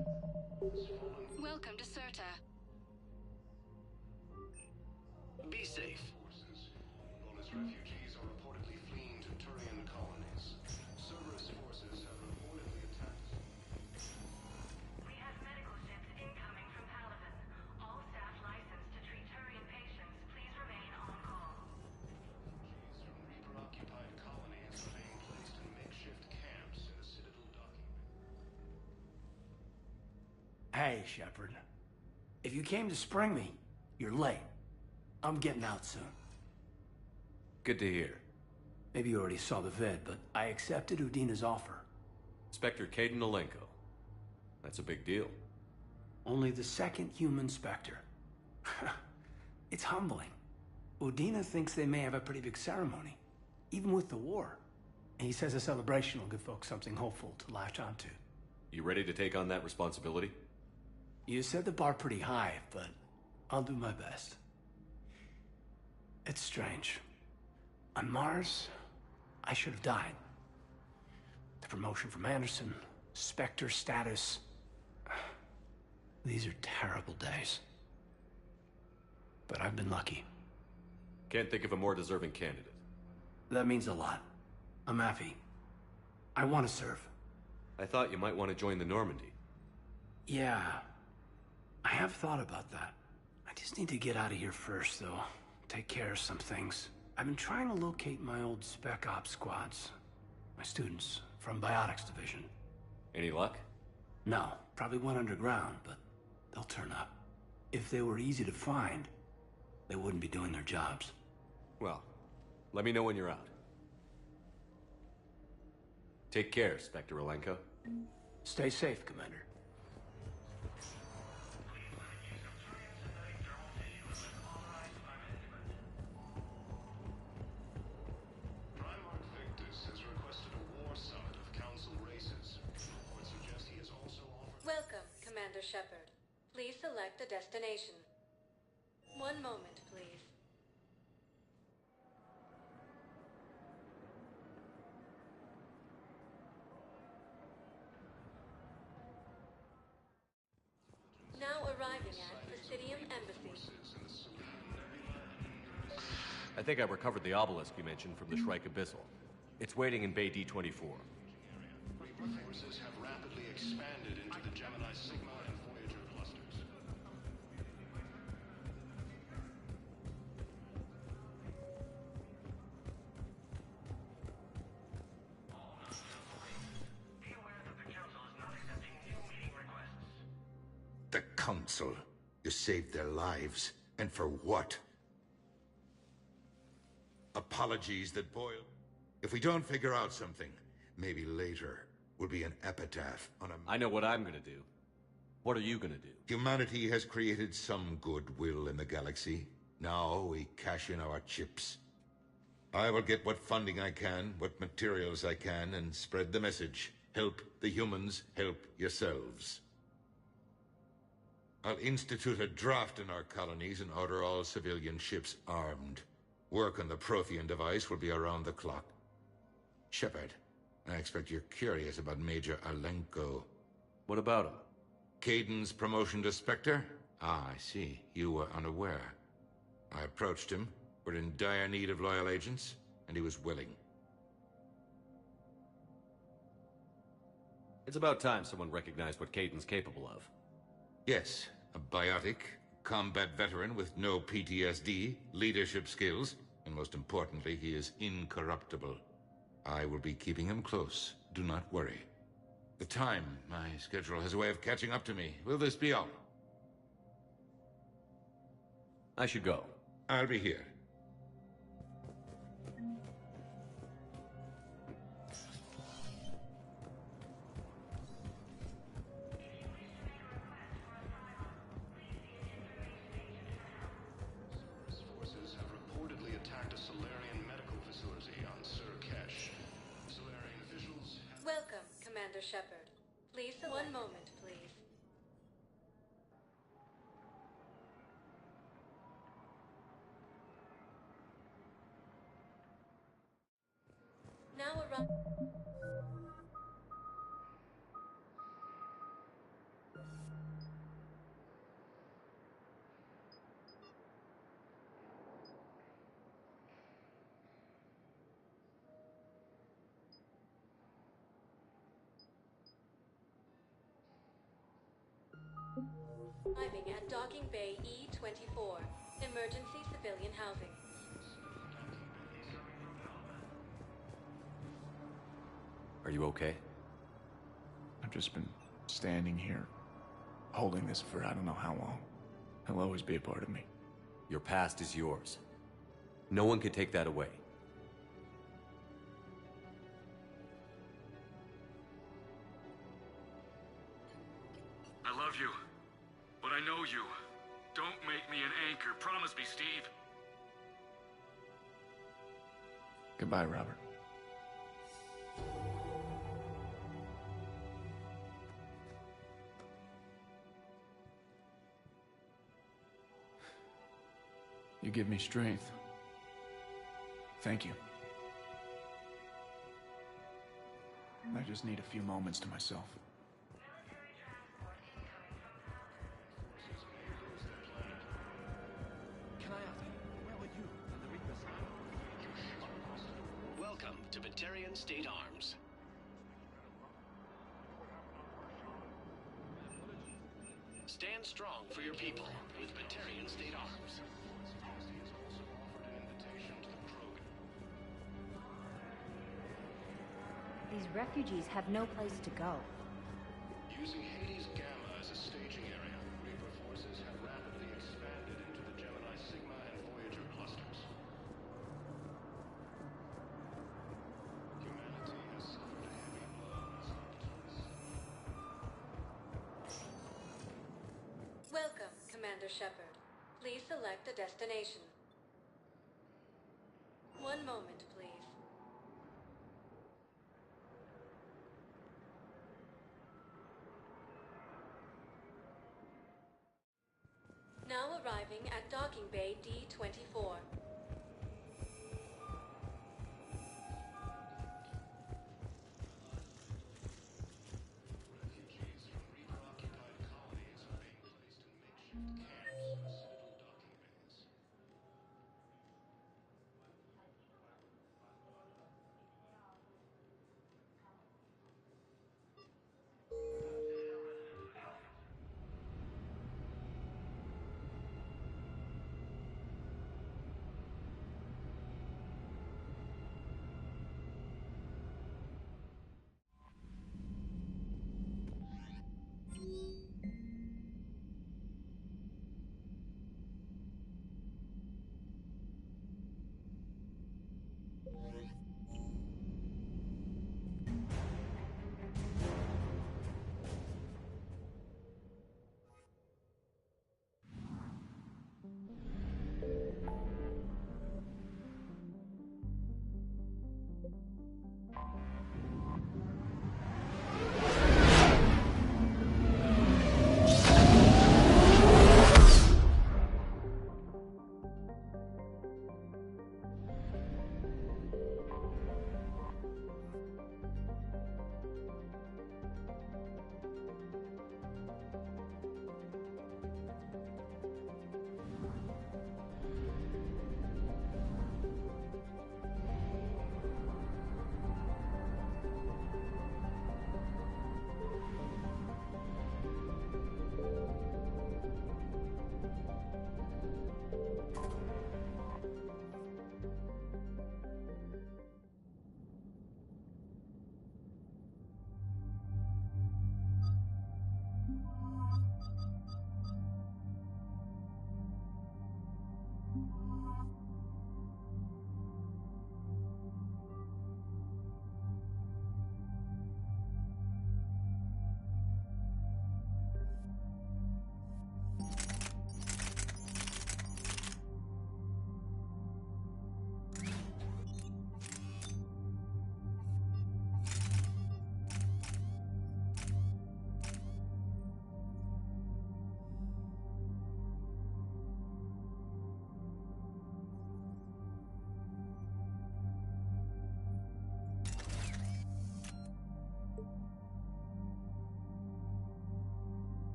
Welcome to Serta. Be safe. Bonus refugees are reportedly fleeing to Turian colonies. Cerberus forces have reportedly attacked. We have medical ships incoming from Palaven. All staff licensed to treat Turian patients, please remain on call. Refugees from Reaper-occupied colonies are being placed in makeshift camps in the Citadel docking bay. Hey, Shepard. If you came to spring me, you're late. I'm getting out soon. Good to hear. Maybe you already saw the vid, but I accepted Udina's offer. Spectre Kaidan Alenko. That's a big deal. Only the second human Spectre. It's humbling. Udina thinks they may have a pretty big ceremony, even with the war. And he says a celebration will give folks something hopeful to latch onto. You ready to take on that responsibility? You set the bar pretty high, but I'll do my best. It's strange. On Mars, I should have died. The promotion from Anderson, Spectre status. These are terrible days. But I've been lucky. Can't think of a more deserving candidate. That means a lot. I'm happy. I want to serve. I thought you might want to join the Normandy. Yeah. I have thought about that. I just need to get out of here first, though. Take care of some things. I've been trying to locate my old Spec Ops squads. My students from Biotics Division. Any luck? No, probably went underground, but they'll turn up. If they were easy to find, they wouldn't be doing their jobs. Well, let me know when you're out. Take care, Spectre Alenko. Stay safe, Commander. Primarch Victus has requested a war summit of Council races. Would suggest he has also offered... Welcome, Commander Shepard. Please select a destination. One moment, please. Now arriving at Presidium Embassy. I think I recovered the obelisk you mentioned from the Shrike Abyssal. It's waiting in Bay D-24. Reaper forces have rapidly expanded into the Gemini Sigma and Voyager clusters. Be aware that the Council is not accepting new meeting requests. The Council. You saved their lives. And for what? Apologies that boil. If we don't figure out something, maybe later will be an epitaph on a... I know what I'm gonna do. What are you gonna do? Humanity has created some goodwill in the galaxy. Now we cash in our chips. I will get what funding I can, what materials I can, and spread the message. Help the humans, help yourselves. I'll institute a draft in our colonies and order all civilian ships armed. Work on the Prothean device will be around the clock. Shepard, I expect you're curious about Major Alenko. What about him? Kaidan's promotion to Spectre? Ah, I see. You were unaware. I approached him. We're in dire need of loyal agents, and he was willing. It's about time someone recognized what Kaidan's capable of. Yes, a biotic, combat veteran with no PTSD, leadership skills, and most importantly, he is incorruptible. I will be keeping him close. Do not worry. The time, my schedule has a way of catching up to me. Will this be all? I should go. I'll be here. Forces have reportedly attacked a Solarian medical facility on Surkesh. Solarian officials have... Welcome, Commander Shepard. Please select... One moment, please. Now arrive... Bay E-24. Emergency civilian housing. Are you okay? I've just been standing here, holding this for I don't know how long. He'll always be a part of me. Your past is yours. No one can take that away. I love you, but I know you. Don't make me an anchor. Promise me, Steve. Goodbye, Robert. You give me strength. Thank you. I just need a few moments to myself. Military transport incoming from Paladin. Can I ask, where were you when the Reapers landed? Welcome to Batarian State Arms. Stand strong for your people with Batarian State Arms. These refugees have no place to go. Using Hades Gamma as a staging area, Reaper forces have rapidly expanded into the Gemini Sigma and Voyager clusters. Humanity has suffered a heavy blow in its opportunities. Welcome, Commander Shepard. Please select a destination. One moment, please. Now arriving at Docking Bay D-24. Refugees from Reaper-occupied colonies are being placed in makeshift camps or citadel docking bays.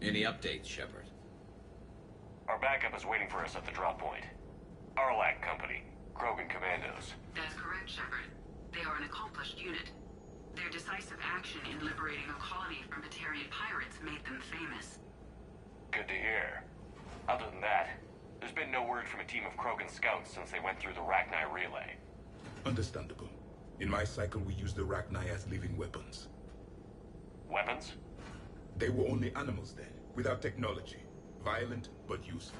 Any updates, Shepard? Our backup is waiting for us at the drop point. Arlac Company, Krogan Commandos. That's correct, Shepard. They are an accomplished unit. Their decisive action in liberating a colony from Batarian pirates made them famous. Good to hear. Other than that, there's been no word from a team of Krogan scouts since they went through the Rachni relay. Understandable. In my cycle, we use the Rachni as living weapons. Weapons? They were only animals then, without technology. Violent, but useful.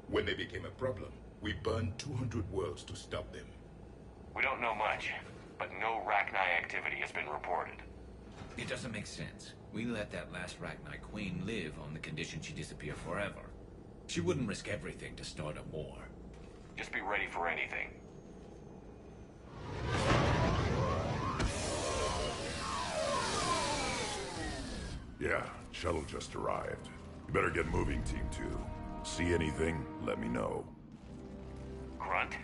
When they became a problem, we burned 200 worlds to stop them. We don't know much, but no Rachni activity has been reported. It doesn't make sense. We let that last Rachni queen live on the condition she disappear forever. She wouldn't risk everything to start a war. Just be ready for anything. Yeah, shuttle just arrived. You better get moving, Team 2. See anything, let me know. Grunt?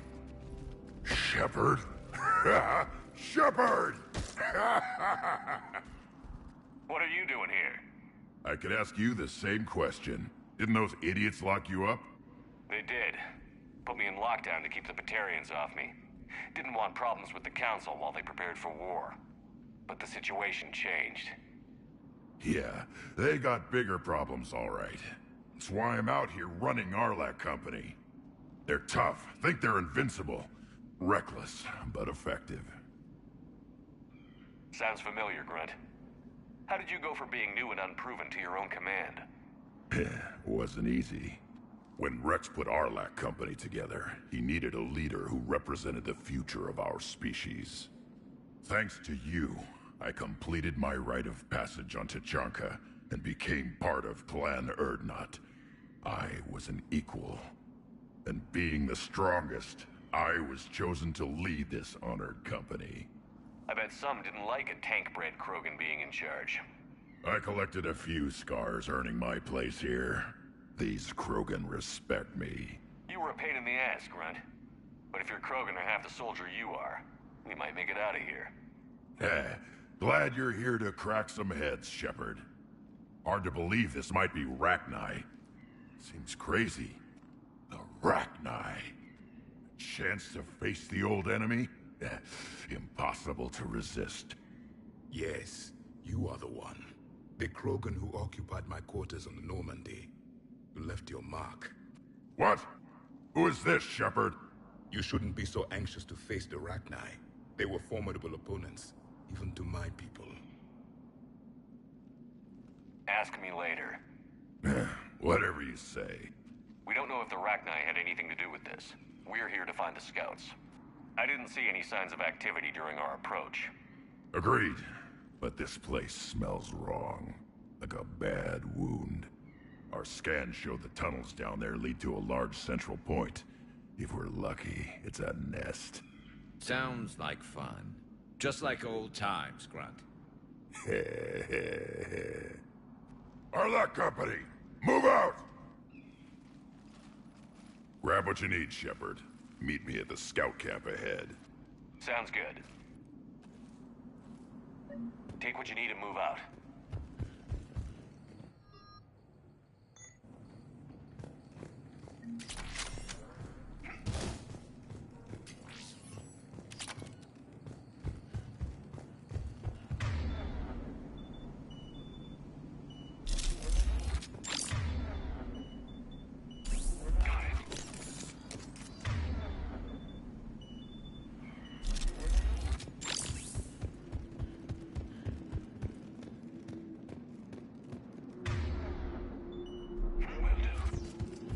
Shepard? Shepard! What are you doing here? I could ask you the same question. Didn't those idiots lock you up? They did. Put me in lockdown to keep the Batarians off me. Didn't want problems with the Council while they prepared for war. But the situation changed. Yeah, they got bigger problems, all right. That's why I'm out here running Arlac Company. They're tough, think they're invincible. Reckless, but effective. Sounds familiar, Grunt. How did you go from being new and unproven to your own command? Wasn't easy. When Rex put Arlac Company together, he needed a leader who represented the future of our species. Thanks to you, I completed my rite of passage on Tuchanka and became part of Clan Urdnot. I was an equal. And being the strongest, I was chosen to lead this honored company. I bet some didn't like a tank-bred Krogan being in charge. I collected a few scars earning my place here. These Krogan respect me. You were a pain in the ass, Grunt. But if you're Krogan or half the soldier you are, we might make it out of here. Glad you're here to crack some heads, Shepard. Hard to believe this might be Rachni. Seems crazy. The Rachni. Chance to face the old enemy? Impossible to resist. Yes, you are the one. The Krogan who occupied my quarters on the Normandy. You left your mark. What? Who is this, Shepard? You shouldn't be so anxious to face the Rachni. They were formidable opponents, even to my people. Ask me later. Whatever you say. We don't know if the Rachni had anything to do with this. We're here to find the scouts. I didn't see any signs of activity during our approach. Agreed. But this place smells wrong. Like a bad wound. Our scans show the tunnels down there lead to a large central point. If we're lucky, it's a nest. Sounds like fun. Just like old times, Grunt. Arlac Company, move out! Grab what you need, Shepard. Meet me at the scout camp ahead. Sounds good. Take what you need and move out.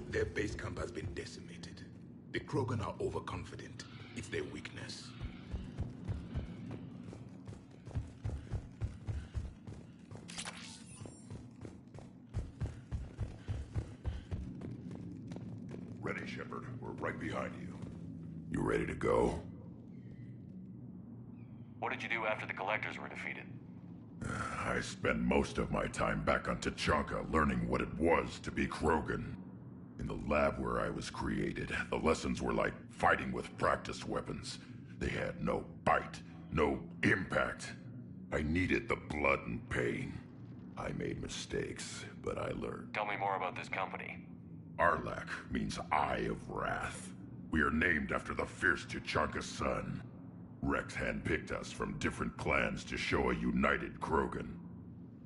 Their base camp has been decimated. The Krogan are overconfident. It's their weakness. Ready, Shepard. We're right behind you. You ready to go? What did you do after the Collectors were defeated? I spent most of my time back on Tuchanka learning what it was to be Krogan. In the lab where I was created, the lessons were like fighting with practiced weapons. They had no bite, no impact. I needed the blood and pain. I made mistakes, but I learned. Tell me more about this company. Arlak means Eye of Wrath. We are named after the fierce Tuchanka sun. Rex handpicked us from different clans to show a united Krogan.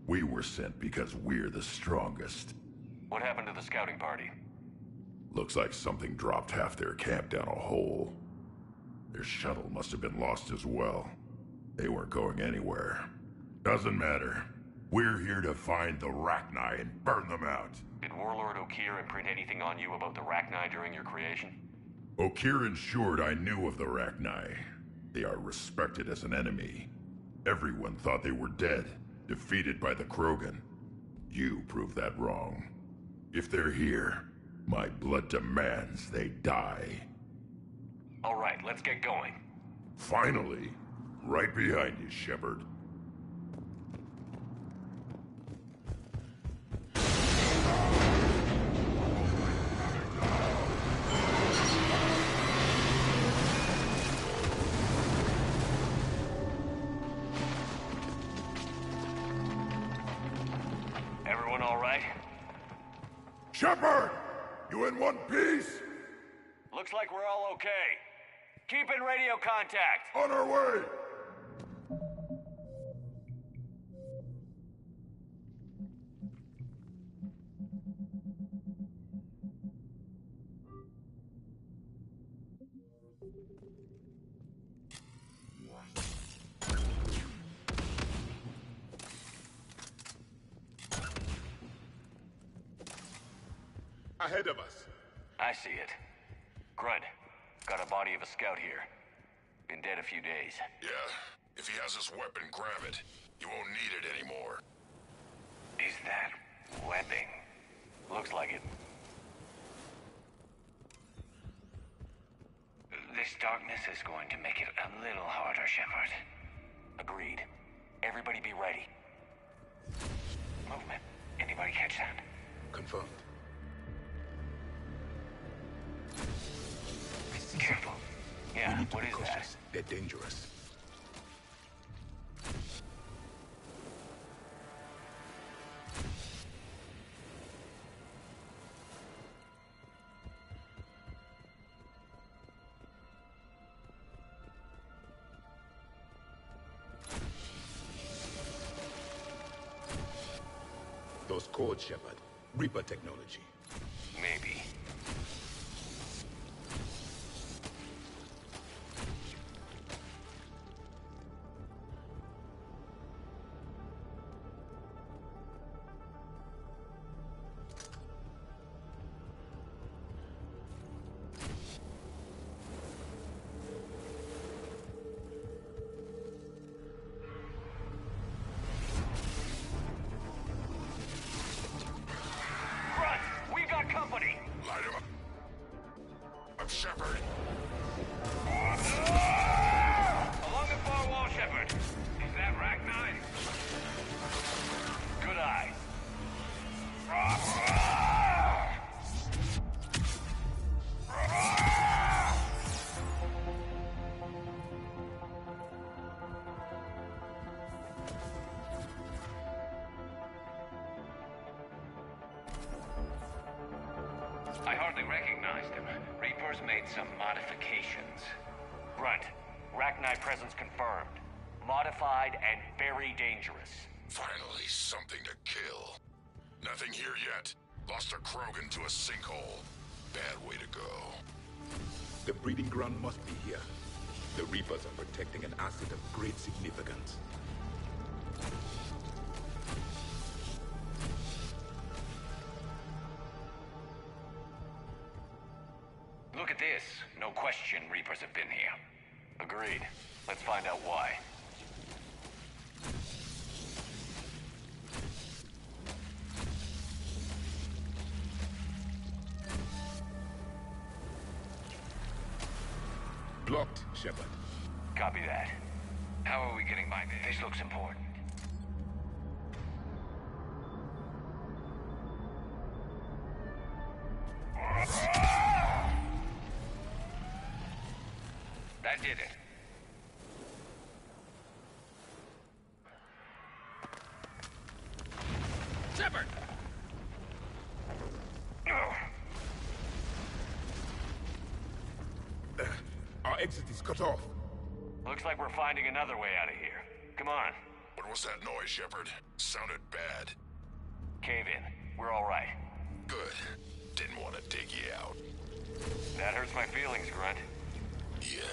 We were sent because we're the strongest. What happened to the scouting party? Looks like something dropped half their camp down a hole. Their shuttle must have been lost as well. They weren't going anywhere. Doesn't matter. We're here to find the Rachni and burn them out. Did Warlord Okeer imprint anything on you about the Rachni during your creation? Okeer ensured I knew of the Rachni. They are respected as an enemy. Everyone thought they were dead, defeated by the Krogan. You proved that wrong. If they're here, my blood demands they die. All right, let's get going. Finally, right behind you, Shepard. Everyone all right? Shepard! You in one piece? Looks like we're all okay. Keep in radio contact. On our way! Ahead of us. I see it. Grunt, got a body of a scout here. Been dead a few days. Yeah. If he has his weapon, grab it. You won't need it anymore. Is that webbing? Looks like it. This darkness is going to make it a little harder, Shepard. Agreed. Everybody be ready. Movement. Anybody catch that? Confirmed. Careful. Yeah, what is that? They're dangerous. Those codes, Shepard. Reaper technology. Maybe. Company! Light him up. I'm Shepard. Along the far wall, Shepard. Is that Rachni? Good eye. I hardly recognized him. Reapers made some modifications. Grunt, Rachni presence confirmed. Modified and very dangerous. Finally, something to kill. Nothing here yet. Lost a Krogan to a sinkhole. Bad way to go. The breeding ground must be here. The Reapers are protecting an asset of great significance. Look at this. No question Reapers have been here. Agreed. Let's find out why. Blocked, Shepard. Copy that. How are we getting by this? This looks important. That did it. exit is cut off. Looks like we're finding another way out of here. Come on. What was that noise, Shepard? Sounded bad. Cave in. We're all right. Good. Didn't want to dig you out. That hurts my feelings, Grunt. Yeah.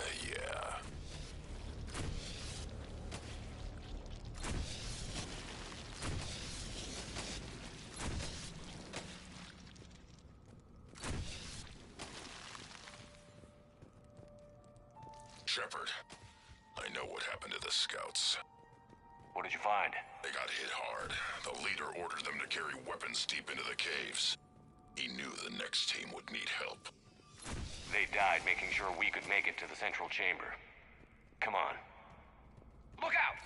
Shepard, I know what happened to the scouts. What did you find? They got hit hard. The leader ordered them to carry weapons deep into the caves. He knew the next team would need help. They died making sure we could make it to the central chamber. Come on. Look out!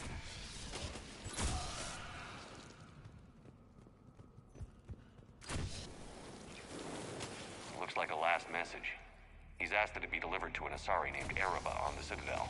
Looks like a last message. He's asked that it be delivered to an Asari named Ereba on the Citadel.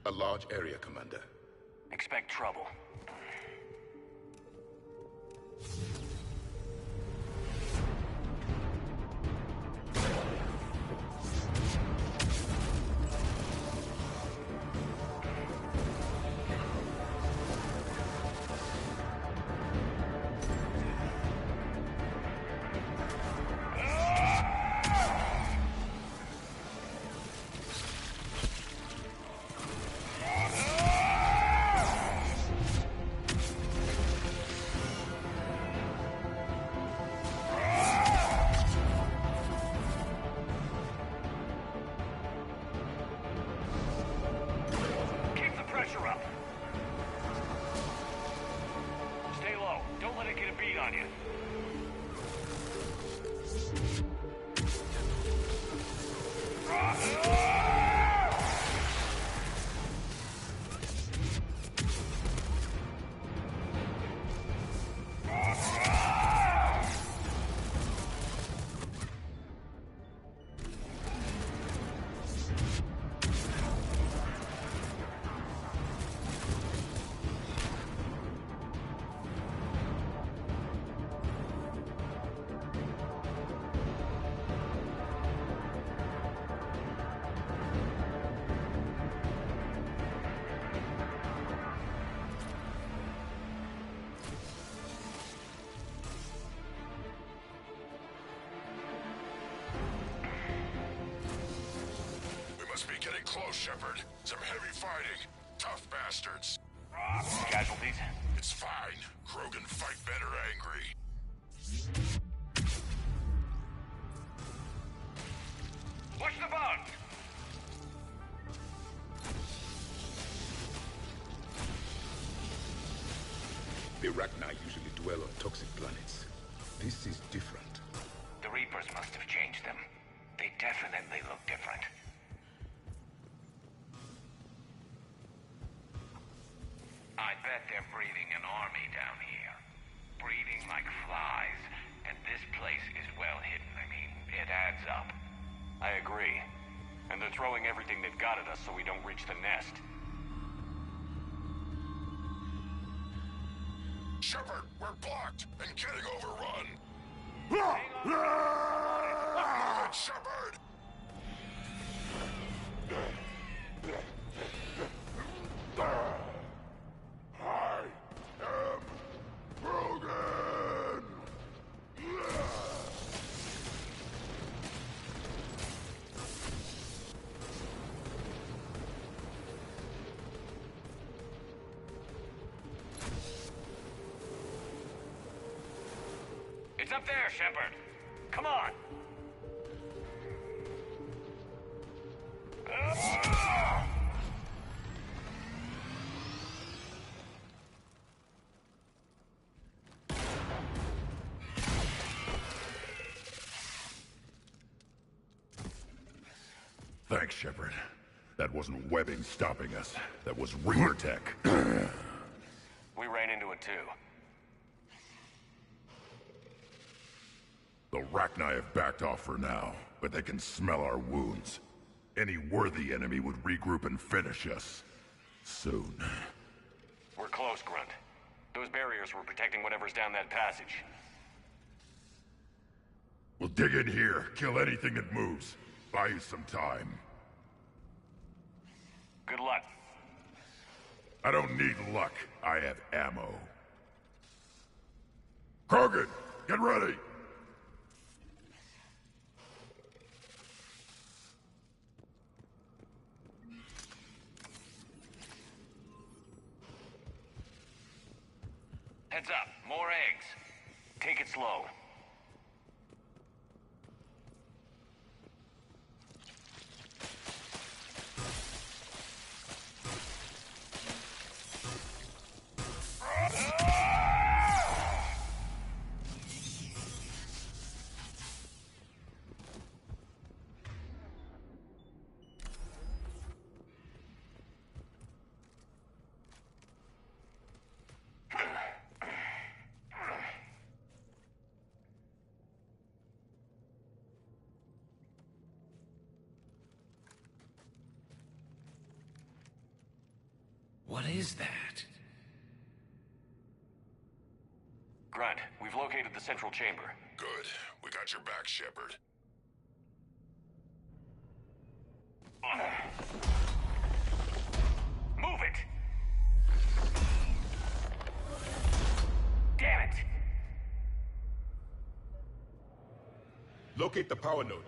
A large area, Commander. Expect trouble. Close, Shepard. Some heavy fighting. Tough bastards. Casualties? It's fine. Krogan fight better angry. Push the button! The Rachni usually dwell on toxic planets. This is different. The Reapers must have changed them. They definitely look different. I bet they're breeding an army down here. Breeding like flies. And this place is well hidden. I mean, it adds up. I agree. And they're throwing everything they've got at us so we don't reach the nest. Shepard, we're blocked and getting overrun. Hang on. Shepard! I am Krogan! It's up there, Shepard. Come on. Thanks, Shepard. That wasn't webbing stopping us. That was Reaper tech. We ran into it too. The Rachni have backed off for now, but they can smell our wounds. Any worthy enemy would regroup and finish us. Soon. We're close, Grunt. Those barriers were protecting whatever's down that passage. We'll dig in here, kill anything that moves. Buy you some time. Good luck. I don't need luck. I have ammo. Krogan, get ready! Heads up, more eggs. Take it slow. What is that? Grunt, we've located the central chamber. Good. We got your back, Shepard. Move it! Damn it! Locate the power node.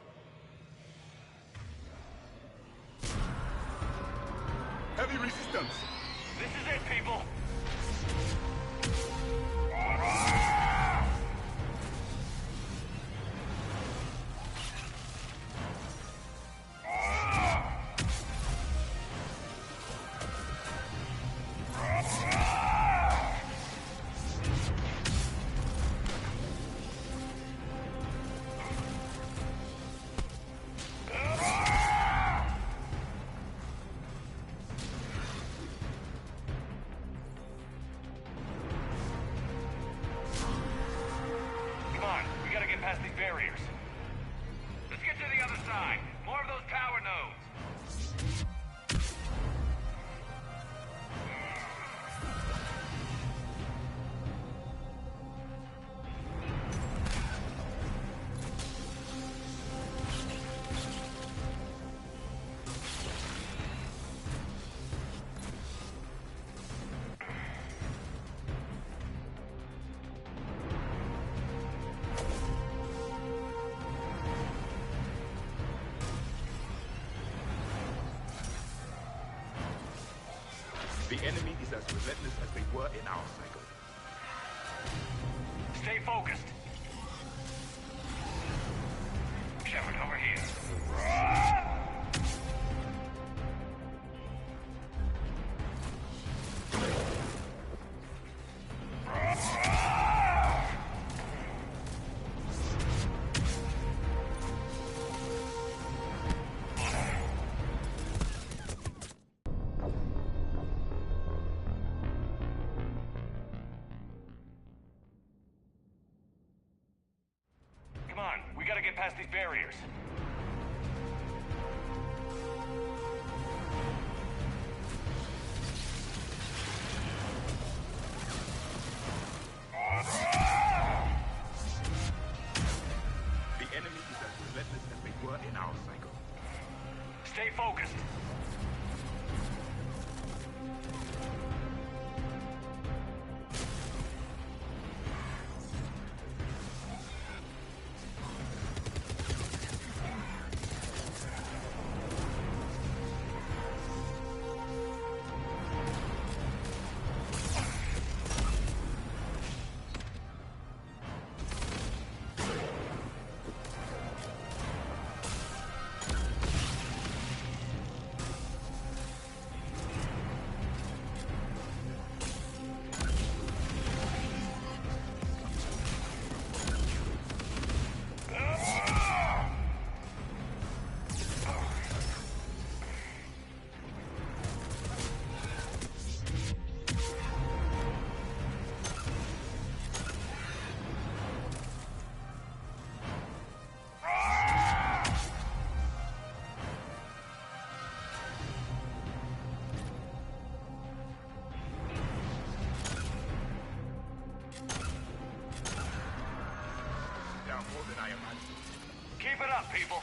Heavy resistance. This is it, people! Past these barriers. Let's get to the other side. More of those power nodes. The enemy is as relentless as they were in our cycle. Stay focused. Shepard, over here. Come on, we gotta get past these barriers. The enemy is as relentless as they were in our cycle. Stay focused. more than I imagined. Keep it up, people.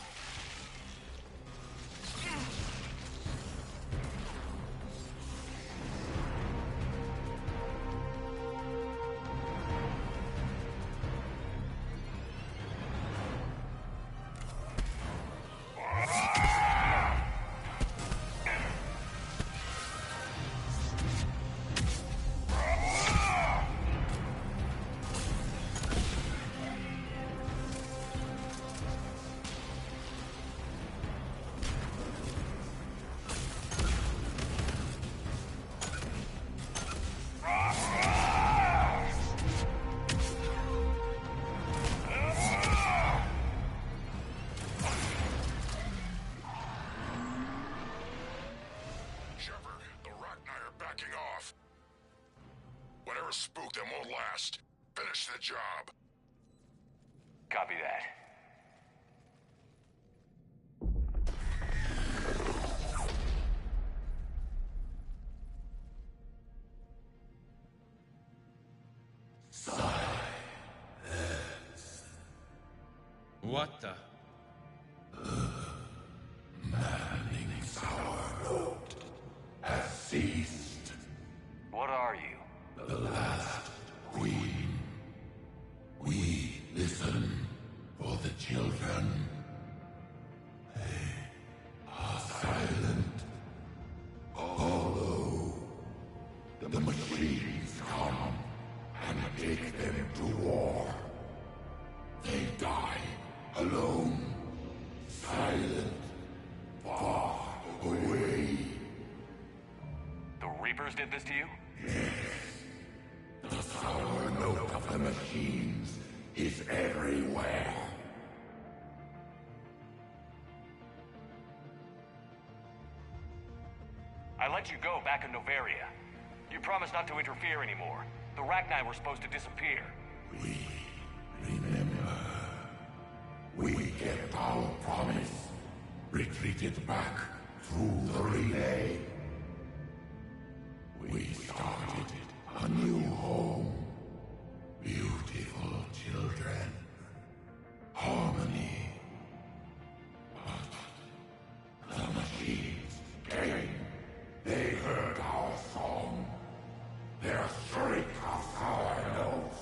Whatever spooked them won't last. Finish the job. Copy that. What the? Manning's our road has ceased. What are you? The last queen. We listen for the children. They are silent. Although the machines come and take them to war, they die alone, silent, far away. The Reapers did this to you? The sour note of the machines is everywhere. I let you go back in Noveria. You promised not to interfere anymore. The Rachni were supposed to disappear. We remember. We kept our promise. Retreated back through the relay. We started a new home. Beautiful children. Harmony. But the machines came. They heard our song. Their shriek of sour notes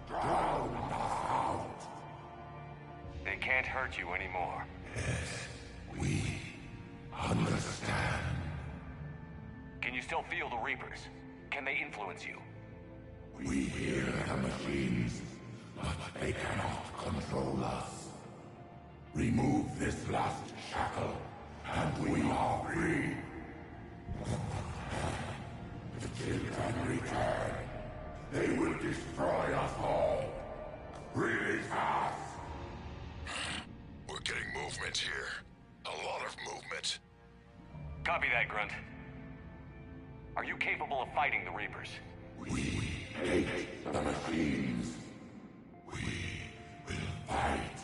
drowned us out. They can't hurt you anymore. Yes, we understand. Can you still feel the Reapers? Can they influence you? We hear the machines, but they cannot control us. Remove this last shackle, and we are free. The children return. They will destroy us all. Release us! We're getting movement here. A lot of movement. Copy that, Grunt. Are you capable of fighting the Reapers? We hate the machines. We will fight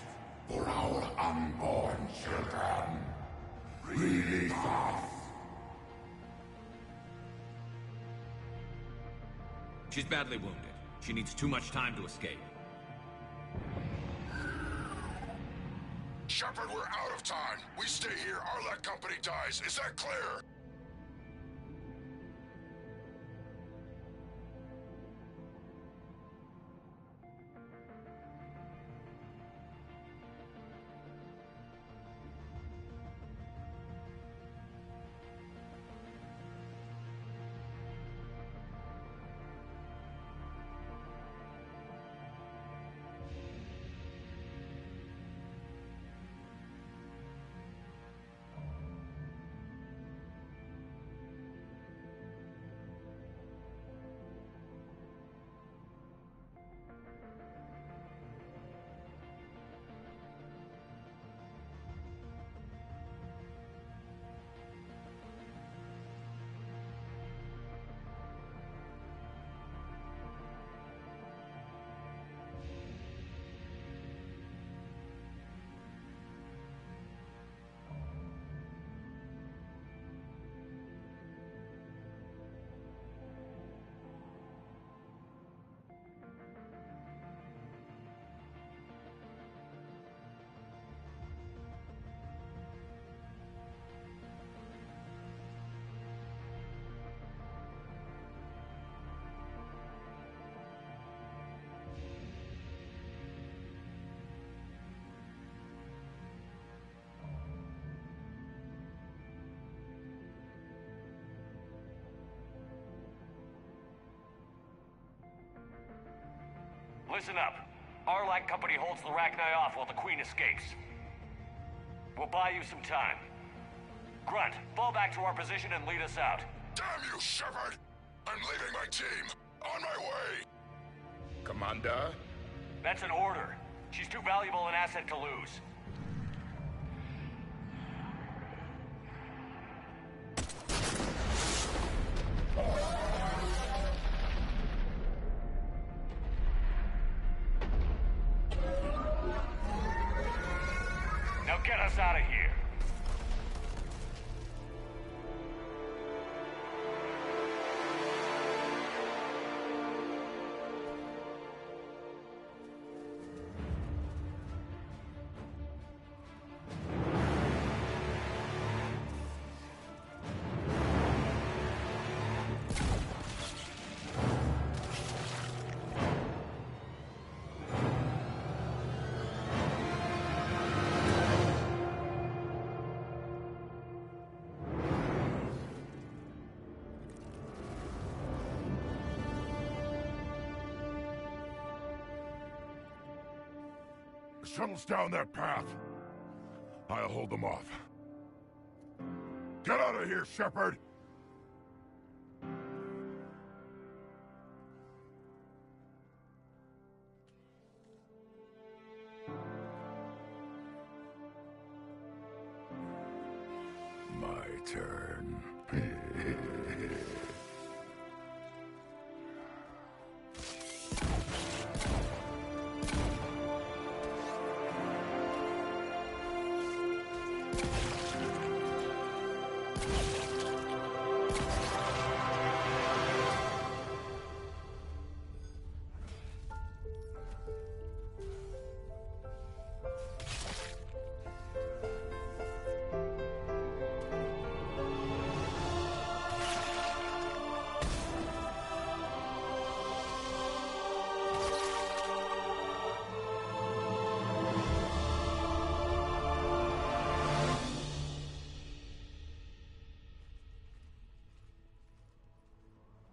for our unborn children. Release us! She's badly wounded. She needs too much time to escape. Shepard, we're out of time. We stay here, Arlec Company dies. Is that clear? Listen up. Arlac Company holds the Rachni off while the Queen escapes. We'll buy you some time. Grunt, fall back to our position and lead us out. Damn you, Shepard! I'm leaving my team. On my way! Commander? That's an order. She's too valuable an asset to lose. Now get us out of here. The shuttle's down that path. I'll hold them off. Get out of here, Shepard! My turn.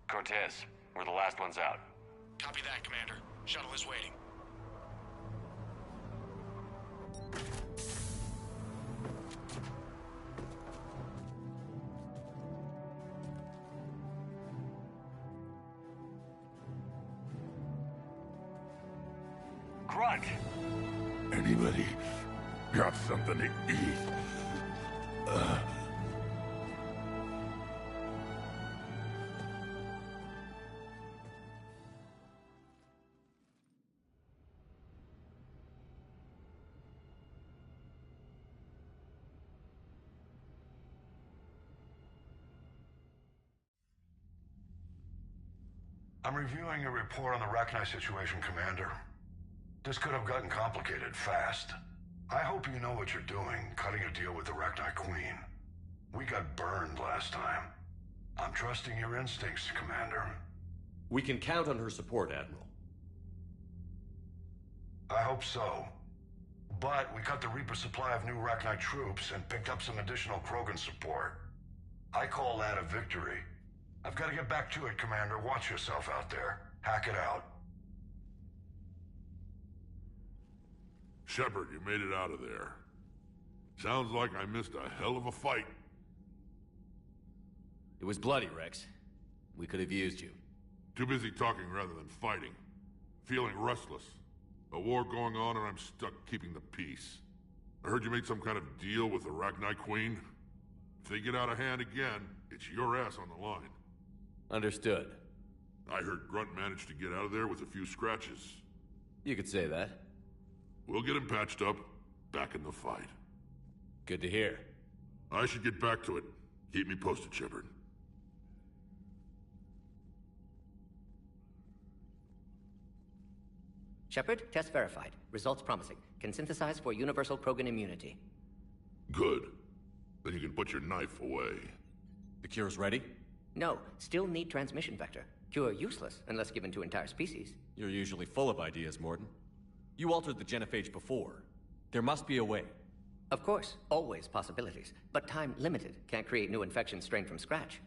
Cortez, we're the last ones out. Copy that, Commander. Shuttle is waiting. Grunt! Anybody got something to eat? I'm reviewing a report on the Rachni situation, Commander. This could have gotten complicated fast. I hope you know what you're doing, cutting a deal with the Rachni Queen. We got burned last time. I'm trusting your instincts, Commander. We can count on her support, Admiral. I hope so. But we cut the Reaper supply of new Rachni troops and picked up some additional Krogan support. I call that a victory. I've got to get back to it, Commander. Watch yourself out there. Hack it out. Shepard, you made it out of there. Sounds like I missed a hell of a fight. It was bloody, Rex. We could have used you. Too busy talking rather than fighting. Feeling restless. A war going on and I'm stuck keeping the peace. I heard you made some kind of deal with the Rachni Queen. If they get out of hand again, it's your ass on the line. Understood. I heard Grunt managed to get out of there with a few scratches. You could say that. We'll get him patched up, back in the fight. Good to hear. I should get back to it. Keep me posted, Shepard. Shepard, test verified. Results promising. Can synthesize for universal Krogan immunity. Good. Then you can put your knife away. The cure's ready? No, still need transmission vector. Cure useless unless given to entire species. You're usually full of ideas, Mordin. You altered the genophage before. There must be a way. Of course, always possibilities. But time limited. Can't create new infection strain from scratch.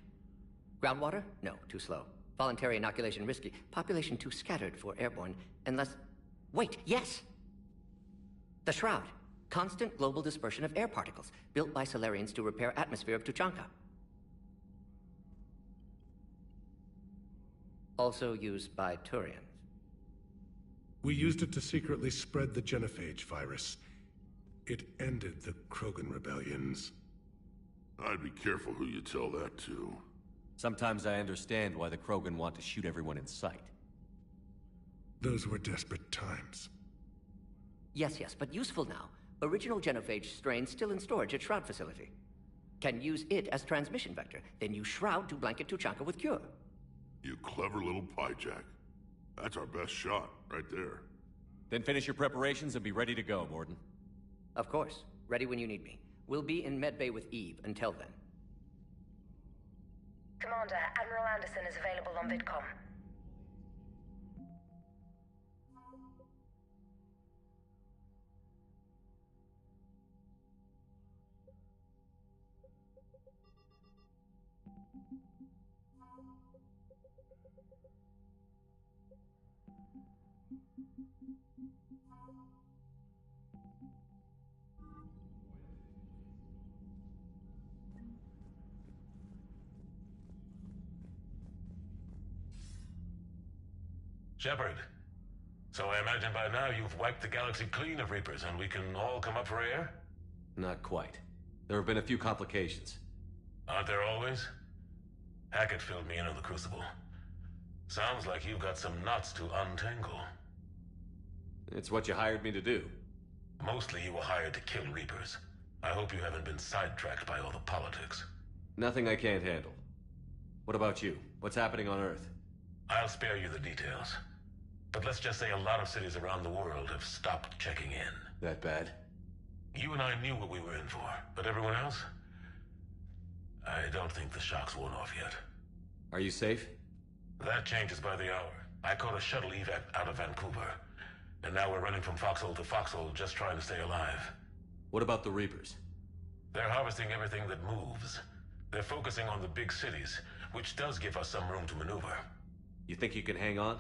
Groundwater? No, too slow. Voluntary inoculation risky. Population too scattered for airborne. Unless Wait, yes! The Shroud. Constant global dispersion of air particles, built by Solarians to repair atmosphere of Tuchanka. Also used by Turians. We used it to secretly spread the genophage virus. It ended the Krogan rebellions. I'd be careful who you tell that to. Sometimes I understand why the Krogan want to shoot everyone in sight. Those were desperate times. Yes, but useful now. Original genophage strains still in storage at Shroud facility. Can use it as transmission vector, then use Shroud to blanket Tuchanka with cure. You clever little pyjak. That's our best shot, right there. Then finish your preparations and be ready to go, Mordin. Of course. Ready when you need me. We'll be in medbay with Eve until then. Commander, Admiral Anderson is available on VidCom. Shepard, so I imagine by now you've wiped the galaxy clean of Reapers and we can all come up for air? Not quite. There have been a few complications. Aren't there always? Hackett filled me in on the Crucible. Sounds like you've got some knots to untangle. It's what you hired me to do. Mostly you were hired to kill Reapers. I hope you haven't been sidetracked by all the politics. Nothing I can't handle. What about you? What's happening on Earth? I'll spare you the details. But let's just say a lot of cities around the world have stopped checking in. That bad? You and I knew what we were in for, but everyone else? I don't think the shock's worn off yet. Are you safe? That changes by the hour. I caught a shuttle evac out of Vancouver, and now we're running from foxhole to foxhole just trying to stay alive. What about the Reapers? They're harvesting everything that moves. They're focusing on the big cities, which does give us some room to maneuver. You think you can hang on?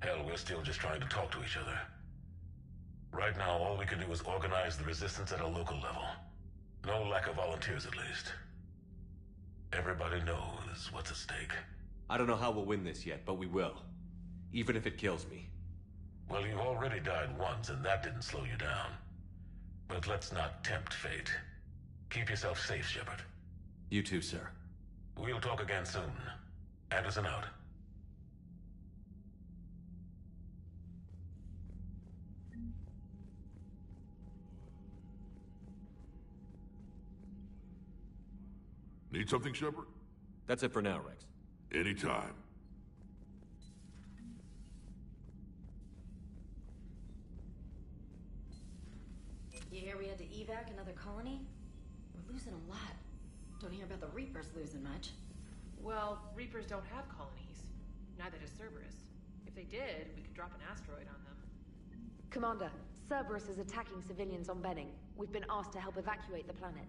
Hell, we're still just trying to talk to each other. Right now, all we can do is organize the resistance at a local level. No lack of volunteers, at least. Everybody knows what's at stake. I don't know how we'll win this yet, but we will. Even if it kills me. Well, you've already died once, and that didn't slow you down. But let's not tempt fate. Keep yourself safe, Shepard. You too, sir. We'll talk again soon. Anderson out. Need something, Shepard? That's it for now, Rex. Anytime. You hear we had to evac another colony? We're losing a lot. Don't hear about the Reapers losing much. Well, Reapers don't have colonies. Neither does Cerberus. If they did, we could drop an asteroid on them. Commander, Cerberus is attacking civilians on Benning. We've been asked to help evacuate the planet.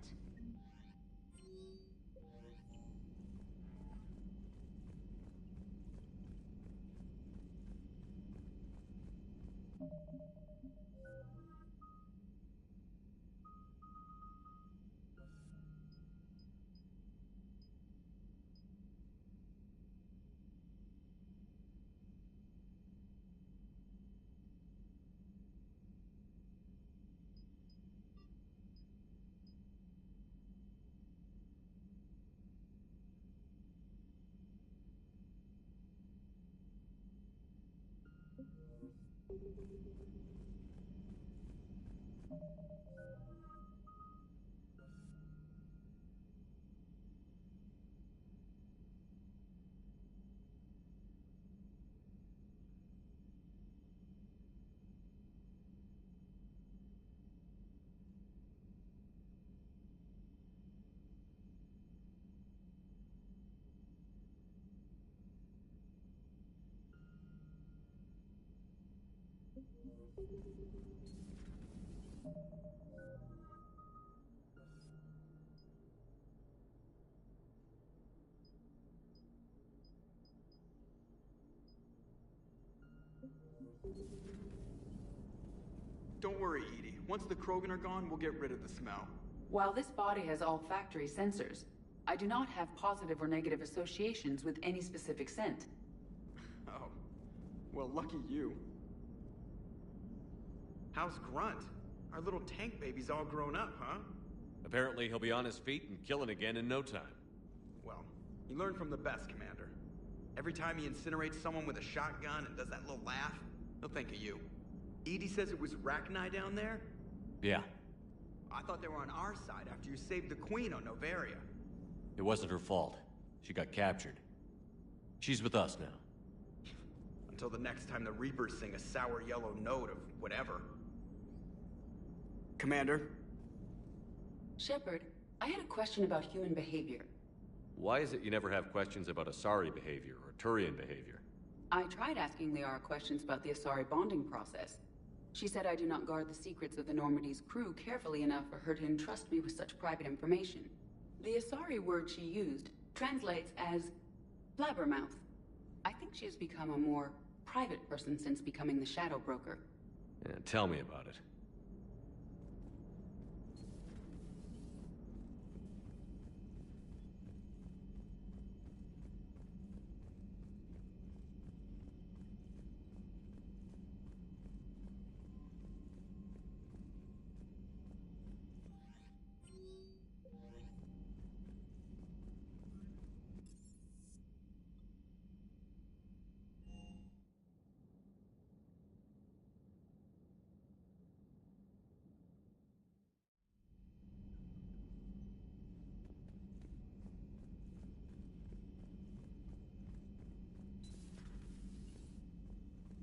Don't worry, Edie. Once the Krogan are gone, we'll get rid of the smell. While this body has olfactory sensors, I do not have positive or negative associations with any specific scent. Oh. Well, lucky you. How's Grunt? Our little tank baby's all grown up, huh? Apparently he'll be on his feet and killing again in no time. Well, you learn from the best, Commander. Every time he incinerates someone with a shotgun and does that little laugh, he'll think of you. Edie says it was Rachni down there? Yeah. I thought they were on our side after you saved the Queen on Noveria. It wasn't her fault. She got captured. She's with us now. Until the next time the Reapers sing a sour yellow note of whatever. Commander? Shepard, I had a question about human behavior. Why is it you never have questions about Asari behavior or Turian behavior? I tried asking Liara questions about the Asari bonding process. She said I do not guard the secrets of the Normandy's crew carefully enough for her to entrust me with such private information. The Asari word she used translates as blabbermouth. I think she has become a more private person since becoming the Shadow Broker. Yeah, tell me about it.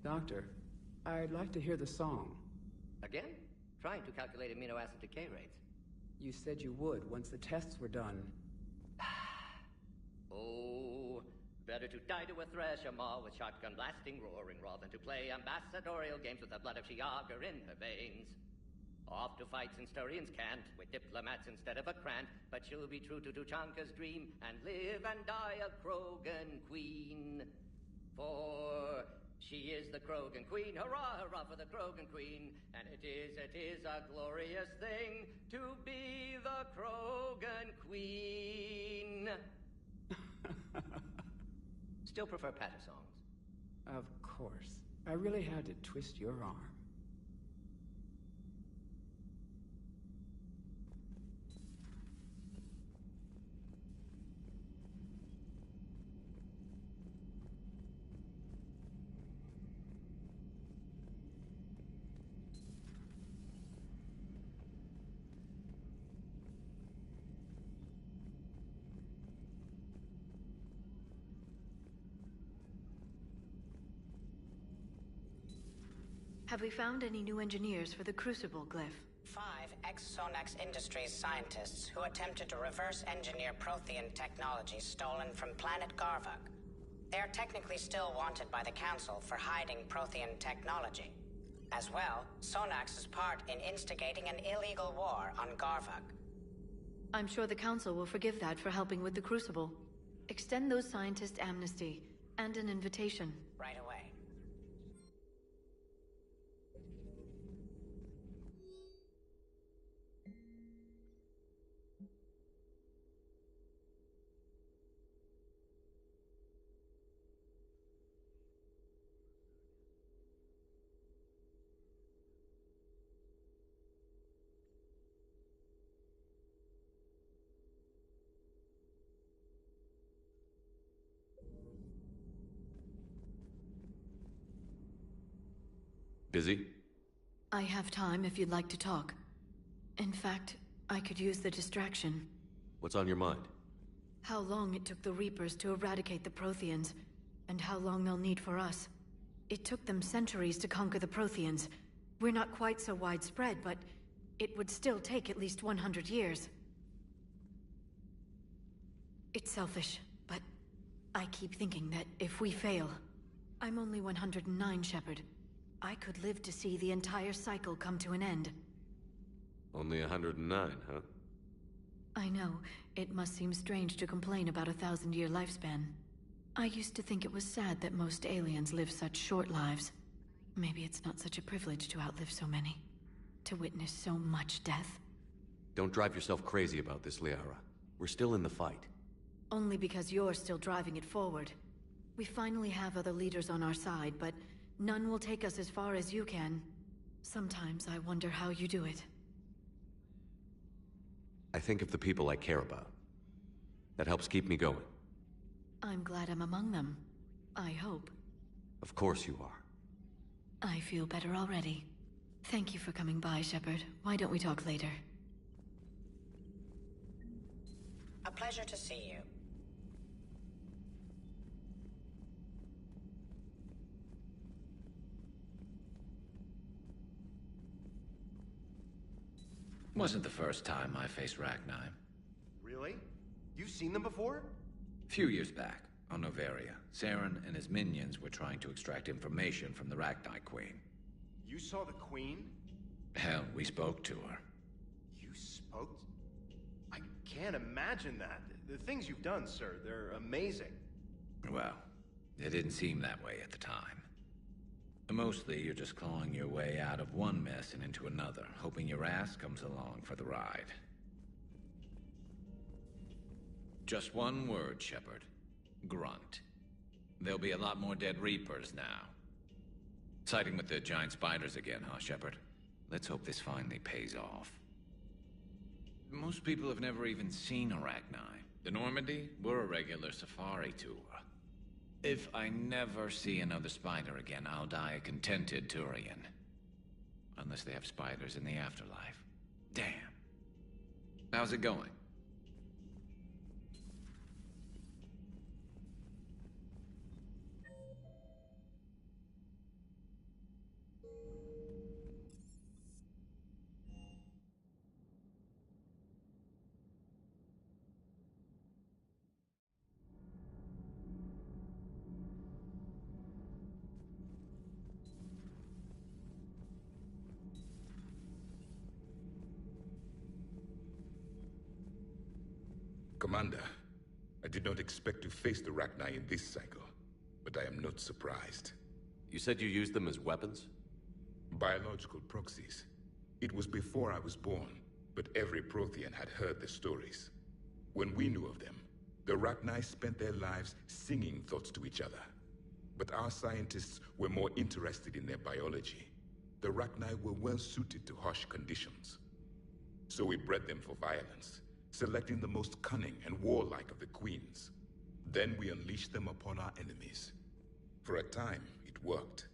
Doctor, I'd like to hear the song. Again? Trying to calculate amino acid decay rates. You said you would once the tests were done. Oh, better to die to a thresher maw with shotgun blasting roaring rather than to play ambassadorial games with the blood of Shiagar in her veins. Off to fight since Turians can't, with diplomats instead of a Krant, but she'll be true to Tuchanka's dream and live and die a Krogan queen. For she is the Krogan Queen, hurrah, hurrah for the Krogan Queen. And it is a glorious thing to be the Krogan Queen. Still prefer patter songs. Of course. I really had to twist your arm. Have we found any new engineers for the Crucible glyph? 5 ex-Sonax Industries scientists who attempted to reverse engineer Prothean technology stolen from planet Garvuk. They are technically still wanted by the Council for hiding Prothean technology. As well, Sonax's part in instigating an illegal war on Garvuk. I'm sure the Council will forgive that for helping with the Crucible. Extend those scientists amnesty and an invitation. Right away. Busy? I have time if you'd like to talk. In fact, I could use the distraction. What's on your mind? How long it took the Reapers to eradicate the Protheans, and how long they'll need for us. It took them centuries to conquer the Protheans. We're not quite so widespread, but it would still take at least 100 years. It's selfish, but I keep thinking that if we fail... I'm only 109, Shepard. I could live to see the entire cycle come to an end. Only 109, huh? I know. It must seem strange to complain about a 1,000-year lifespan. I used to think it was sad that most aliens live such short lives. Maybe it's not such a privilege to outlive so many. to witness so much death. Don't drive yourself crazy about this, Liara. We're still in the fight. Only because you're still driving it forward. We finally have other leaders on our side, but none will take us as far as you can. Sometimes I wonder how you do it. I think of the people I care about. That helps keep me going. I'm glad I'm among them. I hope. Of course you are. I feel better already. Thank you for coming by, Shepard. Why don't we talk later? A pleasure to see you. Wasn't the first time I faced Rachni. Really? You've seen them before? Few years back, on Noveria, Saren and his minions were trying to extract information from the Rachni Queen. You saw the Queen? Hell, we spoke to her. You spoke? I can't imagine that. The things you've done, sir, they're amazing. Well, it didn't seem that way at the time. Mostly, you're just clawing your way out of one mess and into another, hoping your ass comes along for the ride. Just one word, Shepard. Grunt. There'll be a lot more dead Reapers now. Siding with the giant spiders again, huh, Shepard? Let's hope this finally pays off. Most people have never even seen Arachni. The Normandy, we're a regular safari tour. If I never see another spider again, I'll die a contented Turian. Unless they have spiders in the afterlife. Damn. How's it going? Commander, I did not expect to face the Rachni in this cycle, but I am not surprised. You said you used them as weapons? Biological proxies. It was before I was born, but every Prothean had heard the stories. When we knew of them, the Rachni spent their lives singing thoughts to each other. But our scientists were more interested in their biology. The Rachni were well suited to harsh conditions. So we bred them for violence, selecting the most cunning and warlike of the queens. Then we unleashed them upon our enemies. For a time, it worked,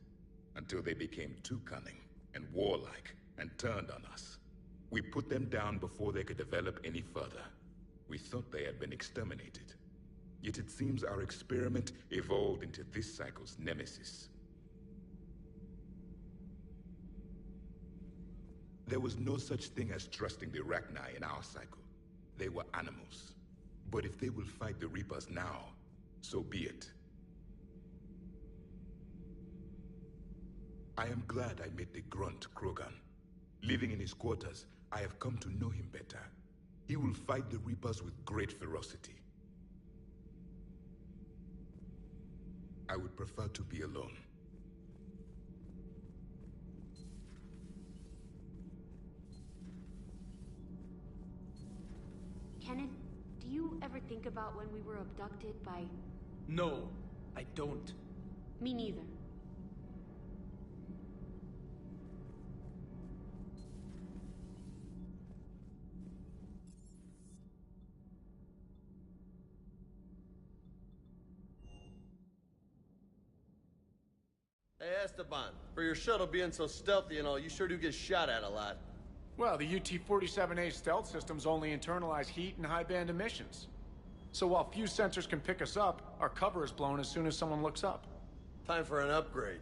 until they became too cunning and warlike and turned on us. We put them down before they could develop any further. We thought they had been exterminated. Yet it seems our experiment evolved into this cycle's nemesis. There was no such thing as trusting the Rachni in our cycle. They were animals. But if they will fight the Reapers now, so be it. I am glad I met the grunt Krogan. Living in his quarters, I have come to know him better. He will fight the Reapers with great ferocity. I would prefer to be alone. Kenneth, do you ever think about when we were abducted by... No, I don't. Me neither. Hey, Esteban, for your shuttle being so stealthy and all, you sure do get shot at a lot. Well, the UT-47A stealth systems only internalize heat and high-band emissions. So while few sensors can pick us up, our cover is blown as soon as someone looks up. Time for an upgrade.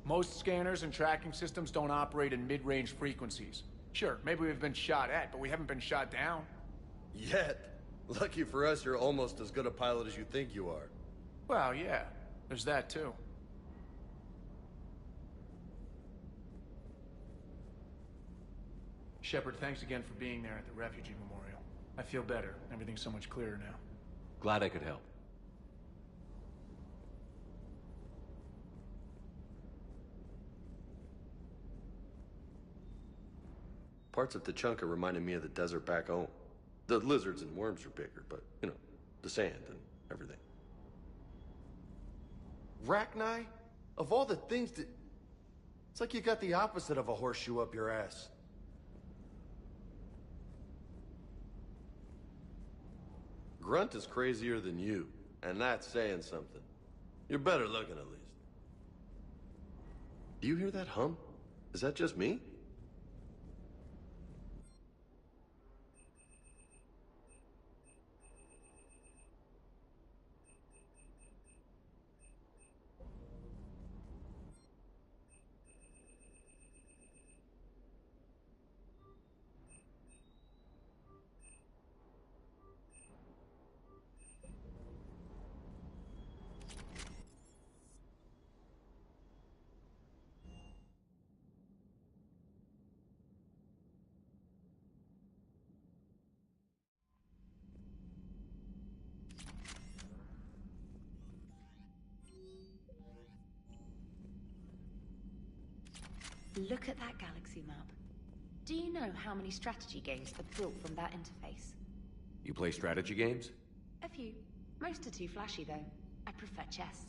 Most scanners and tracking systems don't operate in mid-range frequencies. Sure, maybe we've been shot at, but we haven't been shot down. Yet. Lucky for us, you're almost as good a pilot as you think you are. Well, yeah. There's that, too. Shepard, thanks again for being there at the Refugee Memorial. I feel better. Everything's so much clearer now. Glad I could help. Parts of Tachanka reminded me of the desert back home. The lizards and worms are bigger, but, you know, the sand and everything. Rachni? Of all the things that... It's like you got the opposite of a horseshoe up your ass. Grunt is crazier than you, and that's saying something. You're better looking, at least. Do you hear that hum? Is that just me? Look at that galaxy map. Do you know how many strategy games are built from that interface? You play strategy games? A few. Most are too flashy, though. I prefer chess.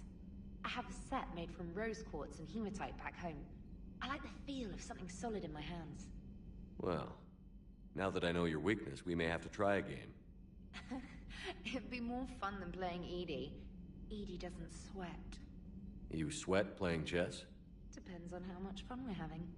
I have a set made from rose quartz and hematite back home. I like the feel of something solid in my hands. Well, now that I know your weakness, we may have to try a game. It'd be more fun than playing EDI. EDI doesn't sweat. You sweat playing chess? Depends on how much fun we're having.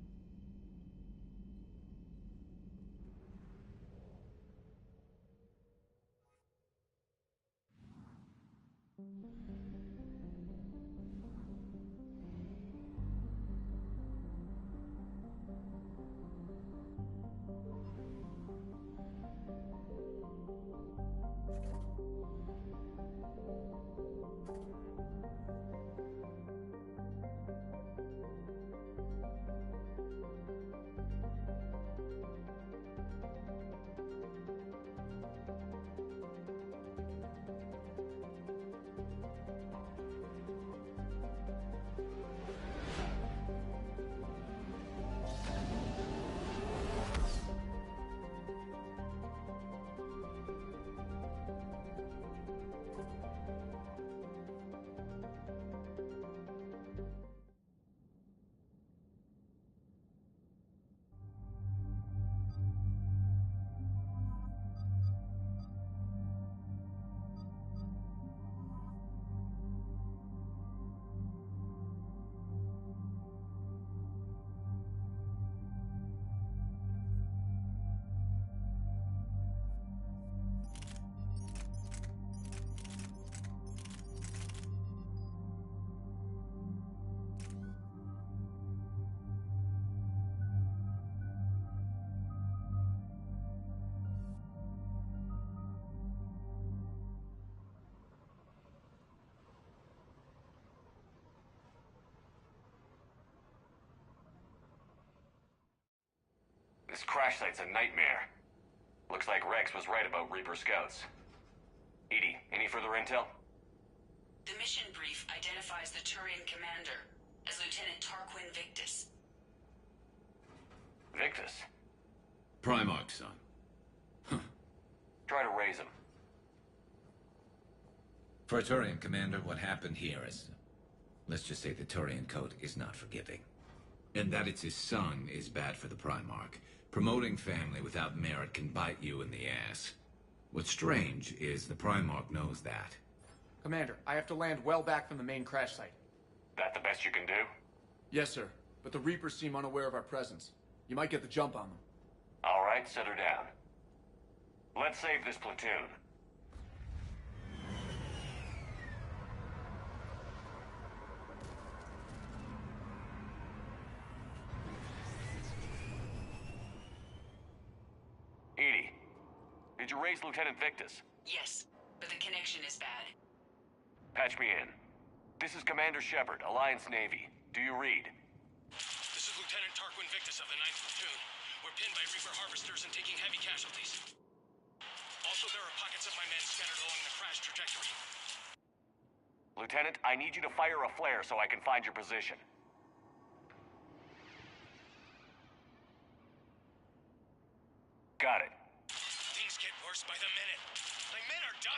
This crash site's a nightmare. Looks like Rex was right about Reaper scouts. EDI, any further intel? The mission brief identifies the Turian commander as Lieutenant Tarquin Victus. Victus? Primarch, son. Try to raise him. For a Turian commander, what happened here is... Let's just say the Turian code is not forgiving. And that it's his son is bad for the Primarch. Promoting family without merit can bite you in the ass. What's strange is the Primarch knows that. Commander, I have to land well back from the main crash site. That the best you can do? Yes, sir. But the Reapers seem unaware of our presence. You might get the jump on them. All right, set her down. Let's save this platoon. EDI, did you raise Lieutenant Victus? Yes, but the connection is bad. Patch me in. This is Commander Shepard, Alliance Navy. Do you read? This is Lieutenant Tarquin Victus of the 9th Platoon. We're pinned by Reaper harvesters and taking heavy casualties. Also, there are pockets of my men scattered along the crash trajectory. Lieutenant, I need you to fire a flare so I can find your position.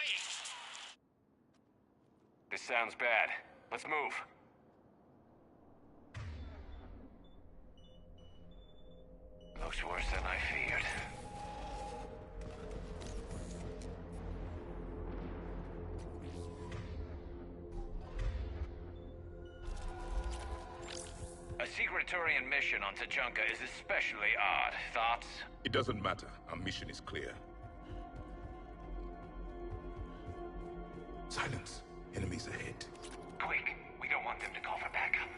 dying. This sounds bad. Let's move. Looks worse than I feared. A secret Turian mission on Tachanka is especially odd. Thoughts? It doesn't matter. Our mission is clear. Silence. Enemies ahead. Quick, we don't want them to call for backup.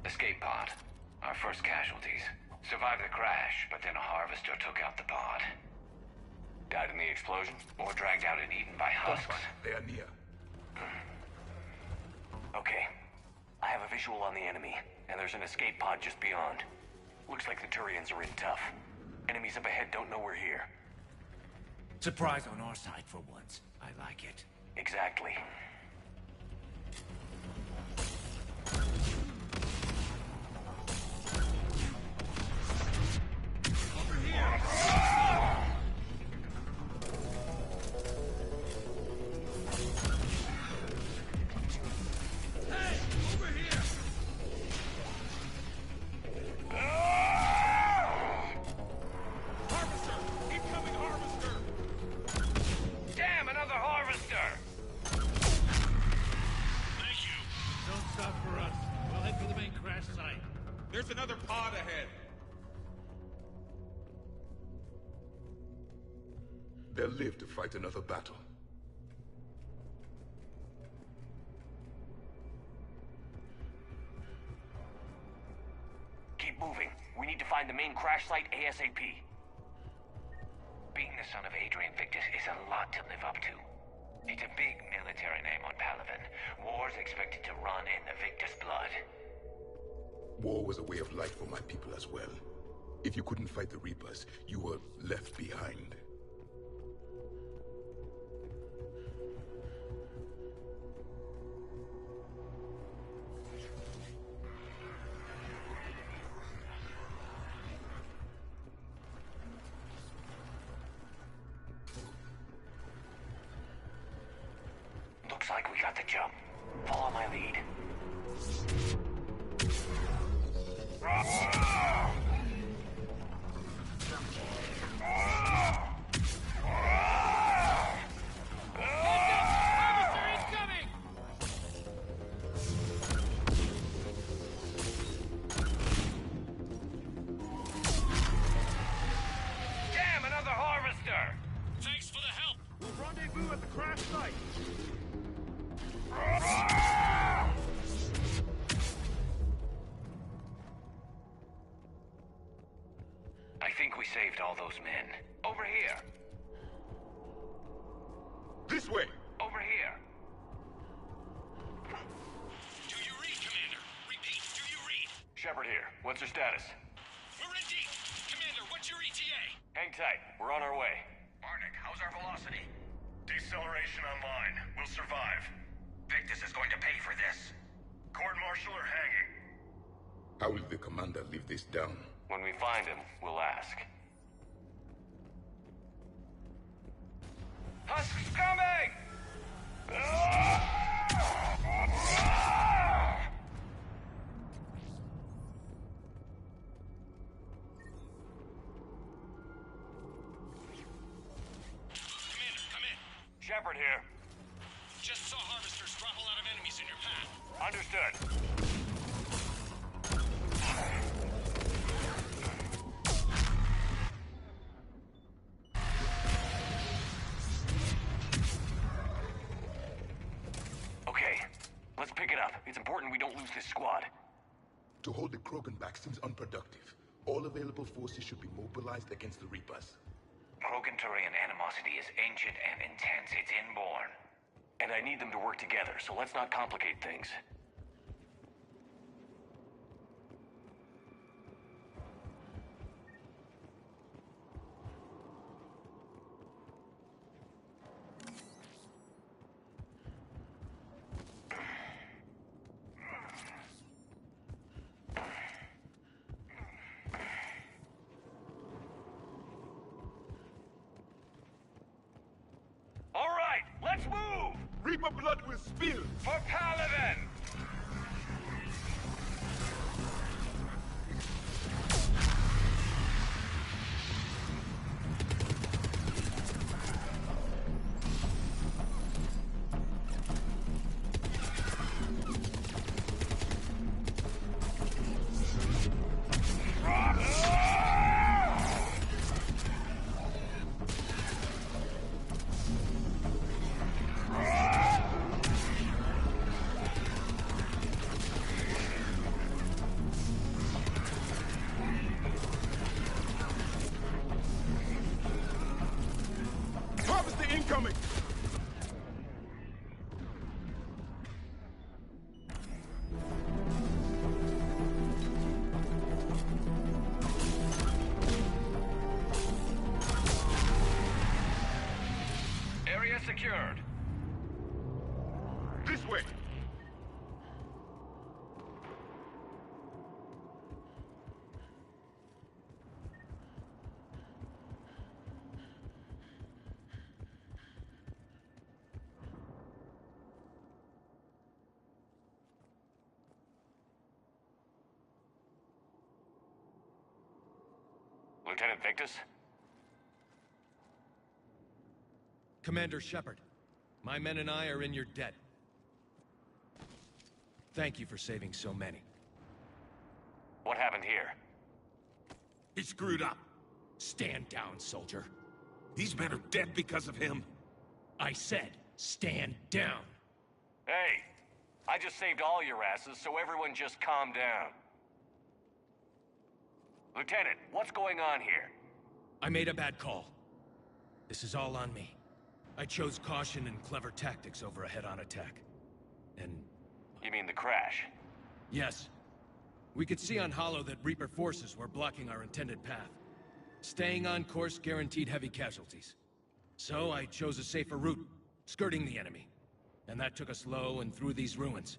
Escape pod. Our first casualties. Survived the crash, but then a harvester took out the pod. Died in the explosion, or dragged out and eaten by husks. They are near. Okay. I have a visual on the enemy, and there's an escape pod just beyond. Looks like the Turians are in tough. Enemies up ahead don't know we're here. Surprise on our side for once. I like it. Exactly. There's another pod ahead. They'll live to fight another battle. Keep moving. We need to find the main crash site ASAP. Being the son of Adrian Victus is a lot to live up to. It's a big military name on Palaven. War's expected to run in the Victus blood. War was a way of life for my people as well. If you couldn't fight the Reapers, you were left behind. Looks like we got the jump. Follow my lead. Damn, another harvester! Thanks for the help. We'll rendezvous at the crash site. I think we saved all those men. Over here. This way! Over here. Do you read, Commander? Repeat, do you read? Shepard here. What's your status? We're in deep. Commander, what's your ETA? Hang tight. We're on our way. Arnik, how's our velocity? Deceleration online. We'll survive. Victus is going to pay for this. Court-martial or hanging? How will the commander live this down? When we find him, we'll ask. Husks coming! Commander, come in. Shepard here. Just saw harvesters drop a lot of enemies in your path. Understood. Okay, let's pick it up. It's important we don't lose this squad. To hold the Krogan back seems unproductive. All available forces should be mobilized against the Reapers. Krogan-Turian animosity is ancient and intense. It's inborn. And I need them to work together, so let's not complicate things. Reaper blood will spill! For Paladin! Harvester incoming! Area secured. This way! Lieutenant Victus? Commander Shepard, my men and I are in your debt. Thank you for saving so many. What happened here? He screwed up. Stand down, soldier. These men are dead because of him. I said, stand down. Hey, I just saved all your asses, so everyone just calm down. Lieutenant, what's going on here? I made a bad call. This is all on me. I chose caution and clever tactics over a head-on attack. And... You mean the crash? yes. We could see on Hollow that Reaper forces were blocking our intended path. Staying on course guaranteed heavy casualties. So I chose a safer route, skirting the enemy. And that took us low and through these ruins.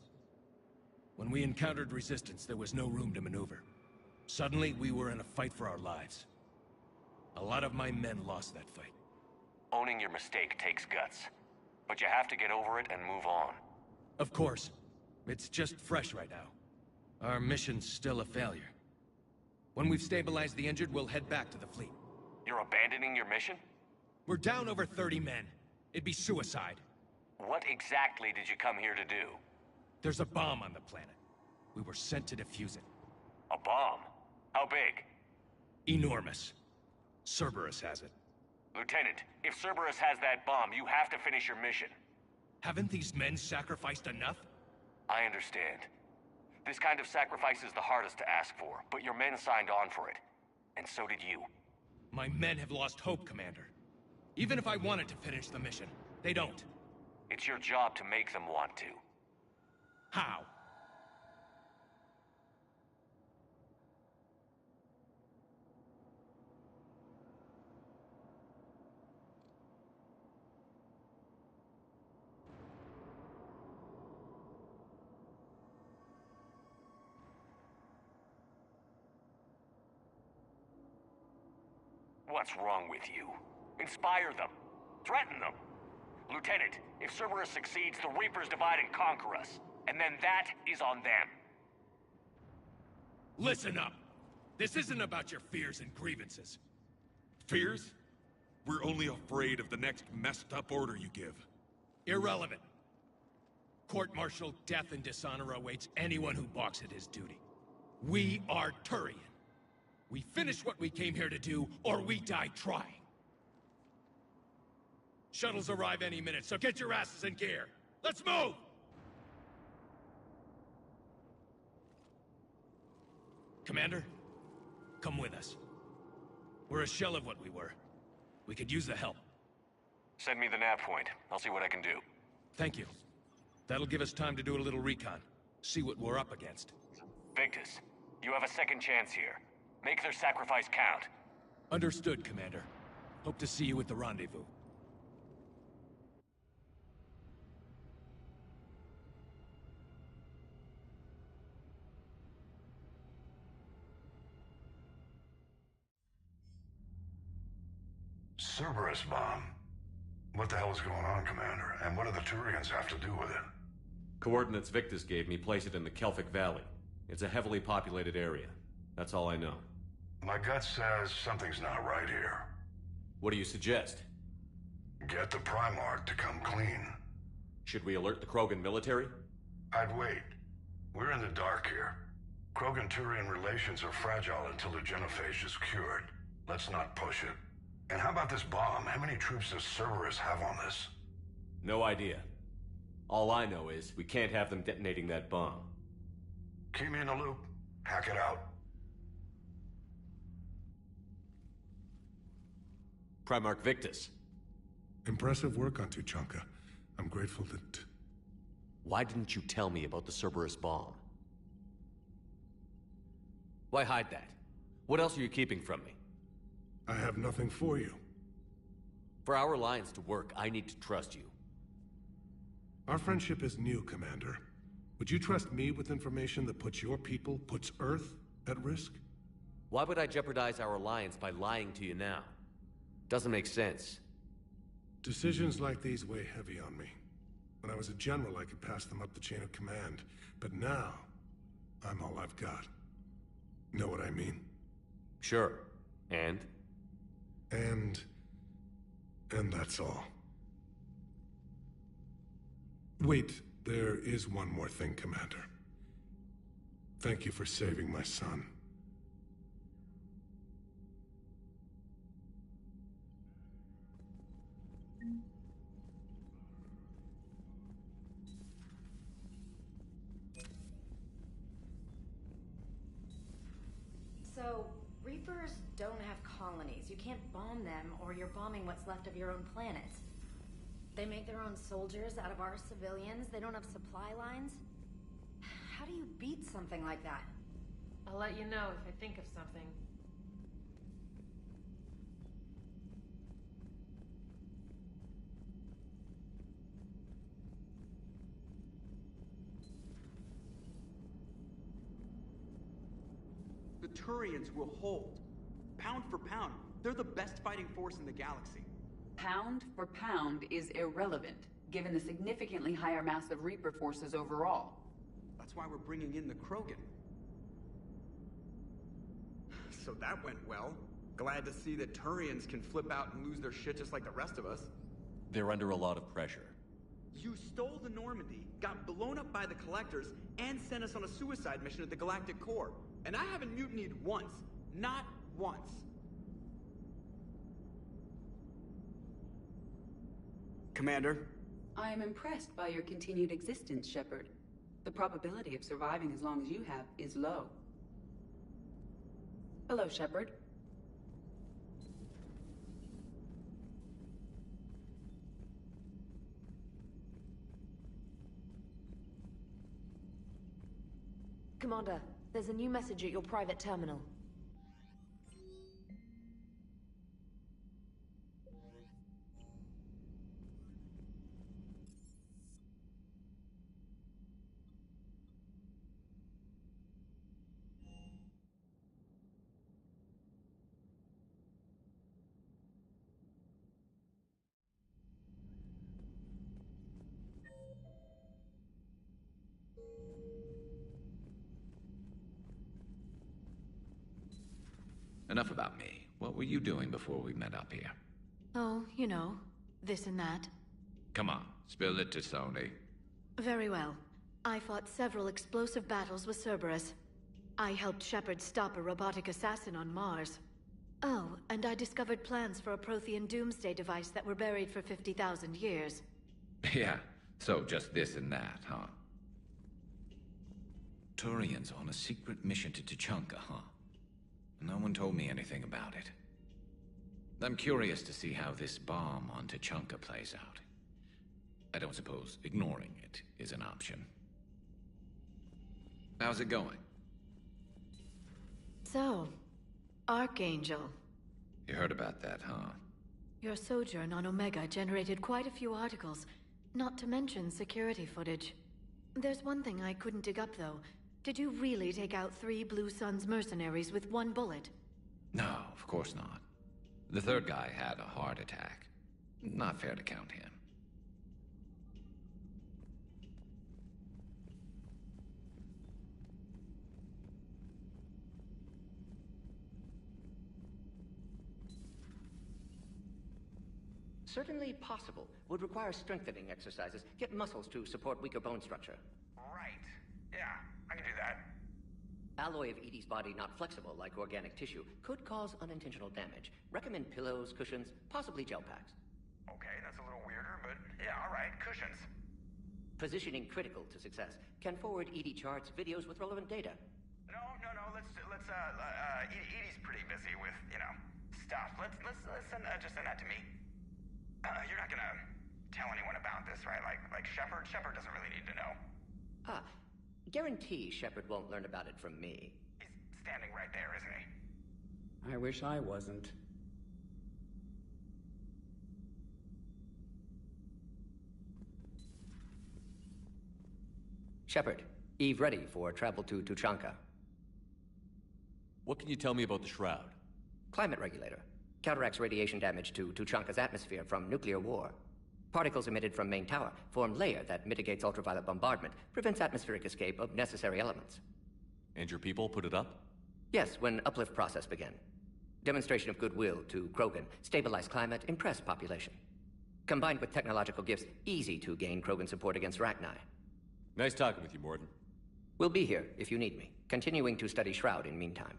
When we encountered resistance, there was no room to maneuver. Suddenly, we were in a fight for our lives. A lot of my men lost that fight. Owning your mistake takes guts. But you have to get over it and move on. Of course. It's just fresh right now. Our mission's still a failure. When we've stabilized the injured, we'll head back to the fleet. You're abandoning your mission? We're down over 30 men. It'd be suicide. What exactly did you come here to do? There's a bomb on the planet. We were sent to defuse it. A bomb? How big? Enormous. Cerberus has it. Lieutenant, if Cerberus has that bomb, you have to finish your mission. Haven't these men sacrificed enough? I understand. This kind of sacrifice is the hardest to ask for, but your men signed on for it. And so did you. My men have lost hope, Commander. Even if I wanted to finish the mission, they don't. It's your job to make them want to. How? What's wrong with you? Inspire them. Threaten them. Lieutenant, if Cerberus succeeds, the Reapers divide and conquer us. And then that is on them. Listen up. This isn't about your fears and grievances. Fears? We're only afraid of the next messed up order you give. Irrelevant. Court-martial death and dishonor awaits anyone who balks at his duty. We are Turian. We finish what we came here to do, or we die trying. Shuttles arrive any minute, so get your asses in gear. Let's move! Commander, come with us. We're a shell of what we were. We could use the help. Send me the nav point. I'll see what I can do. Thank you. That'll give us time to do a little recon. See what we're up against. Victus, you have a second chance here. Make their sacrifice count. Understood, Commander. Hope to see you at the rendezvous. Cerberus bomb. What the hell is going on, Commander? And what do the Turians have to do with it? Coordinates Victus gave me place it in the Kelphic Valley. It's a heavily populated area. That's all I know. My gut says something's not right here. What do you suggest? Get the Primarch to come clean. Should we alert the Krogan military? I'd wait. We're in the dark here. Krogan-Turian relations are fragile until the genophage is cured. Let's not push it. And how about this bomb? How many troops does Cerberus have on this? No idea. All I know is we can't have them detonating that bomb. Keep me in the loop. Hack it out. Primarch Victus. Impressive work on Tuchanka. I'm grateful that... Why didn't you tell me about the Cerberus bomb? Why hide that? What else are you keeping from me? I have nothing for you. For our alliance to work, I need to trust you. Our friendship is new, Commander. Would you trust me with information that puts your people, puts Earth, at risk? Why would I jeopardize our alliance by lying to you now? Doesn't make sense. Decisions like these weigh heavy on me. When I was a general, I could pass them up the chain of command. But now, I'm all I've got. Know what I mean? Sure. And that's all. Wait, there is one more thing, Commander. Thank you for saving my son. So, Reapers don't have colonies. You can't bomb them, or you're bombing what's left of your own planet. They make their own soldiers out of our civilians. They don't have supply lines. How do you beat something like that? I'll let you know if I think of something. The Turians will hold. Pound for pound, they're the best fighting force in the galaxy. Pound for pound is irrelevant, given the significantly higher mass of Reaper forces overall. That's why we're bringing in the Krogan. So that went well. Glad to see that Turians can flip out and lose their shit just like the rest of us. They're under a lot of pressure. You stole the Normandy, got blown up by the Collectors, and sent us on a suicide mission at the Galactic Core. And I haven't mutinied once. Not once. Commander? I am impressed by your continued existence, Shepard. The probability of surviving as long as you have is low. Hello, Shepard. Commander, there's a new message at your private terminal. Enough about me. What were you doing before we met up here? Oh, you know, this and that. Come on, spill it to Sony. Very well. I fought several explosive battles with Cerberus. I helped Shepard stop a robotic assassin on Mars. Oh, and I discovered plans for a Prothean doomsday device that were buried for 50,000 years. Yeah, so just this and that, huh? Turians on a secret mission to Tuchanka, huh? No one told me anything about it. I'm curious to see how this bomb on Tuchanka plays out. I don't suppose ignoring it is an option. How's it going? So, Archangel. You heard about that, huh? Your sojourn on Omega generated quite a few articles, not to mention security footage. There's one thing I couldn't dig up, though. Did you really take out 3 Blue Suns mercenaries with 1 bullet? No, of course not. The third guy had a heart attack. Not fair to count him. Certainly possible. Would require strengthening exercises. Get muscles to support weaker bone structure. Right. Yeah, I can do that. Alloy of Edie's body not flexible like organic tissue could cause unintentional damage. Recommend pillows, cushions, possibly gel packs. Okay, that's a little weirder, but yeah, alright, cushions. Positioning critical to success. Can forward Edie charts, videos with relevant data. No, Edie's pretty busy with, stuff. Let's send that to me. You're not gonna tell anyone about this, right? Like Shepard? Shepard doesn't really need to know. Guarantee Shepard won't learn about it from me. He's standing right there, isn't he? I wish I wasn't. Shepard, Eve ready for travel to Tuchanka. What can you tell me about the Shroud? Climate regulator. Counteracts radiation damage to Tuchanka's atmosphere from nuclear war. Particles emitted from main tower form layer that mitigates ultraviolet bombardment, prevents atmospheric escape of necessary elements. And your people put it up? Yes, when uplift process began. Demonstration of goodwill to Krogan, stabilize climate, impress population. Combined with technological gifts, easy to gain Krogan support against Rachni. Nice talking with you, Mordin. We'll be here if you need me, continuing to study Shroud in meantime.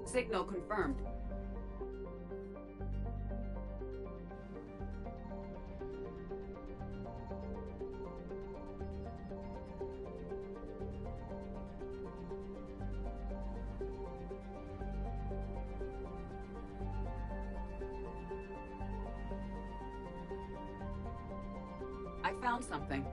Signal confirmed. I found something.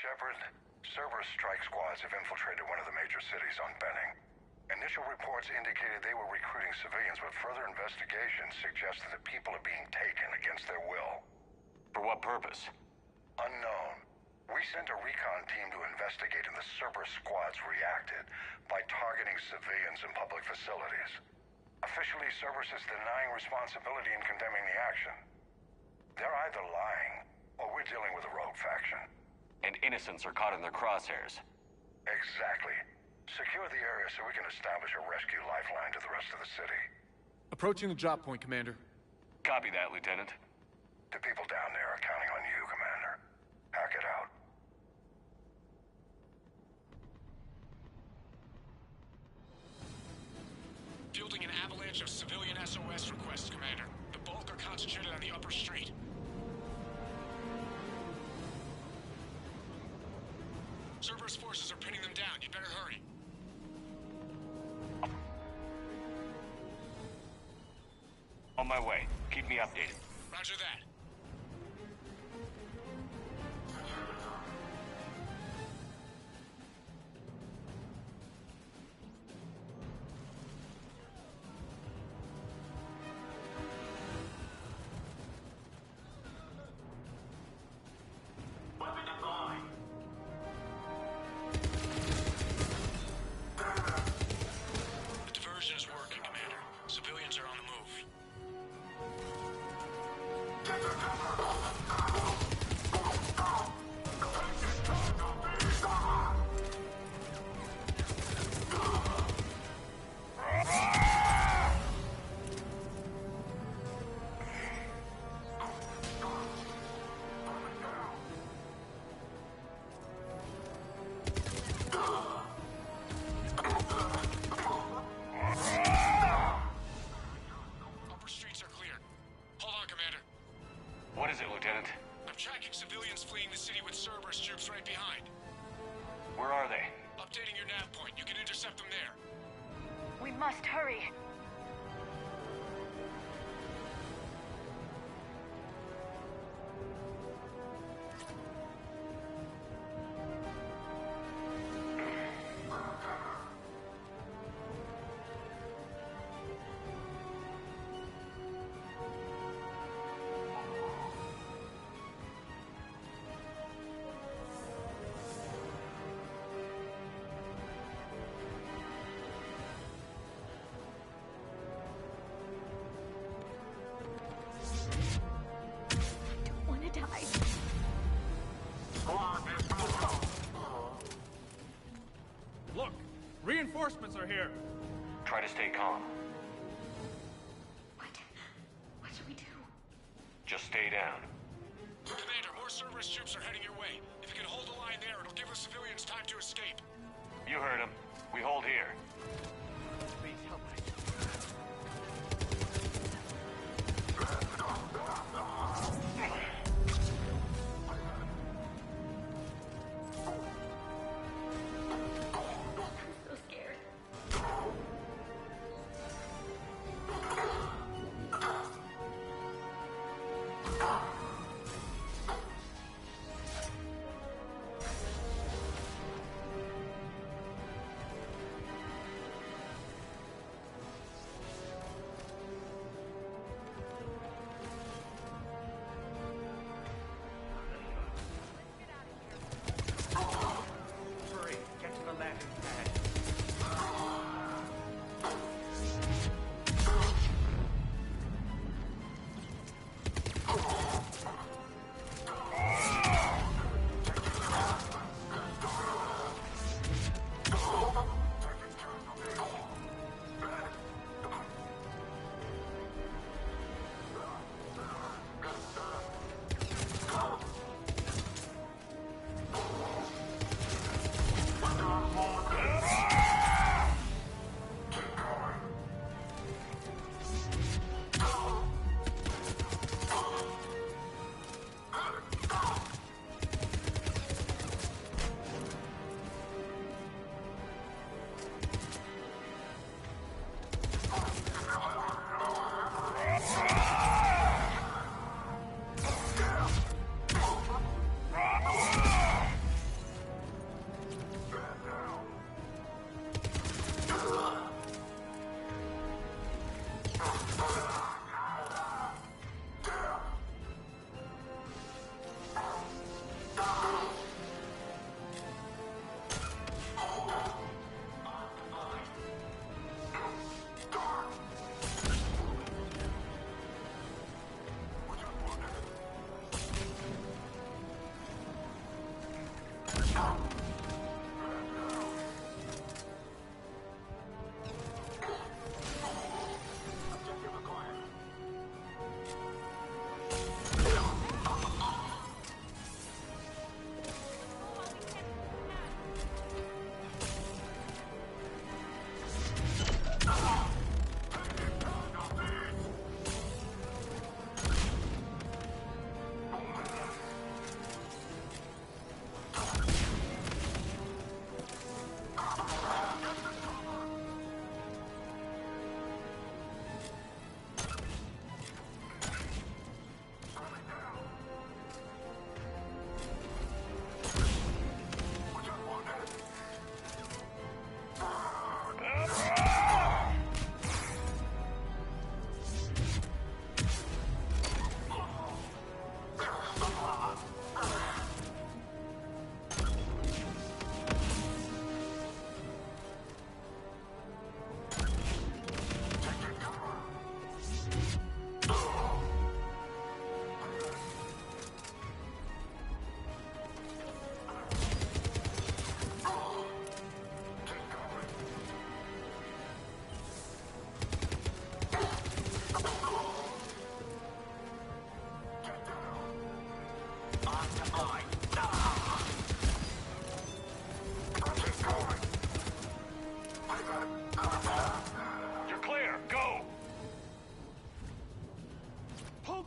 Shepard, Cerberus strike squads have infiltrated one of the major cities on Benning. Initial reports indicated they were recruiting civilians, but further investigation suggested that people are being taken against their will. For what purpose? Unknown. We sent a recon team to investigate, and the Cerberus squads reacted by targeting civilians and public facilities. Officially, Cerberus is denying responsibility and condemning the action. They're either lying, or we're dealing with a rogue faction. And innocents are caught in their crosshairs. Exactly. Secure the area so we can establish a rescue lifeline to the rest of the city. Approaching the drop point, Commander. Copy that, Lieutenant. The people down there are counting on you, Commander. Hack it out. Fielding an avalanche of civilian SOS requests, Commander. The bulk are concentrated on the upper street. Cerberus forces are pinning them down. You'd better hurry. On my way. Keep me updated. Roger that. The diversion is working, Commander. Civilians are on the move. Upper streets are clear. Hold on, Commander. What is it, Lieutenant? I'm tracking civilians fleeing the city with Cerberus troops right behind. Where are they? Updating your nav point. You can intercept them there. We must hurry. Look! Reinforcements are here! Try to stay calm. What should we do? Just stay down. Commander, more Cerberus troops are heading your way. If you can hold the line there, it'll give the civilians time to escape. You heard him. We hold here. Please help us. So scared.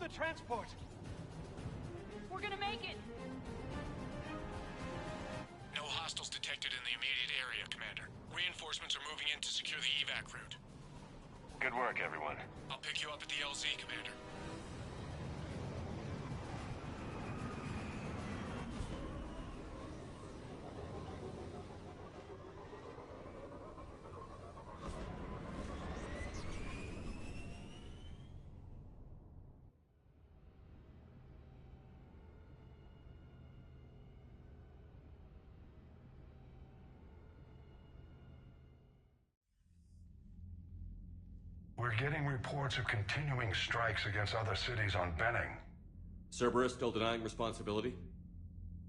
the transport! We're gonna make it! No hostiles detected in the immediate area, Commander. Reinforcements are moving in to secure the evac route. Good work, everyone. I'll pick you up at the LZ, Commander. We're getting reports of continuing strikes against other cities on Benning. Cerberus still denying responsibility?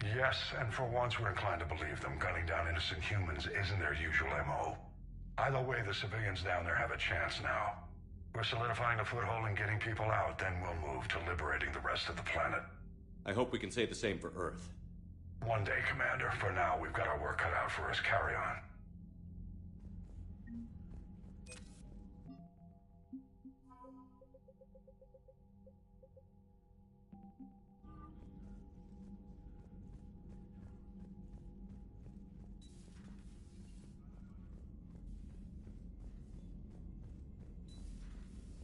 Yes, and for once we're inclined to believe them. Gunning down innocent humans isn't their usual MO. Either way, the civilians down there have a chance now. We're solidifying a foothold and getting people out, then we'll move to liberating the rest of the planet. I hope we can say the same for Earth. One day, Commander. For now, we've got our work cut out for us. Carry on.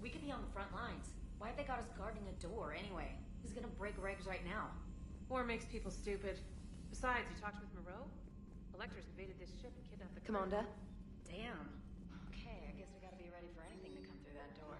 We could be on the front lines. Why have they got us guarding a door, anyway? Who's gonna break regs right now? War makes people stupid. Besides, you talked with Moreau? Electors invaded this ship and kidnapped the crew. Commander? Damn. Okay, I guess we gotta be ready for anything to come through that door.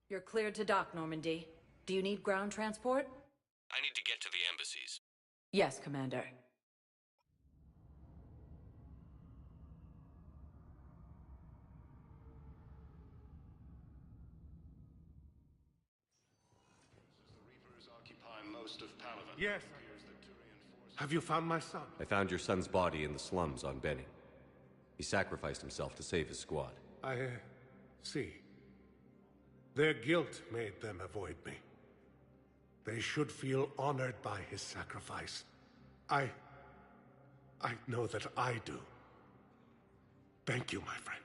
You're cleared to dock, Normandy. Do you need ground transport? I need to get to the embassies. Yes, Commander. Most of Palaven. Yes. Have you found my son? I found your son's body in the slums on Benning. He sacrificed himself to save his squad. I see. Their guilt made them avoid me. They should feel honored by his sacrifice. I know that I do. Thank you, my friend.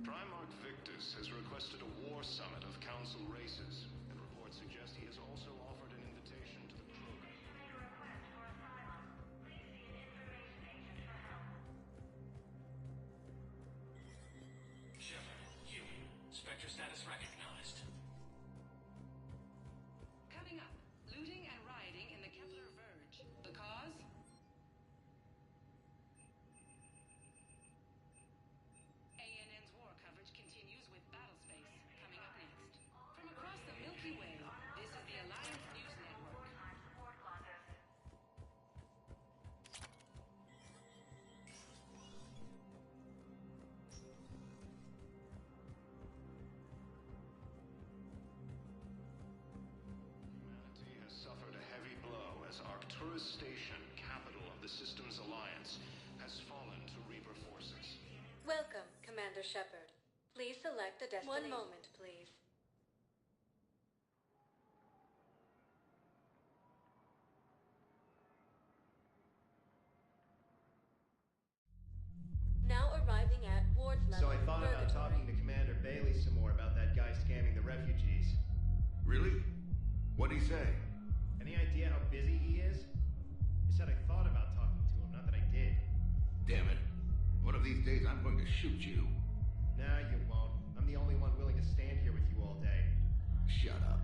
Primarch Victus has requested a war summit of Council races, and reports suggest he has also offered an invitation to the Krogan. Shepard, human. Spectre status recognized. Coming up, looting and rioting in the Kepler Verge. The cause? ANN's war coverage continues with Battlespace coming up next. From across the Milky Way, this is the Alliance News Network. Humanity has suffered a heavy blow as Arcturus Station, capital of the Systems Alliance, has fallen to Reaper forces. Welcome, Commander Shepard. Please select a destination. One moment, please. Now arriving at ward level. So I thought about talking to Commander Bailey some more about that guy scamming the refugees. Really? What'd he say? Any idea how busy he is? He said I thought about talking to him, not that I did. Damn it. One of these days I'm going to shoot you. Nah, you won't. I'm the only one willing to stand here with you all day. Shut up.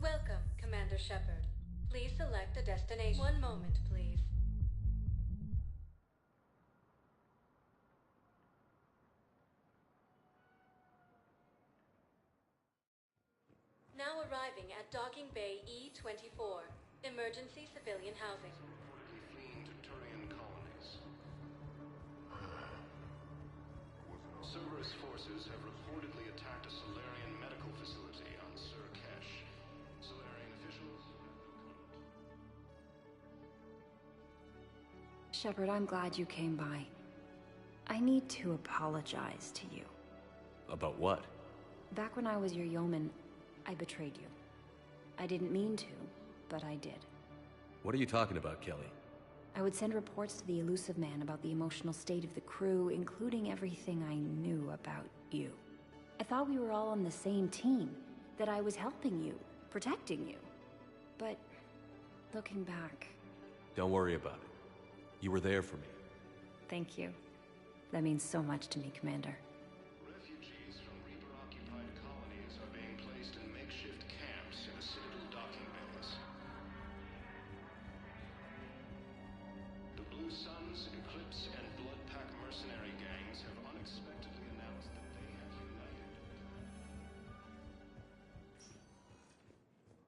Welcome, Commander Shepard. Please select a destination. One moment, please. Now arriving at Docking Bay E-24. Emergency civilian housing. Reportedly fleeing to Turian colonies. Cerberus forces have reportedly attacked a Solarian medical facility on Surkesh. Solarian officials... Shepard, I'm glad you came by. I need to apologize to you. About what? Back when I was your yeoman, I betrayed you. I didn't mean to, but I did. What are you talking about, Kelly? I would send reports to the Elusive Man about the emotional state of the crew, including everything I knew about you. I thought we were all on the same team, that I was helping you, protecting you. But, looking back... Don't worry about it. You were there for me. Thank you. That means so much to me, Commander. Refugees from Reaper-occupied colonies are being placed in makeshift camps in the Citadel docking bays. The Blue Suns, Eclipse, and Bloodpack mercenary gangs have unexpectedly announced that they have united.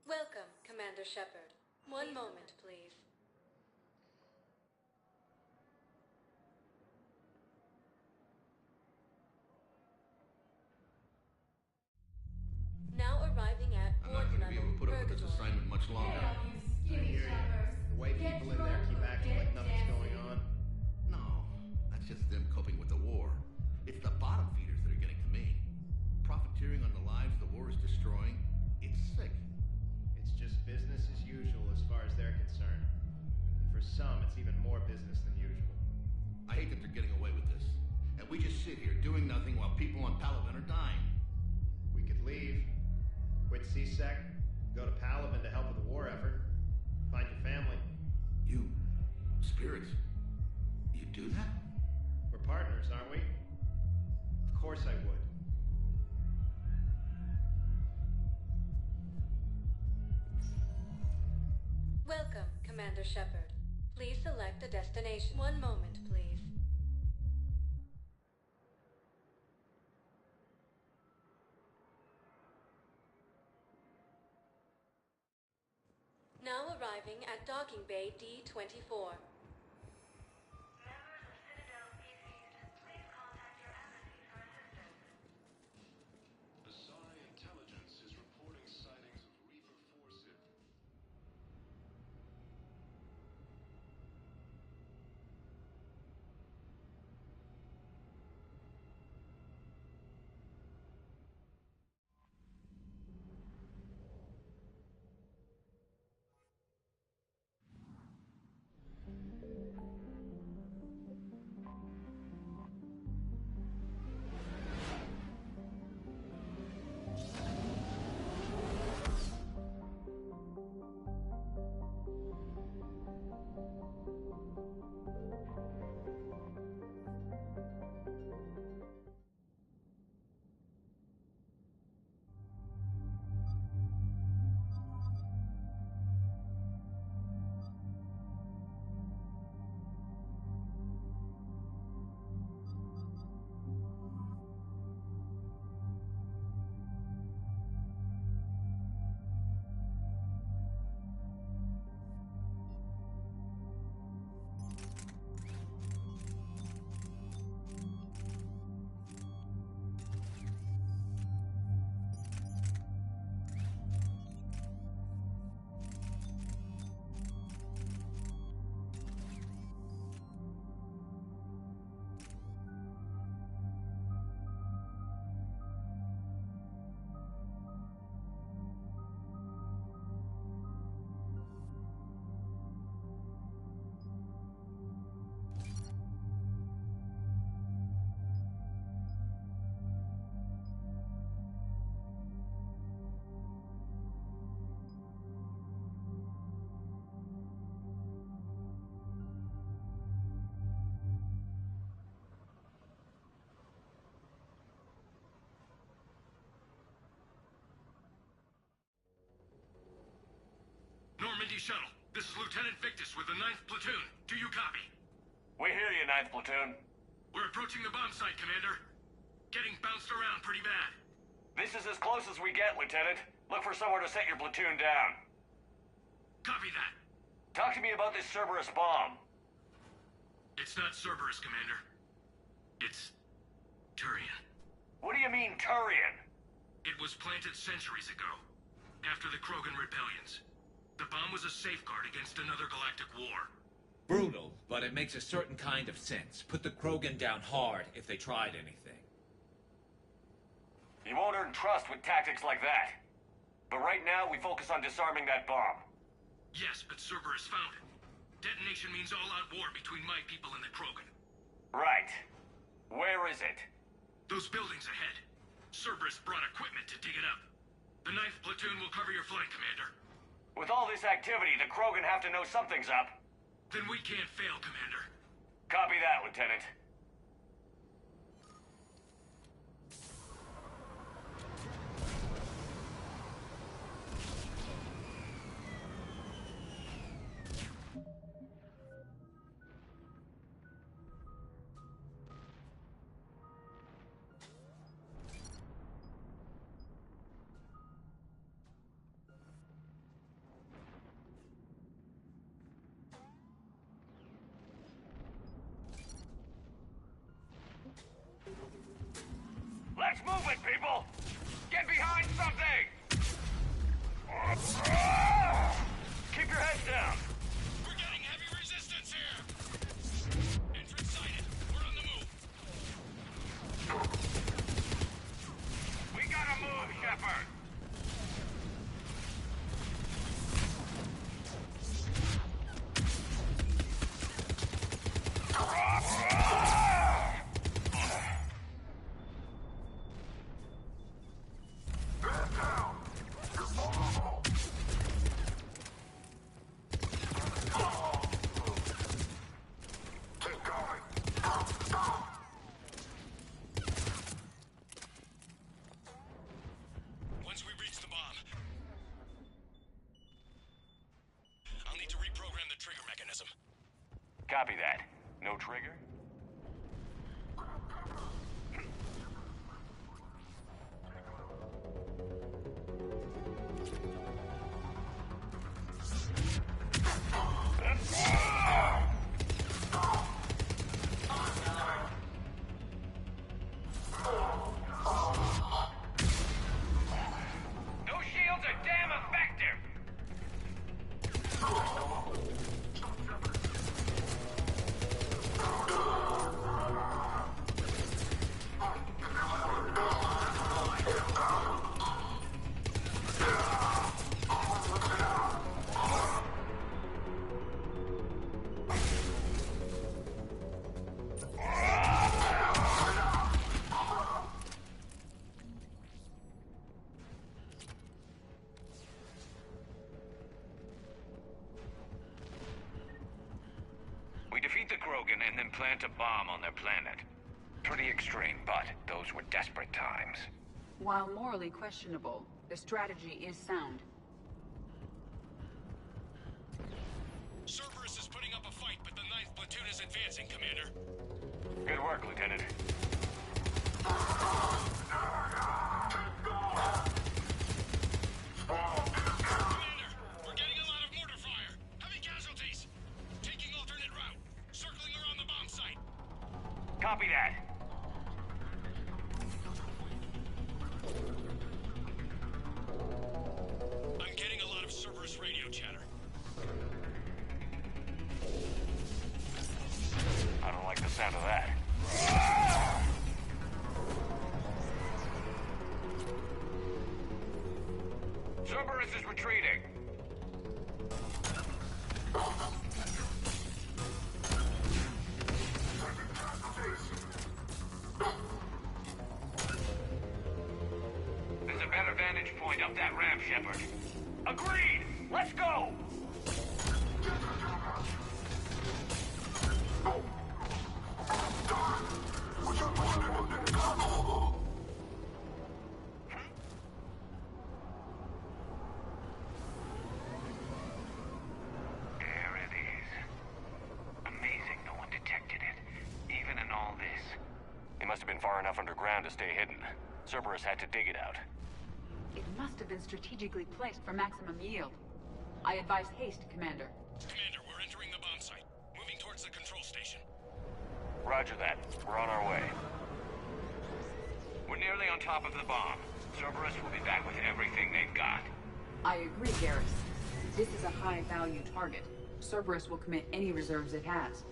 Welcome, Commander Shepard. One moment, please. Now arriving at I'm not going to be able to put up with this assignment much longer. I hear you. The way people in there keep acting like nothing's going on. No, that's just them coping with the war. It's the bottom feeders that are getting to me. Profiteering on the lives the war is destroying. It's sick. It's just business as usual as far as they're concerned. And for some, it's even more business than usual. I hate that they're getting away with this. And we just sit here doing nothing while people on Palaven are dying. We could leave. Quit CSEC, go to Palaven to help with the war effort. Find your family. You, spirits, you do that? We're partners, aren't we? Of course I would. Welcome, Commander Shepard. Please select a destination. One moment, please. Now arriving at Docking Bay D-24. Asari intelligence is reporting sightings of Reaper forces. Normandy shuttle. This is Lieutenant Victus with the 9th Platoon. Do you copy? We hear you, 9th Platoon. We're approaching the bomb site, Commander. Getting bounced around pretty bad. This is as close as we get, Lieutenant. Look for somewhere to set your platoon down. Copy that. Talk to me about this Cerberus bomb. It's not Cerberus, Commander. It's Turian. What do you mean, Turian? It was planted centuries ago, after the Krogan rebellions. The bomb was a safeguard against another galactic war. Brutal, but it makes a certain kind of sense. Put the Krogan down hard if they tried anything. You won't earn trust with tactics like that. But right now, we focus on disarming that bomb. Yes, but Cerberus found it. Detonation means all-out war between my people and the Krogan. Right. Where is it? Those buildings ahead. Cerberus brought equipment to dig it up. The 9th Platoon will cover your flank, Commander. With all this activity, the Krogan have to know something's up. Then we can't fail, Commander. Copy that, Lieutenant. Let's move it, people! Get behind something! Keep your heads down! We're getting heavy resistance here! Entrance sighted. We're on the move. We gotta move, Shepard! Once we reach the bomb, I'll need to reprogram the trigger mechanism. Copy that. No trigger? Those shields are damn effective! We defeat the Krogan and then plant a bomb on their planet. Pretty extreme, but those were desperate times. While morally questionable, the strategy is sound. Cerberus is putting up a fight, but the 9th Platoon is advancing, Commander. Good work, Lieutenant. Commander, we're getting a lot of mortar fire. Heavy casualties. Taking alternate route. Circling around the bomb site. Copy that. I'm getting a lot of Cerberus radio chatter. I don't like the sound of that. Cerberus is retreating. There's a better vantage point up that ramp, Shepard. Agreed! Let's go! enough underground to stay hidden. Cerberus had to dig it out. It must have been strategically placed for maximum yield. I advise haste, Commander. Commander, we're entering the bomb site. Moving towards the control station. Roger that. We're on our way. We're nearly on top of the bomb. Cerberus will be back with everything they've got. I agree, Garrus. This is a high-value target. Cerberus will commit any reserves it has.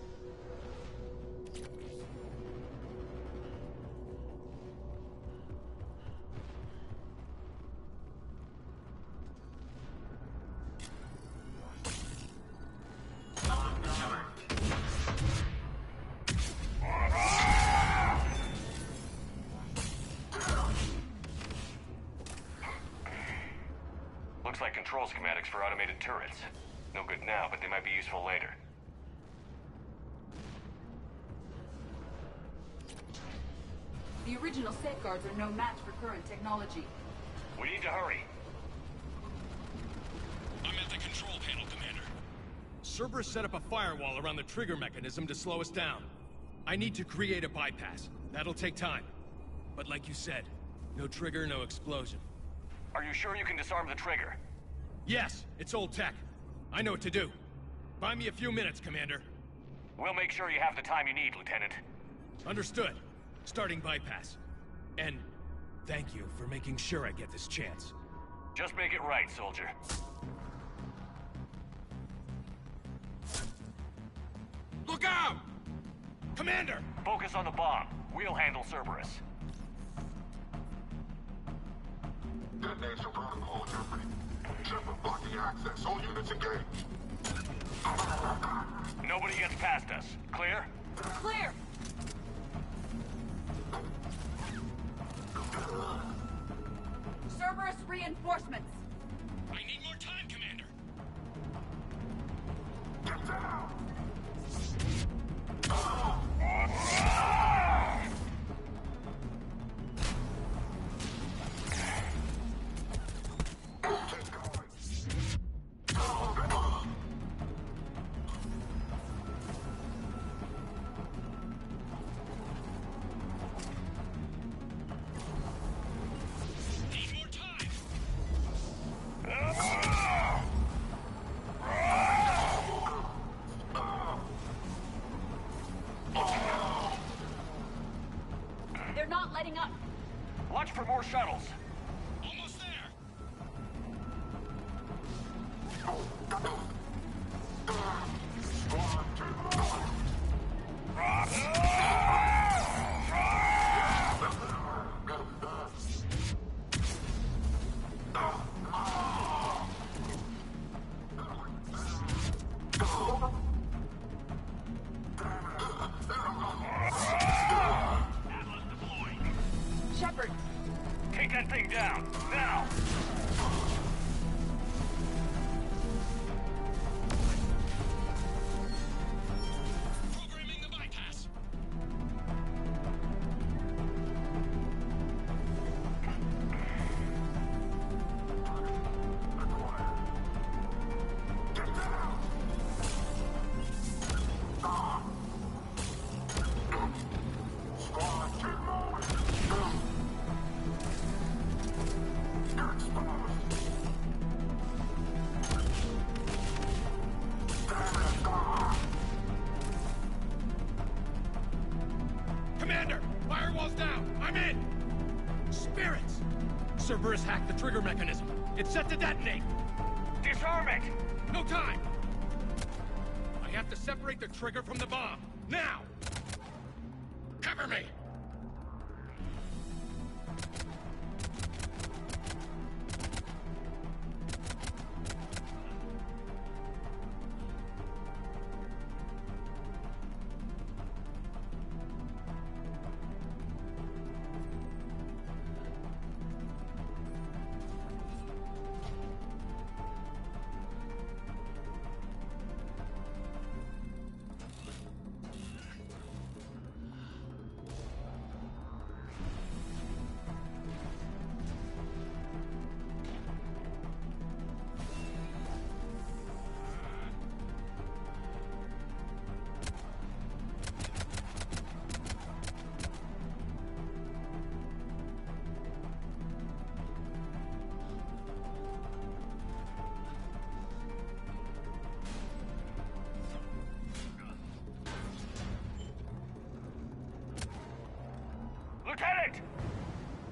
Looks like control schematics for automated turrets. No good now, but they might be useful later. The original safeguards are no match for current technology. We need to hurry. I'm at the control panel, Commander. Cerberus set up a firewall around the trigger mechanism to slow us down. I need to create a bypass. That'll take time. But like you said, no trigger, no explosion. Are you sure you can disarm the trigger? Yes, it's old tech. I know what to do. Buy me a few minutes, Commander. We'll make sure you have the time you need, Lieutenant. Understood. Starting bypass. And thank you for making sure I get this chance. Just make it right, soldier. Look out! Commander! Focus on the bomb. We'll handle Cerberus. Detonation protocol Germany. Shepard blocking access. All units engaged. Nobody gets past us. Clear? Clear! Cerberus reinforcements! I need more time, Commander. Get down! They're not letting up. Watch for more shuttles. Almost there. Shepard! Take that thing down, now! Programming the bypass. Commander! Firewall's down! I'm in! Spirits! Cerberus hacked the trigger mechanism. It's set to detonate! Disarm it! No time! I have to separate the trigger from the bomb. Now! Cover me!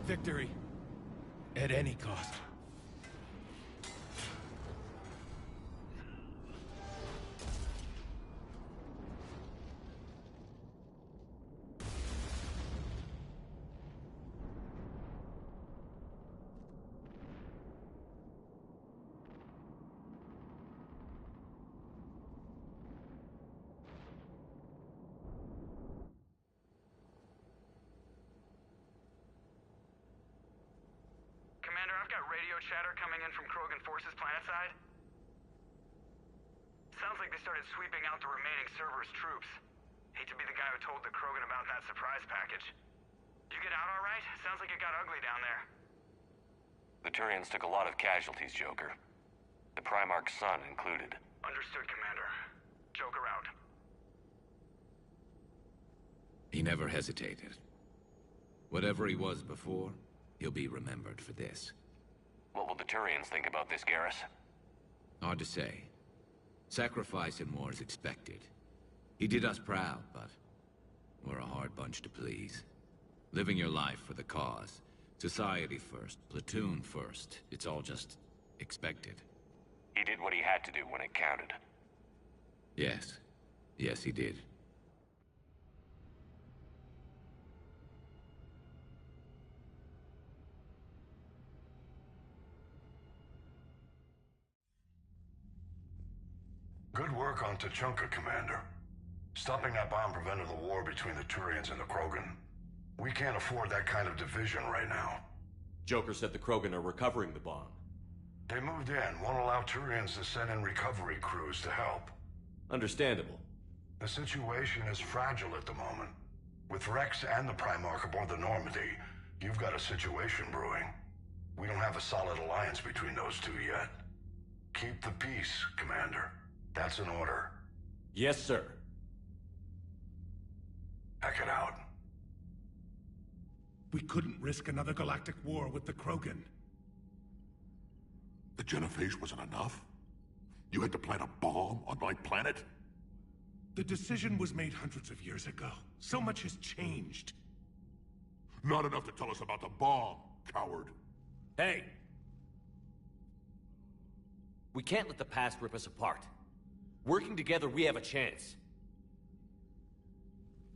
victory. At any cost. Chatter coming in from Krogan forces planetside. Sounds like they started sweeping out the remaining Cerberus troops. Hate to be the guy who told the Krogan about that surprise package. You get out all right? Sounds like it got ugly down there. The Turians took a lot of casualties, Joker. The Primarch's son included. Understood, Commander. Joker out. He never hesitated. Whatever he was before, he'll be remembered for this. What will the Turians think about this, Garrus? Hard to say. Sacrifice in war is expected. He did us proud, but we're a hard bunch to please. Living your life for the cause. Society first, platoon first. It's all just expected. He did what he had to do when it counted. Yes. Yes, he did. Good work on Tuchanka, Commander. Stopping that bomb prevented the war between the Turians and the Krogan. We can't afford that kind of division right now. Joker said the Krogan are recovering the bomb. They moved in, won't allow Turians to send in recovery crews to help. Understandable. The situation is fragile at the moment. With Rex and the Primarch aboard the Normandy, you've got a situation brewing. We don't have a solid alliance between those two yet. Keep the peace, Commander. That's an order. Yes, sir. Heck it out. We couldn't risk another galactic war with the Krogan. The genophage wasn't enough? You had to plant a bomb on my planet? The decision was made hundreds of years ago. So much has changed. Not enough to tell us about the bomb, coward. Hey! We can't let the past rip us apart. Working together, we have a chance.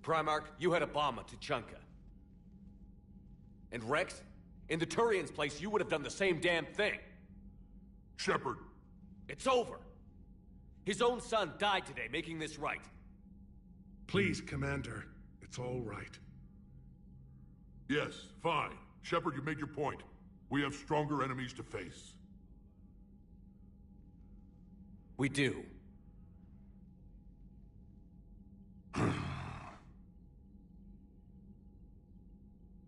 Primarch, you had a bomb on Tuchanka. And Rex, in the Turian's place, you would have done the same damn thing. Shepard. It's over. His own son died today, making this right. Please, Commander. It's all right. Yes, fine. Shepard, you made your point. We have stronger enemies to face. We do.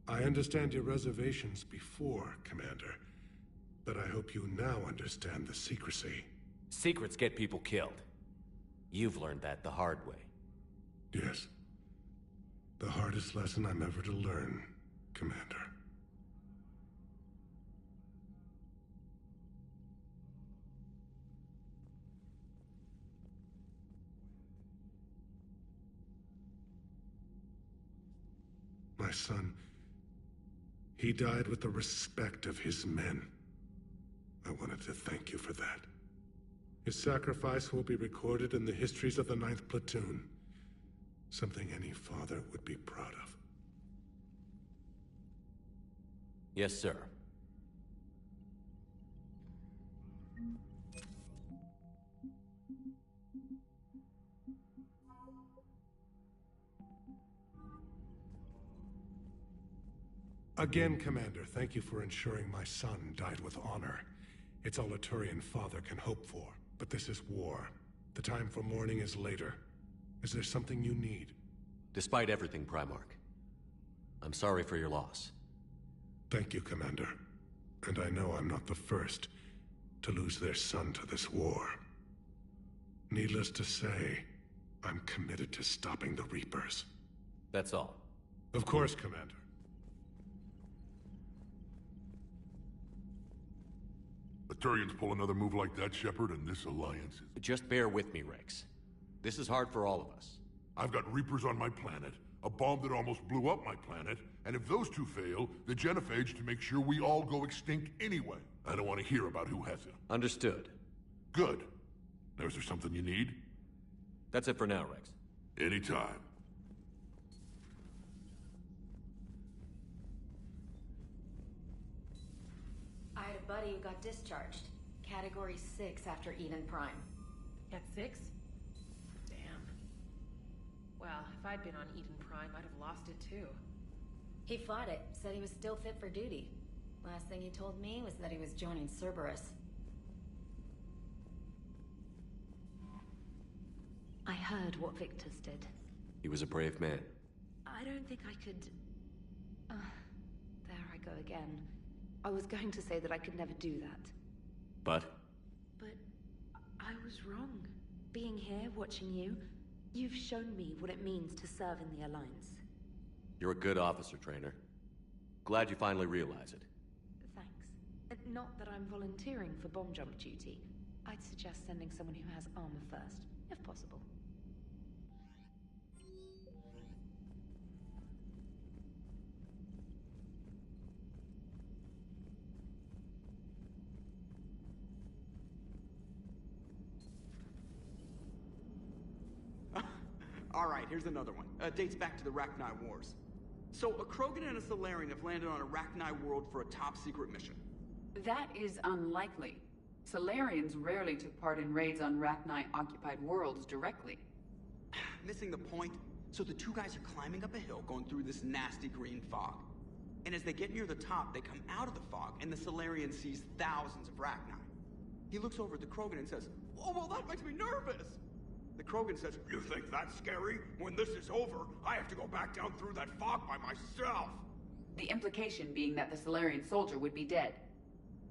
I understand your reservations before, Commander. But I hope you now understand the secrecy. Secrets get people killed. You've learned that the hard way. Yes. The hardest lesson I'm ever to learn, Commander. My son, he died with the respect of his men. I wanted to thank you for that. His sacrifice will be recorded in the histories of the 9th Platoon. Something any father would be proud of. Yes, sir. Again, Commander, thank you for ensuring my son died with honor. It's all a Turian father can hope for, but this is war. The time for mourning is later. Is there something you need? Despite everything, Primarch, I'm sorry for your loss. Thank you, Commander. And I know I'm not the first to lose their son to this war. Needless to say, I'm committed to stopping the Reapers. That's all. Of course, Commander. The Turians pull another move like that, Shepard, and this alliance is... Just bear with me, Rex. This is hard for all of us. I've got Reapers on my planet. a bomb that almost blew up my planet, and if those two fail, the genophage to make sure we all go extinct anyway. I don't want to hear about who has it. Understood. Good. Now, is there something you need? That's it for now, Rex. Anytime. I had a buddy who got discharged. Category 6 after Eden Prime. At 6? Damn. Well, if I'd been on Eden Prime, I'd have lost it too. He fought it, said he was still fit for duty. Last thing he told me was that he was joining Cerberus. I heard what Victus did. He was a brave man. I don't think I could... there I go again. I was going to say that I could never do that. But? But I was wrong. Being here, watching you, you've shown me what it means to serve in the Alliance. You're a good officer, Trainer. Glad you finally realize it. Thanks. Not that I'm volunteering for bomb jump duty. I'd suggest sending someone who has armor first, if possible. Alright, here's another one. Dates back to the Rachni Wars. So, a Krogan and a Salarian have landed on a Rachni world for a top-secret mission. That is unlikely. Salarians rarely took part in raids on Rachni-occupied worlds directly. Missing the point? So the two guys are climbing up a hill going through this nasty green fog. And as they get near the top, they come out of the fog, and the Salarian sees thousands of Rachni. He looks over at the Krogan and says, "Oh, well, that makes me nervous!" The Krogan says, "You think that's scary? When this is over, I have to go back down through that fog by myself!" The implication being that the Salarian soldier would be dead.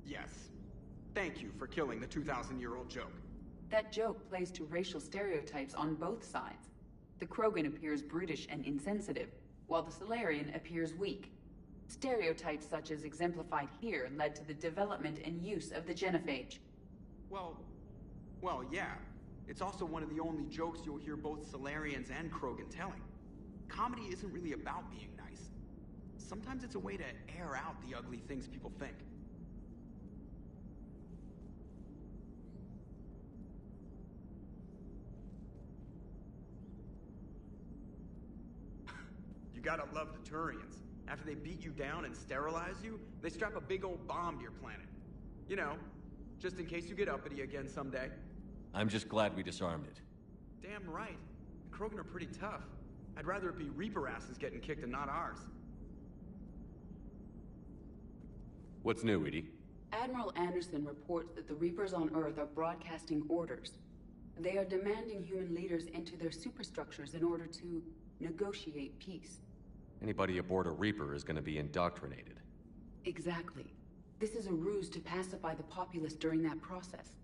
Yes. Thank you for killing the 2,000-year-old joke. That joke plays to racial stereotypes on both sides. The Krogan appears brutish and insensitive, while the Salarian appears weak. Stereotypes such as exemplified here led to the development and use of the genophage. Well, yeah. It's also one of the only jokes you'll hear both Salarians and Krogan telling. Comedy isn't really about being nice. Sometimes it's a way to air out the ugly things people think. You gotta love the Turians. After they beat you down and sterilize you, they strap a big old bomb to your planet. You know, just in case you get uppity again someday. I'm just glad we disarmed it. Damn right. The Krogan are pretty tough. I'd rather it be Reaper asses getting kicked and not ours. What's new, Edie? Admiral Anderson reports that the Reapers on Earth are broadcasting orders. They are demanding human leaders enter their superstructures in order to negotiate peace. Anybody aboard a Reaper is going to be indoctrinated. Exactly. This is a ruse to pacify the populace during that process.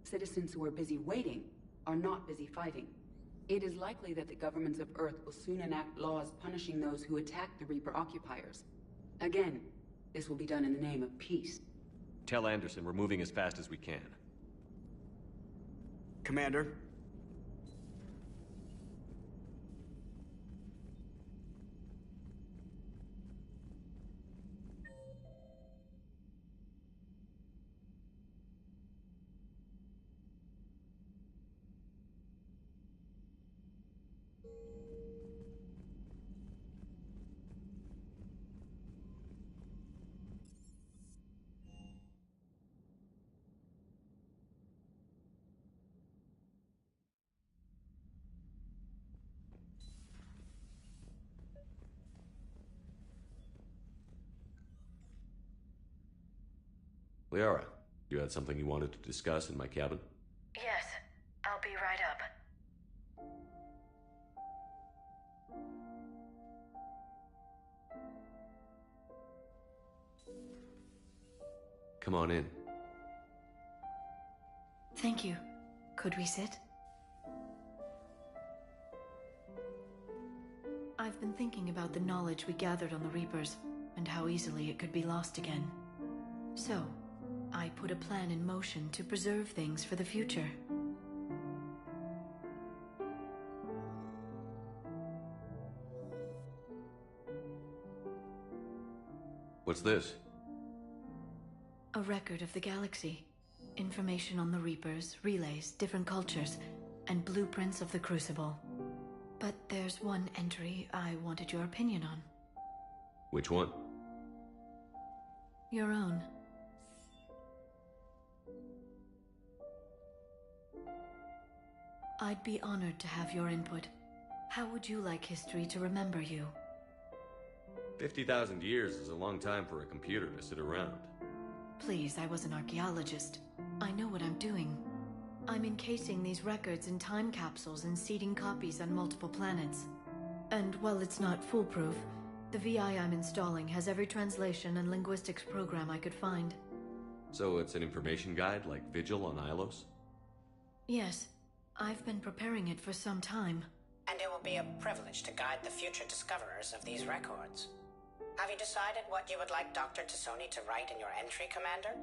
Citizens who are busy waiting are not busy fighting. It is likely that the governments of Earth will soon enact laws punishing those who attack the Reaper occupiers. Again, this will be done in the name of peace. Tell Anderson we're moving as fast as we can. Commander? Liara, you had something you wanted to discuss in my cabin? Yes, I'll be right up. Come on in. Thank you. Could we sit? I've been thinking about the knowledge we gathered on the Reapers, and how easily it could be lost again. So, I put a plan in motion to preserve things for the future. What's this? A record of the galaxy. Information on the Reapers, relays, different cultures, and blueprints of the Crucible. But there's one entry I wanted your opinion on. Which one? Your own. I'd be honored to have your input. How would you like history to remember you? 50,000 years is a long time for a computer to sit around. Please, I was an archaeologist. I know what I'm doing. I'm encasing these records in time capsules and seeding copies on multiple planets. And while it's not foolproof, the VI I'm installing has every translation and linguistics program I could find. So it's an information guide like Vigil on Ilos? Yes. I've been preparing it for some time. And it will be a privilege to guide the future discoverers of these records. Have you decided what you would like Dr. T'Soni to write in your entry, Commander?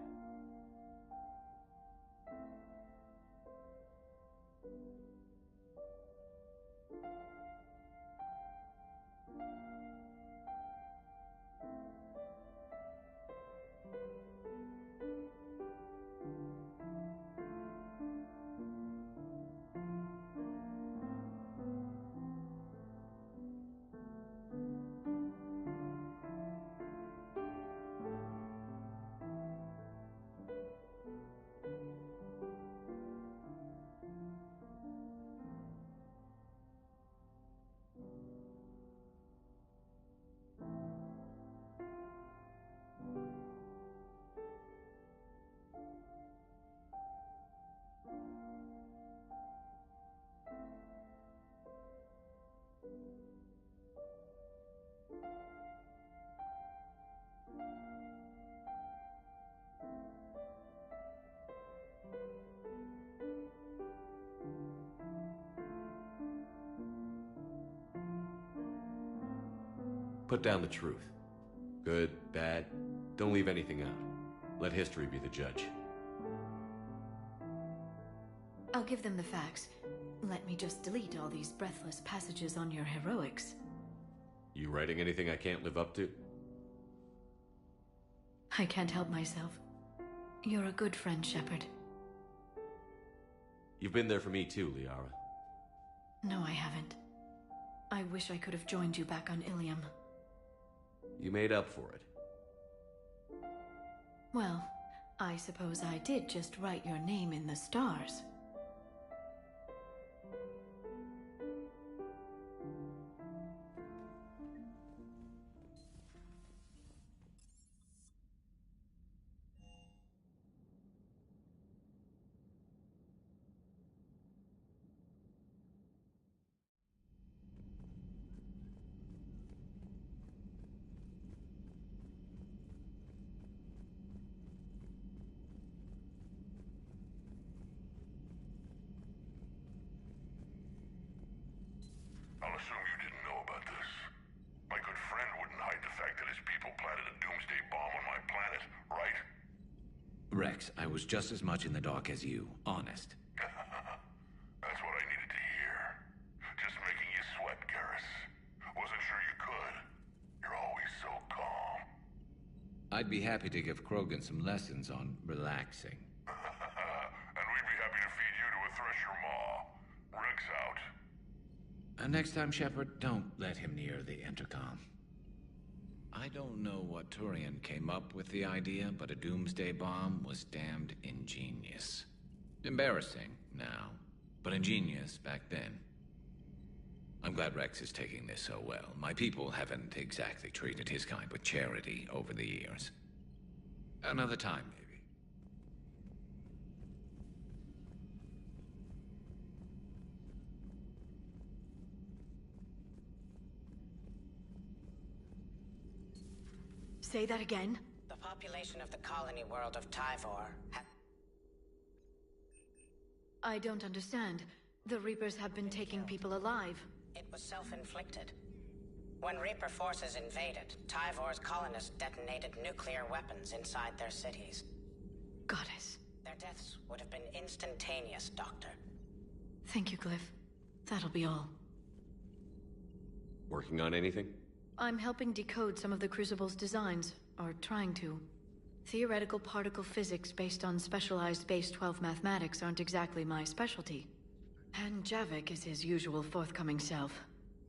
Put down the truth. Good, bad, don't leave anything out. Let history be the judge. I'll give them the facts. Let me just delete all these breathless passages on your heroics. You writing anything I can't live up to? I can't help myself. You're a good friend, Shepard. You've been there for me too, Liara. No, I haven't. I wish I could have joined you back on Ilium. You made up for it. Well, I suppose I did just write your name in the stars. I'll assume you didn't know about this. My good friend wouldn't hide the fact that his people planted a doomsday bomb on my planet, right? Rex, I was just as much in the dark as you, honest. That's what I needed to hear. Just making you sweat, Garrus. Wasn't sure you could. You're always so calm. I'd be happy to give Krogan some lessons on relaxing. And we'd be happy to feed you to a Thresher Maw. Rex out. Next time, Shepard, don't let him near the intercom. I don't know what Turian came up with the idea, but a doomsday bomb was damned ingenious. Embarrassing now, but ingenious back then. I'm glad Rex is taking this so well. My people haven't exactly treated his kind with charity over the years. Another time, maybe. Say that again? The population of the colony world of Tyvor I don't understand. The Reapers have been taking people alive. It was self-inflicted. When Reaper forces invaded, Tyvor's colonists detonated nuclear weapons inside their cities. Goddess. Their deaths would have been instantaneous, Doctor. Thank you, Glyph. That'll be all. Working on anything? I'm helping decode some of the Crucible's designs, or trying to. Theoretical particle physics based on specialized base 12 mathematics aren't exactly my specialty. And Javik is his usual forthcoming self.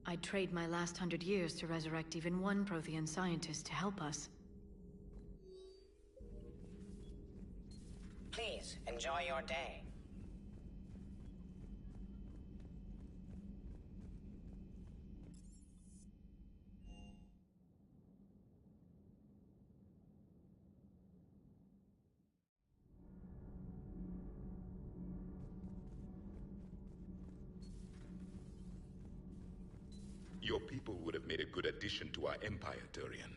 I'd trade my last 100 years to resurrect even one Prothean scientist to help us. Please, enjoy your day. Your people would have made a good addition to our empire, Turian.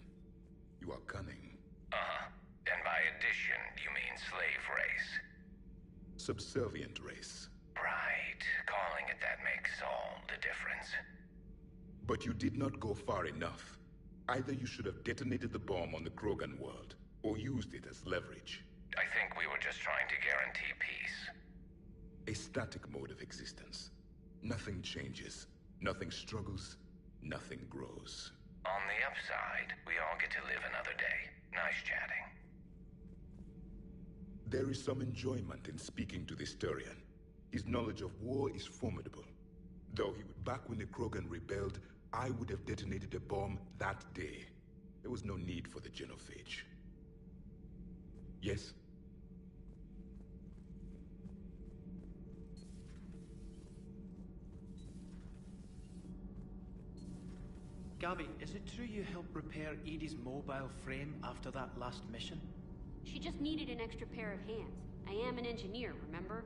You are cunning. Uh-huh. And by addition, you mean slave race? Subservient race. Right. Calling it that makes all the difference. But you did not go far enough. Either you should have detonated the bomb on the Krogan world, or used it as leverage. I think we were just trying to guarantee peace. A static mode of existence. Nothing changes. Nothing struggles. Nothing grows. On the upside, we all get to live another day. Nice chatting. There is some enjoyment in speaking to this Turian. His knowledge of war is formidable. Though back when the Krogan rebelled, I would have detonated a bomb that day. There was no need for the genophage. Yes? Gabby, is it true you helped repair Edie's mobile frame after that last mission? She just needed an extra pair of hands. I am an engineer, remember?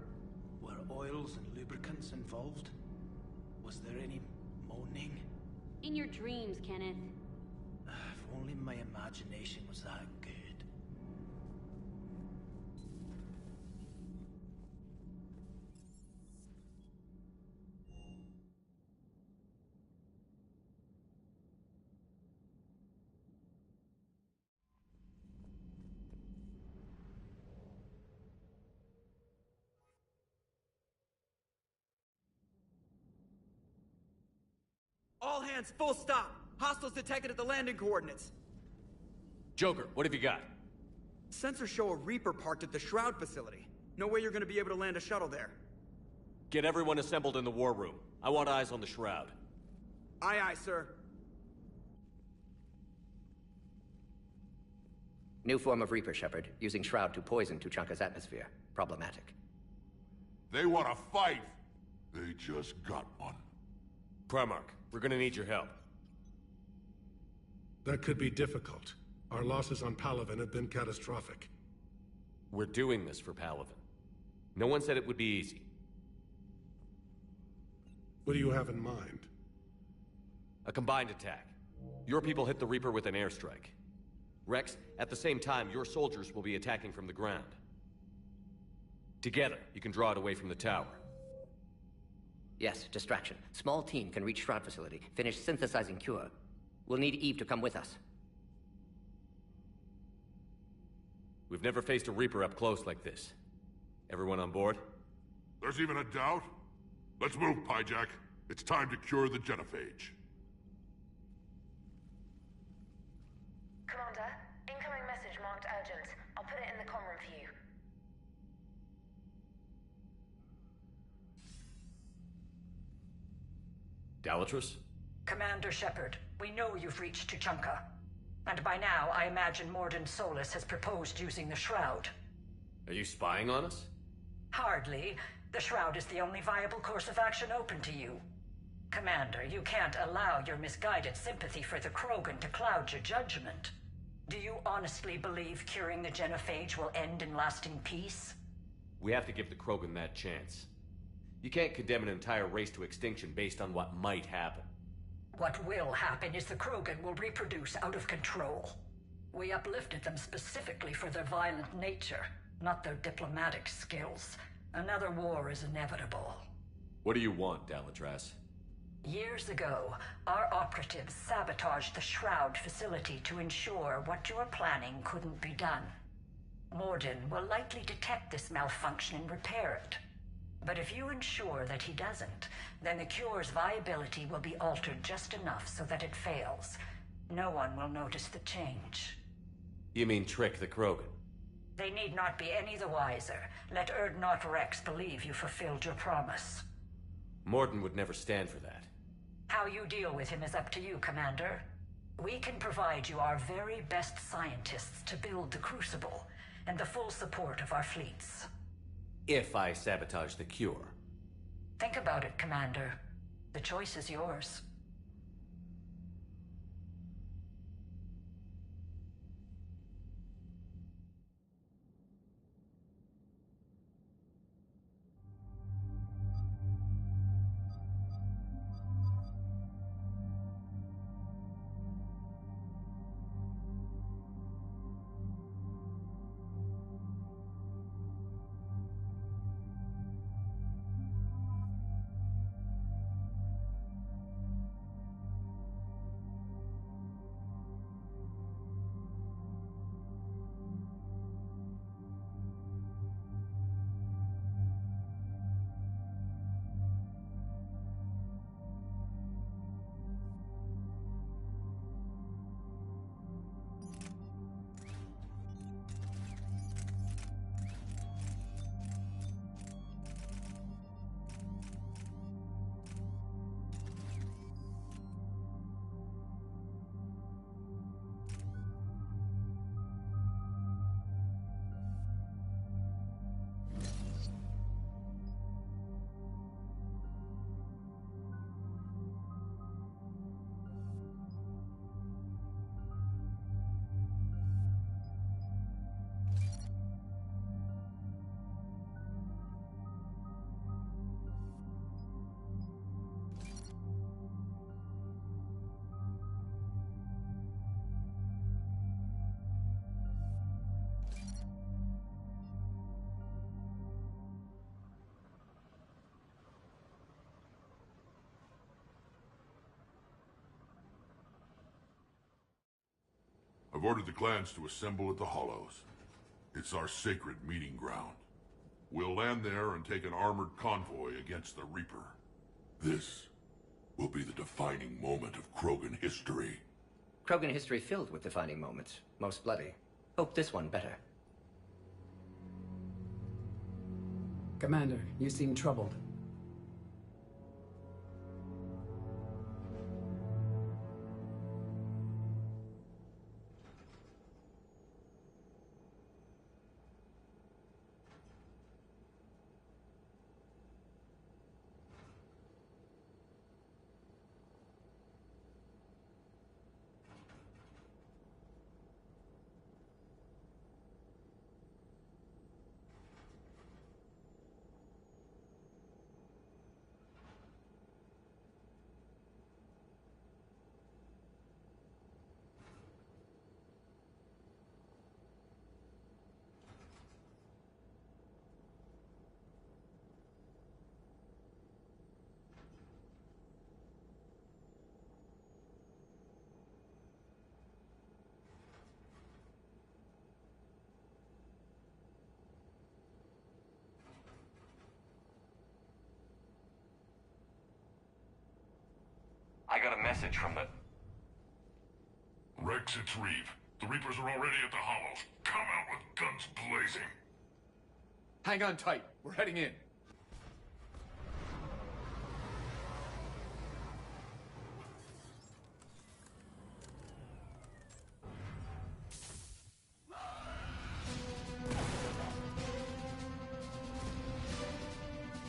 Were oils and lubricants involved? Was there any moaning? In your dreams, Kenneth. If only my imagination was that good. All hands, full stop! Hostiles detected at the landing coordinates. Joker, what have you got? Sensors show a Reaper parked at the Shroud facility. No way you're gonna be able to land a shuttle there. Get everyone assembled in the war room. I want eyes on the Shroud. Aye, aye, sir. New form of Reaper, Shepard. Using Shroud to poison Tuchanka's atmosphere. Problematic. They want to fight! They just got one. Primarch, we're gonna need your help. That could be difficult. Our losses on Palaven have been catastrophic. We're doing this for Palaven. No one said it would be easy. What do you have in mind? A combined attack. Your people hit the Reaper with an airstrike. Rex, at the same time, your soldiers will be attacking from the ground. Together, you can draw it away from the tower. Yes, distraction. Small team can reach Shroud facility, finish synthesizing Cure. We'll need Eve to come with us. We've never faced a Reaper up close like this. Everyone on board? There's even a doubt? Let's move, Pyjak. It's time to cure the genophage. Commander, incoming message marked urgent. I'll put it in the comm room for you. Dalatrus? Commander Shepard, we know you've reached Tuchanka. And by now, I imagine Mordin Solus has proposed using the Shroud. Are you spying on us? Hardly. The Shroud is the only viable course of action open to you. Commander, you can't allow your misguided sympathy for the Krogan to cloud your judgment. Do you honestly believe curing the genophage will end in lasting peace? We have to give the Krogan that chance. You can't condemn an entire race to extinction based on what might happen. What will happen is the Krogan will reproduce out of control. We uplifted them specifically for their violent nature, not their diplomatic skills. Another war is inevitable. What do you want, Dalatrass? Years ago, our operatives sabotaged the Shroud facility to ensure what you are planning couldn't be done. Mordin will likely detect this malfunction and repair it. But if you ensure that he doesn't, then the cure's viability will be altered just enough so that it fails. No one will notice the change. You mean trick the Krogan? They need not be any the wiser. Let Urdnot Rex believe you fulfilled your promise. Mordin would never stand for that. How you deal with him is up to you, Commander. We can provide you our very best scientists to build the Crucible, and the full support of our fleets. If I sabotage the cure. Think about it, Commander. The choice is yours. I've ordered the clans to assemble at the Hollows. It's our sacred meeting ground. We'll land there and take an armored convoy against the Reaper. This will be the defining moment of Krogan history. Krogan history filled with defining moments. Most bloody. Hope this one better. Commander, you seem troubled. I got a message from the... Rex, it's Reeve. The Reapers are already at the Hollows. Come out with guns blazing. Hang on tight. We're heading in.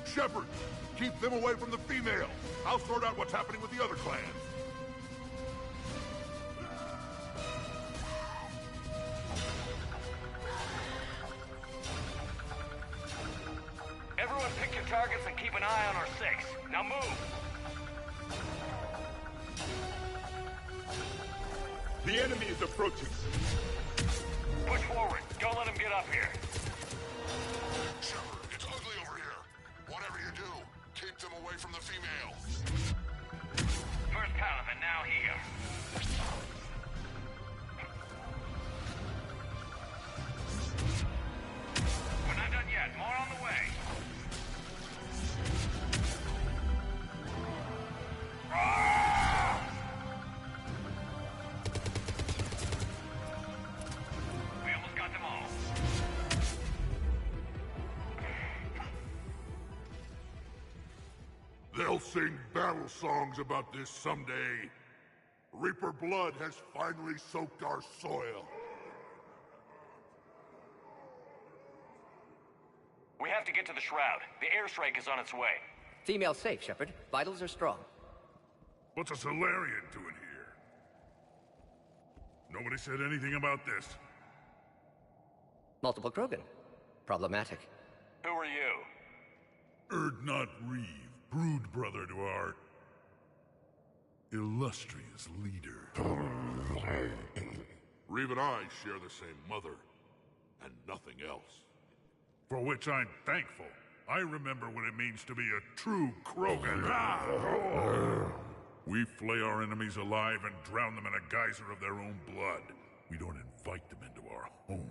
Shepard, keep them away from the female. I'll sort out what's happening with the other clans. Everyone pick your targets and keep an eye on our 6. Now move! The enemy is approaching. Push forward. Don't let him get up here. Shepard, it's ugly over here. Whatever you do, keep them away from the female. First Paladin, now here. We're not done yet. More on the way. They'll sing battle songs about this someday. Reaper blood has finally soaked our soil. We have to get to the Shroud. The airstrike is on its way. Female safe, Shepard. Vitals are strong. What's a Solarian doing here? Nobody said anything about this. Multiple Krogan. Problematic. Who are you? Urdnot Reeve, brood brother to our illustrious leader. Reeve and I share the same mother, and nothing else. For which I'm thankful. I remember what it means to be a true Krogan. We flay our enemies alive and drown them in a geyser of their own blood. We don't invite them into our home.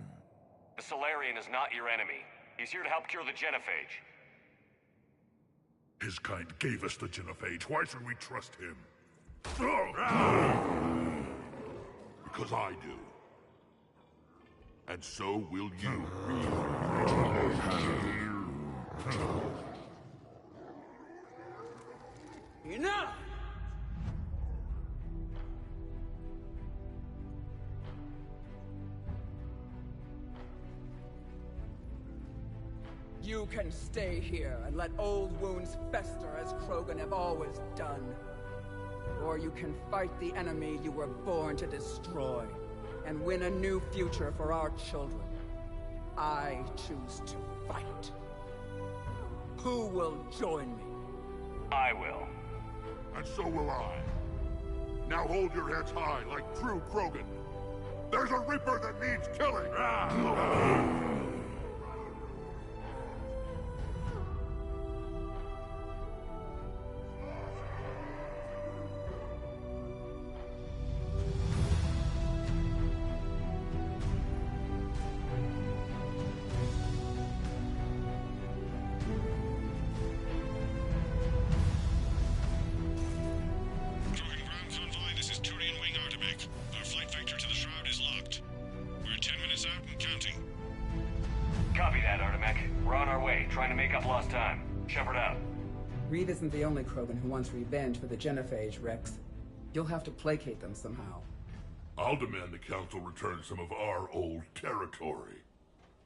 The Solarian is not your enemy. He's here to help cure the Genophage. His kind gave us the Genophage. Why should we trust him? Because I do. And so will you. Enough! You can stay here and let old wounds fester as Krogan have always done. Or you can fight the enemy you were born to destroy and win a new future for our children. I choose to fight. Who will join me? I will. And so will I. Now hold your heads high like true Krogan. There's a Reaper that needs killing! Reeve isn't the only Krogan who wants revenge for the Genophage, Rex. You'll have to placate them somehow. I'll demand the Council return some of our old territory.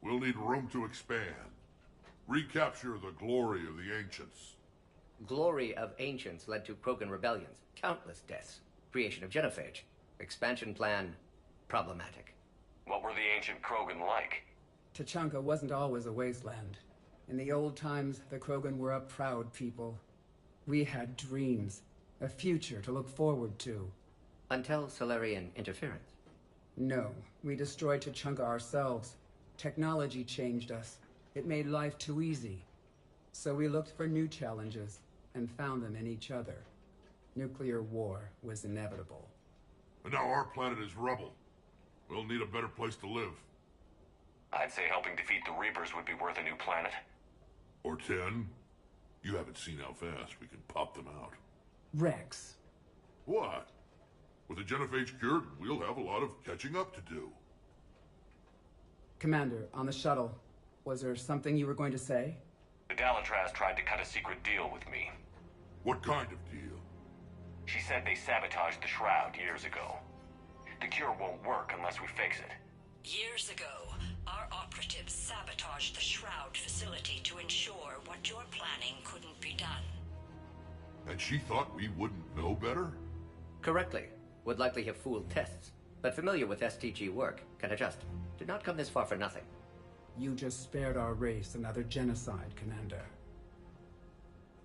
We'll need room to expand. Recapture the glory of the Ancients. Glory of Ancients led to Krogan rebellions, countless deaths, creation of Genophage. Expansion plan, problematic. What were the ancient Krogan like? Tuchanka wasn't always a wasteland. In the old times, the Krogan were a proud people. We had dreams, a future to look forward to. Until Solarian interference? No, we destroyed Tuchanka ourselves. Technology changed us. It made life too easy. So we looked for new challenges, and found them in each other. Nuclear war was inevitable. And now our planet is rubble. We'll need a better place to live. I'd say helping defeat the Reapers would be worth a new planet. Or 10. You haven't seen how fast we can pop them out. Rex. What? With the Genophage cured, we'll have a lot of catching up to do. Commander, on the shuttle, was there something you were going to say? The Dalatrass tried to cut a secret deal with me. What kind of deal? She said they sabotaged the Shroud years ago. The cure won't work unless we fix it. Years ago, our operatives sabotaged the Shroud facility to ensure what you're planning couldn't be done. And she thought we wouldn't know better? Correctly. Would likely have fooled tests, but familiar with STG work, can adjust. Did not come this far for nothing. You just spared our race another genocide, Commander.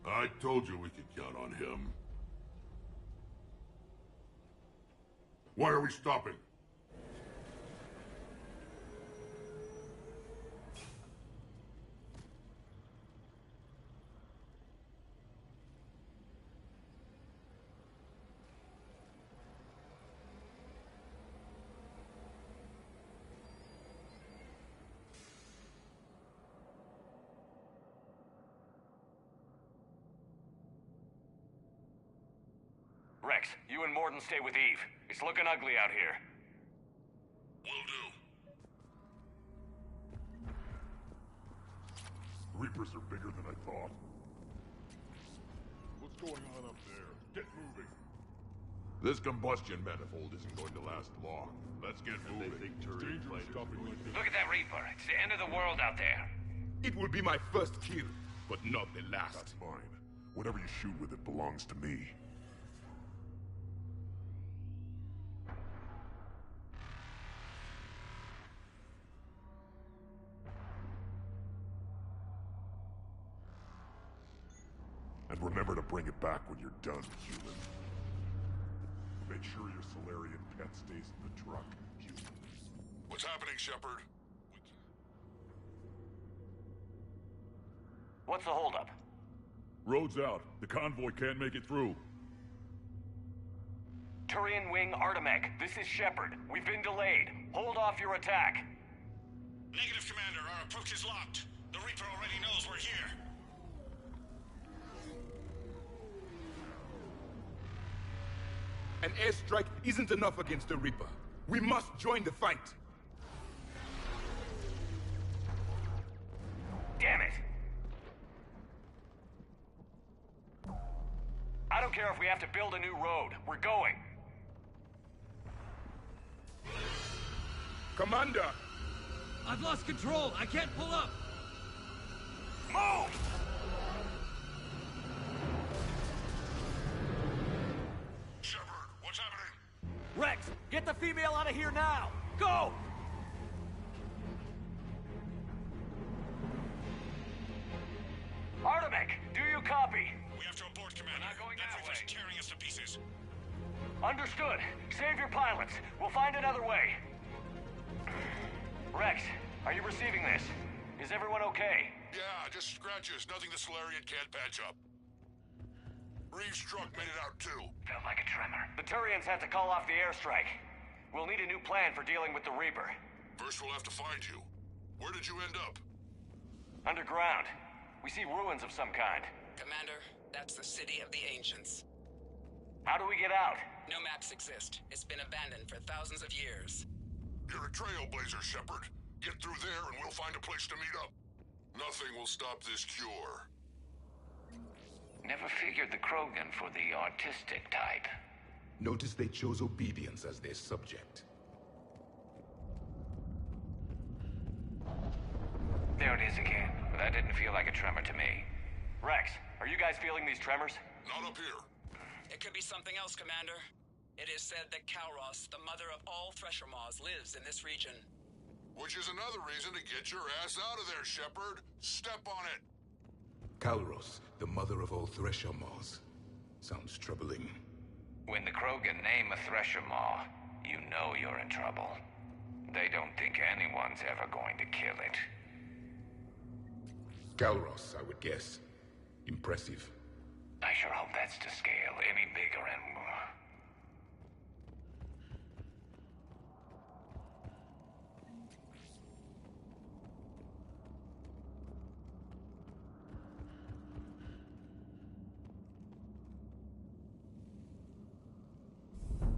I told you we could count on him. Why are we stopping? Rex, you and Mordin stay with Eve. It's looking ugly out here. Will do. Reapers are bigger than I thought. Looks going on up there? Get moving. This combustion manifold isn't going to last long. Let's get moving. Look at that Reaper. It's the end of the world out there. It will be my first kill, but not the last. That's mine. Whatever you shoot with it belongs to me. And remember to bring it back when you're done, human. Make sure your Solarian pet stays in the truck, human. What's happening, Shepard? What's the holdup? Road's out. The convoy can't make it through. Turian Wing Artemech, this is Shepard. We've been delayed. Hold off your attack. Negative, Commander. Our approach is locked. The Reaper already knows we're here. An airstrike isn't enough against the Reaper. We must join the fight. Damn it! I don't care if we have to build a new road. We're going. Commander! I've lost control. I can't pull up. Move! Shepard, what's happening? Rex, get the female out of here now! Go! Artemech, do you copy? We have to abort, Commander. We're not going that that Reaper's way. tearing us to pieces. Understood. Save your pilots. We'll find another way. Rex, are you receiving this? Is everyone okay? Yeah, just scratches. Nothing the Solarian can't patch up. Reeves' truck made it out, too. Felt like a tremor. The Turians had to call off the airstrike. We'll need a new plan for dealing with the Reaper. First, we'll have to find you. Where did you end up? Underground. We see ruins of some kind. Commander, that's the City of the Ancients. How do we get out? No maps exist. It's been abandoned for thousands of years. You're a trailblazer, Shepard. Get through there and we'll find a place to meet up. Nothing will stop this cure. Never figured the Krogan for the artistic type. Notice they chose obedience as their subject. There it is again. That didn't feel like a tremor to me. Rex, are you guys feeling these tremors? Not up here. It could be something else, Commander. It is said that Kalros, the mother of all Thresher Maws, lives in this region. Which is another reason to get your ass out of there, Shepard. Step on it. Kalros, the mother of all Thresher Maws. Sounds troubling. When the Krogan name a Thresher Maw, you know you're in trouble. They don't think anyone's ever going to kill it. Kalros, I would guess. Impressive. I sure hope that's to scale any bigger and more.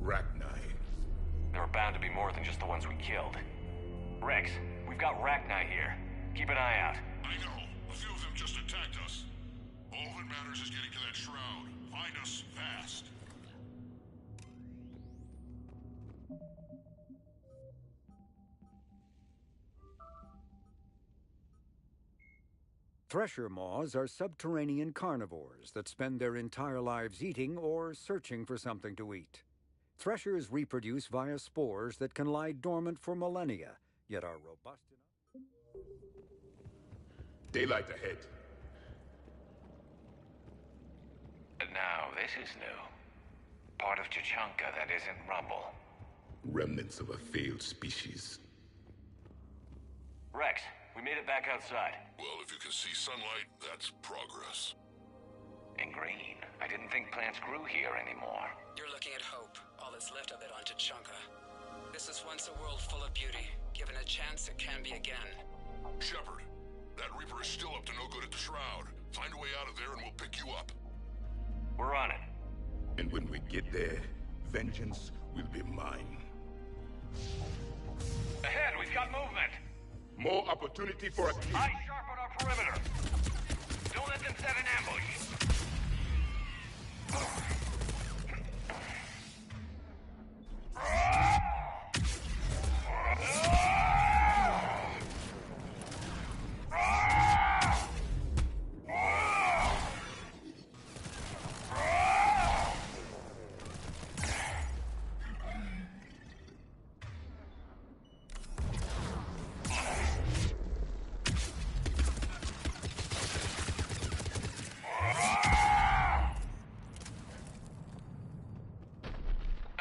Rachni. There are bound to be more than just the ones we killed. Rex, we've got Rachni here. Keep an eye out. I know. A few of them just attacked us. All that matters is getting to that shroud. Find us fast. Thresher Maws are subterranean carnivores that spend their entire lives eating or searching for something to eat. Threshers reproduce via spores that can lie dormant for millennia, yet are robust enough. Daylight ahead. Now, this is new. Part of Tuchanka that isn't rubble. Remnants of a failed species. Rex, we made it back outside. Well, if you can see sunlight, that's progress. In green. I didn't think plants grew here anymore. You're looking at hope, all that's left of it on Tuchanka. This is once a world full of beauty. Given a chance, it can be again. Shepard, that Reaper is still up to no good at the Shroud. Find a way out of there and we'll pick you up. We're on it. And when we get there, vengeance will be mine. Ahead, we've got movement. More opportunity for a kill. Eyes sharp on our perimeter. Don't let them set an ambush.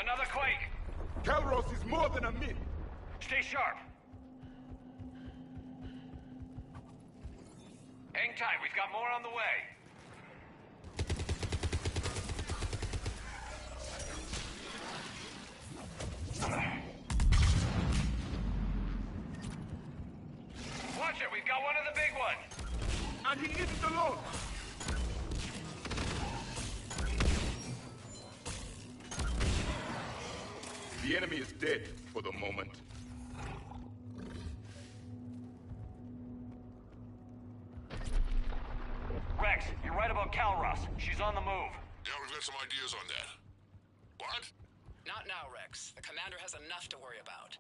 Another quake! Calros is more than a myth! Stay sharp! Hang tight, we've got more on the way. Watch it, we've got one of the big ones! And he isn't alone! The enemy is dead for the moment. Rex, you're right about Calros. She's on the move. Yeah, we've got some ideas on that. What? Not now, Rex. The commander has enough to worry about.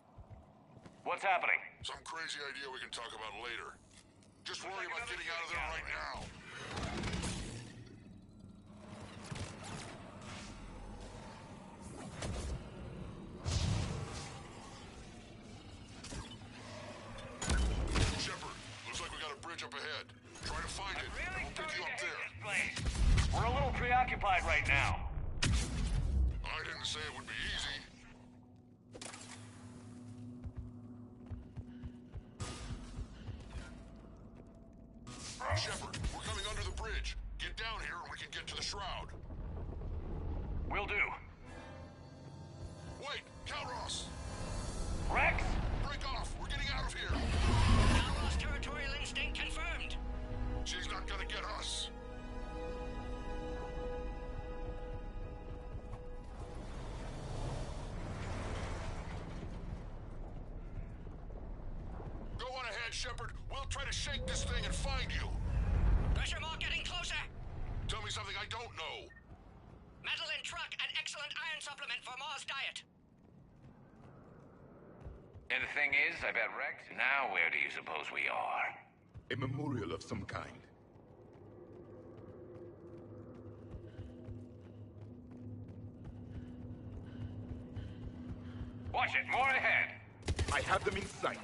What's happening? Some crazy idea we can talk about later. Just worry about getting out of there right now. Shepard, looks like we got a bridge up ahead. Try to find it. Really We'll pick you up there. We're a little preoccupied right now. I didn't say it would be easy. Shepard, we're coming under the bridge. Get down here and we can get to the shroud. Will do. Wait, Calros! Rex? Break off! We're getting out of here! Calros territorial instinct confirmed. She's not gonna get us. Go on ahead, Shepard. We'll try to shake this thing and find you. Pressure Maw getting closer. Tell me something I don't know. Metal in truck, an excellent iron supplement for Maw's diet. And the thing is, I bet Rex... Now where do you suppose we are? A memorial of some kind. Watch it, more ahead. I have them in sight.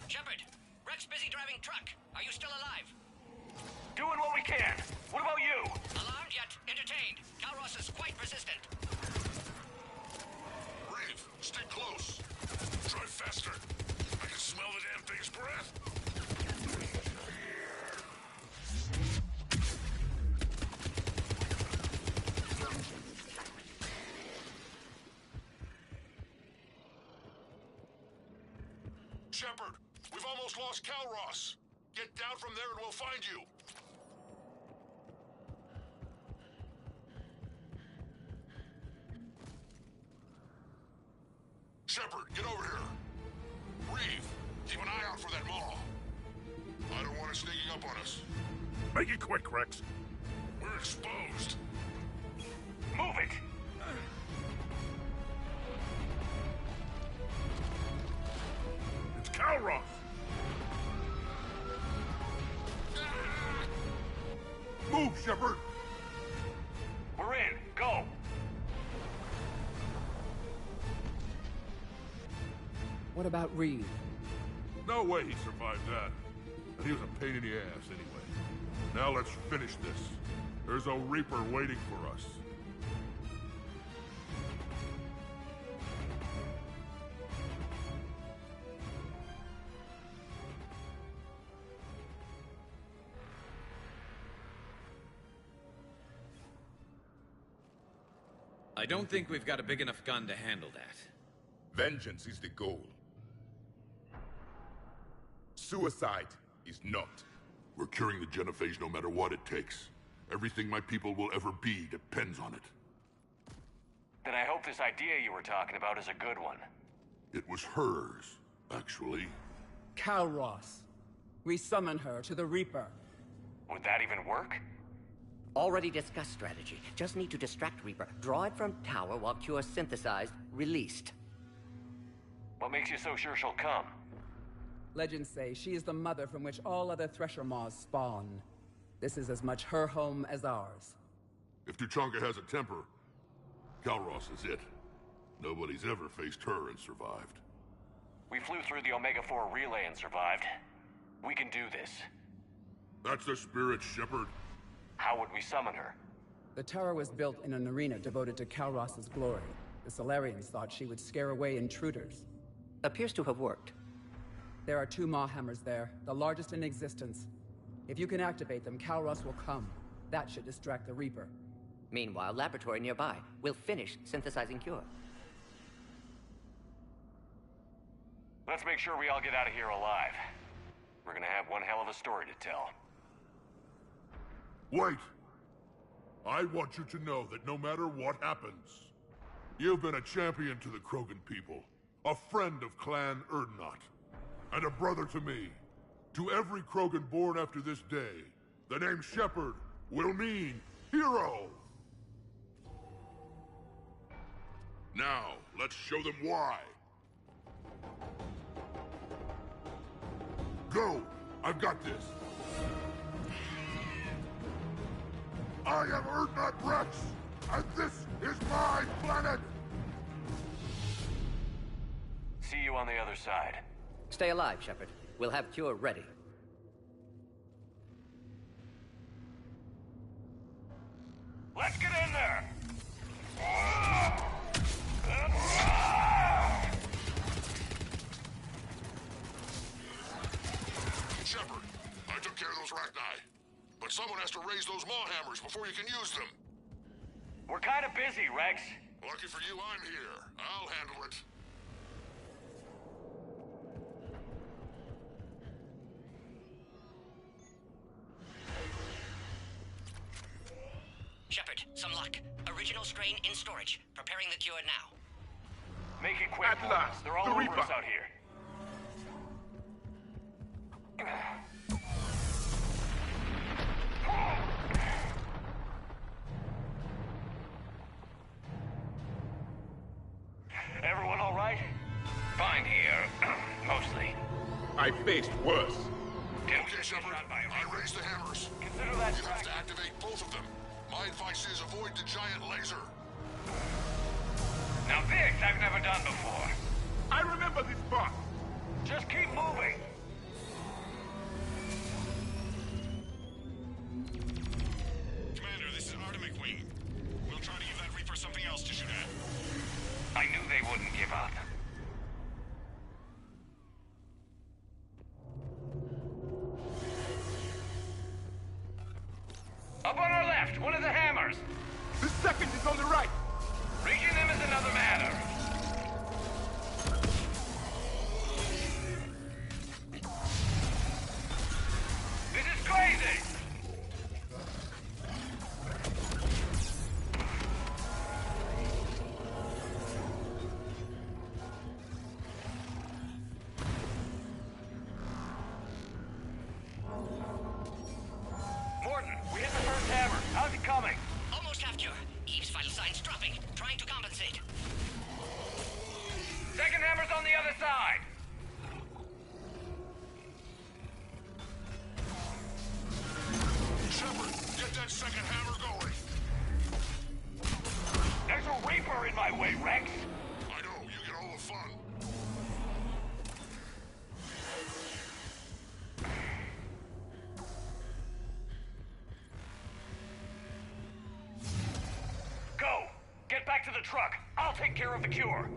Shepard, Rex busy driving truck. Are you still alive? Doing what we can. What about you? Alarmed yet? Entertained. Calros is quite persistent. Reeve, stay close. Try faster. I can smell the damn thing's breath. Shepard, we've almost lost Calros. Get down from there and we'll find you. Shepard, get over here. Reeve, keep an eye out for that Maw. I don't want it sneaking up on us. Make it quick, Rex. We're exposed. Move it! It's Calros! Move, Shepard! We're in. Go! What about Reeve? No way he survived that. And he was a pain in the ass anyway. Now let's finish this. There's a Reaper waiting for us. I don't think we've got a big enough gun to handle that. Vengeance is the goal. Suicide is not. We're curing the genophage no matter what it takes. Everything my people will ever be depends on it. Then I hope this idea you were talking about is a good one. It was hers, actually. Calros. We summon her to the Reaper. Would that even work? Already discussed strategy. Just need to distract Reaper. Draw it from tower while Cure synthesized, released. What makes you so sure she'll come? Legends say she is the mother from which all other Thresher Maws spawn. This is as much her home as ours. If Tuchanka has a temper, Kalros is it. Nobody's ever faced her and survived. We flew through the Omega-4 relay and survived. We can do this. That's the spirit, Shepard. How would we summon her? The tower was built in an arena devoted to Kalros's glory. The Solarians thought she would scare away intruders. Appears to have worked. There are 2 Maw hammers there, the largest in existence. If you can activate them, Kalros will come. That should distract the Reaper. Meanwhile, laboratory nearby. We'll finish synthesizing Cure. Let's make sure we all get out of here alive. We're gonna have one hell of a story to tell. Wait! I want you to know that no matter what happens, you've been a champion to the Krogan people, a friend of Clan Urdnot, and a brother to me. To every Krogan born after this day, the name Shepard will mean hero! Now, let's show them why. Go! I've got this! I am Urdnot Rex, and this is my planet! See you on the other side. Stay alive, Shepard. We'll have Cure ready. Let's get in there! Shepard, I took care of those Rachni. But someone has to raise those Maw hammers before you can use them. We're kind of busy, Rex. Lucky for you, I'm here. I'll handle it. Shepard, some luck. Original strain in storage. Preparing the cure now. Make it quick. At last, they're all the over Reaper. us out here. Everyone all right? Fine here. Mostly. I faced worse. Okay, Shepard. I raised the hammers. Consider that You have to activate both of them. My advice is avoid the giant laser. Now this I've never done before. I remember this part. Just keep moving. Commander, this is Artemic Wing. We'll try to give that Reaper something else to shoot at. I knew they wouldn't give up. Up on our left, one of the hammers. The second is on the right. Reaching them is another matter. This is crazy! Morton, we hit the first hammer. How's it coming? Almost have cure. Eve's vital signs dropping. Trying to compensate. Second hammer's on the other side. Shepard, get that second hammer going. There's a Reaper in my way, Rex. I know, you get all the fun. Go! Get back to the truck. I'll take care of the cure.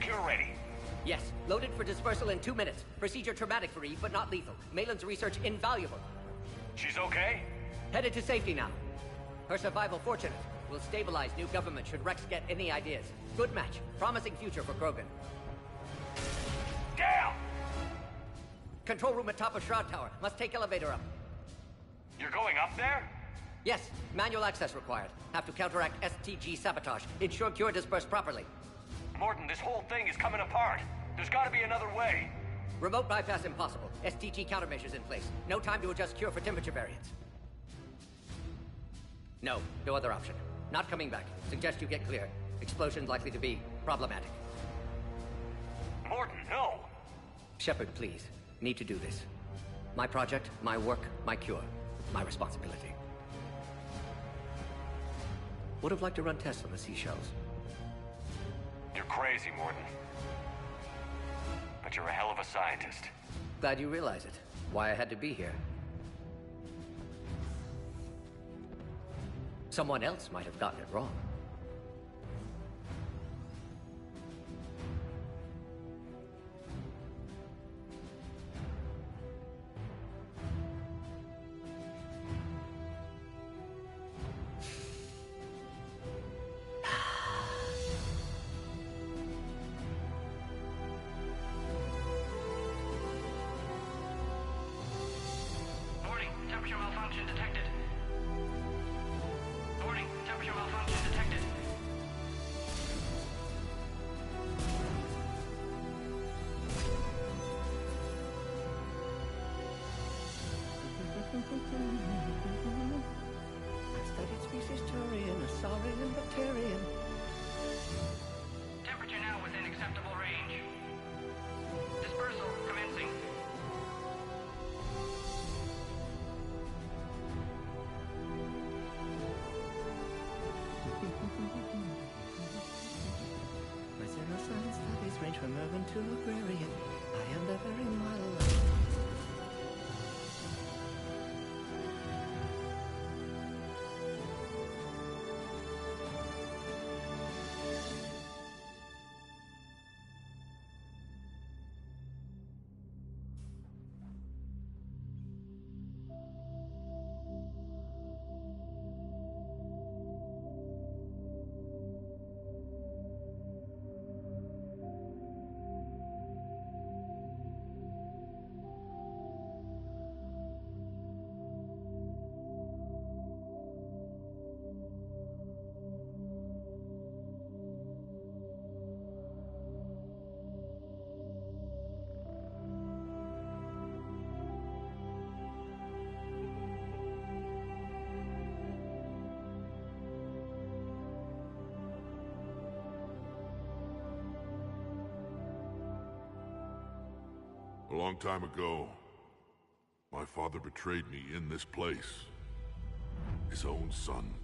secure ready. Yes, loaded for dispersal in 2 minutes. Procedure traumatic for Eve, but not lethal. Malin's research invaluable. She's okay? Headed to safety now. Her survival fortunate. Will stabilize new government should Rex get any ideas. Good match. Promising future for Krogan. Down! Control room at top of Shroud Tower. Must take elevator up. You're going up there? Yes, manual access required. Have to counteract STG sabotage. Ensure cure dispersed properly. Morton, this whole thing is coming apart. There's gotta be another way. Remote bypass impossible. STG countermeasures in place. No time to adjust cure for temperature variance. No other option. Not coming back. Suggest you get clear. Explosion likely to be problematic. Morton, no! Shepard, please. Need to do this. My project, my work, my cure. My responsibility. Would have liked to run tests on the seashells. You're crazy, Morton. But you're a hell of a scientist. Glad you realize it. Why I had to be here. Someone else might have gotten it wrong. Warning, temperature malfunction detected. Warning, temperature malfunction detected. I've studied species Turian, a saurian, bacterian. Temperature now within acceptable range. Dispersal commencing. My zero science studies range from urban to agrarian. I am the very model of... A long time ago, my father betrayed me in this place. His own son.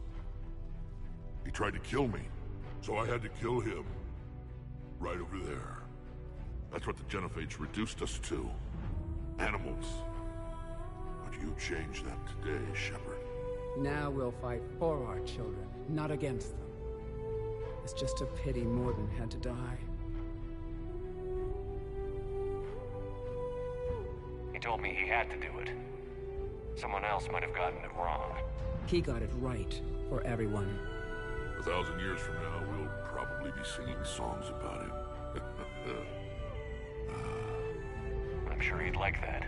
He tried to kill me, so I had to kill him. Right over there. That's what the Genophages reduced us to. Animals. But you changed that today, Shepard. Now we'll fight for our children, not against them. It's just a pity Mordin had to die. He told me he had to do it. Someone else might have gotten it wrong. He got it right for everyone. 1,000 years from now, we'll probably be singing songs about him. I'm sure he'd like that.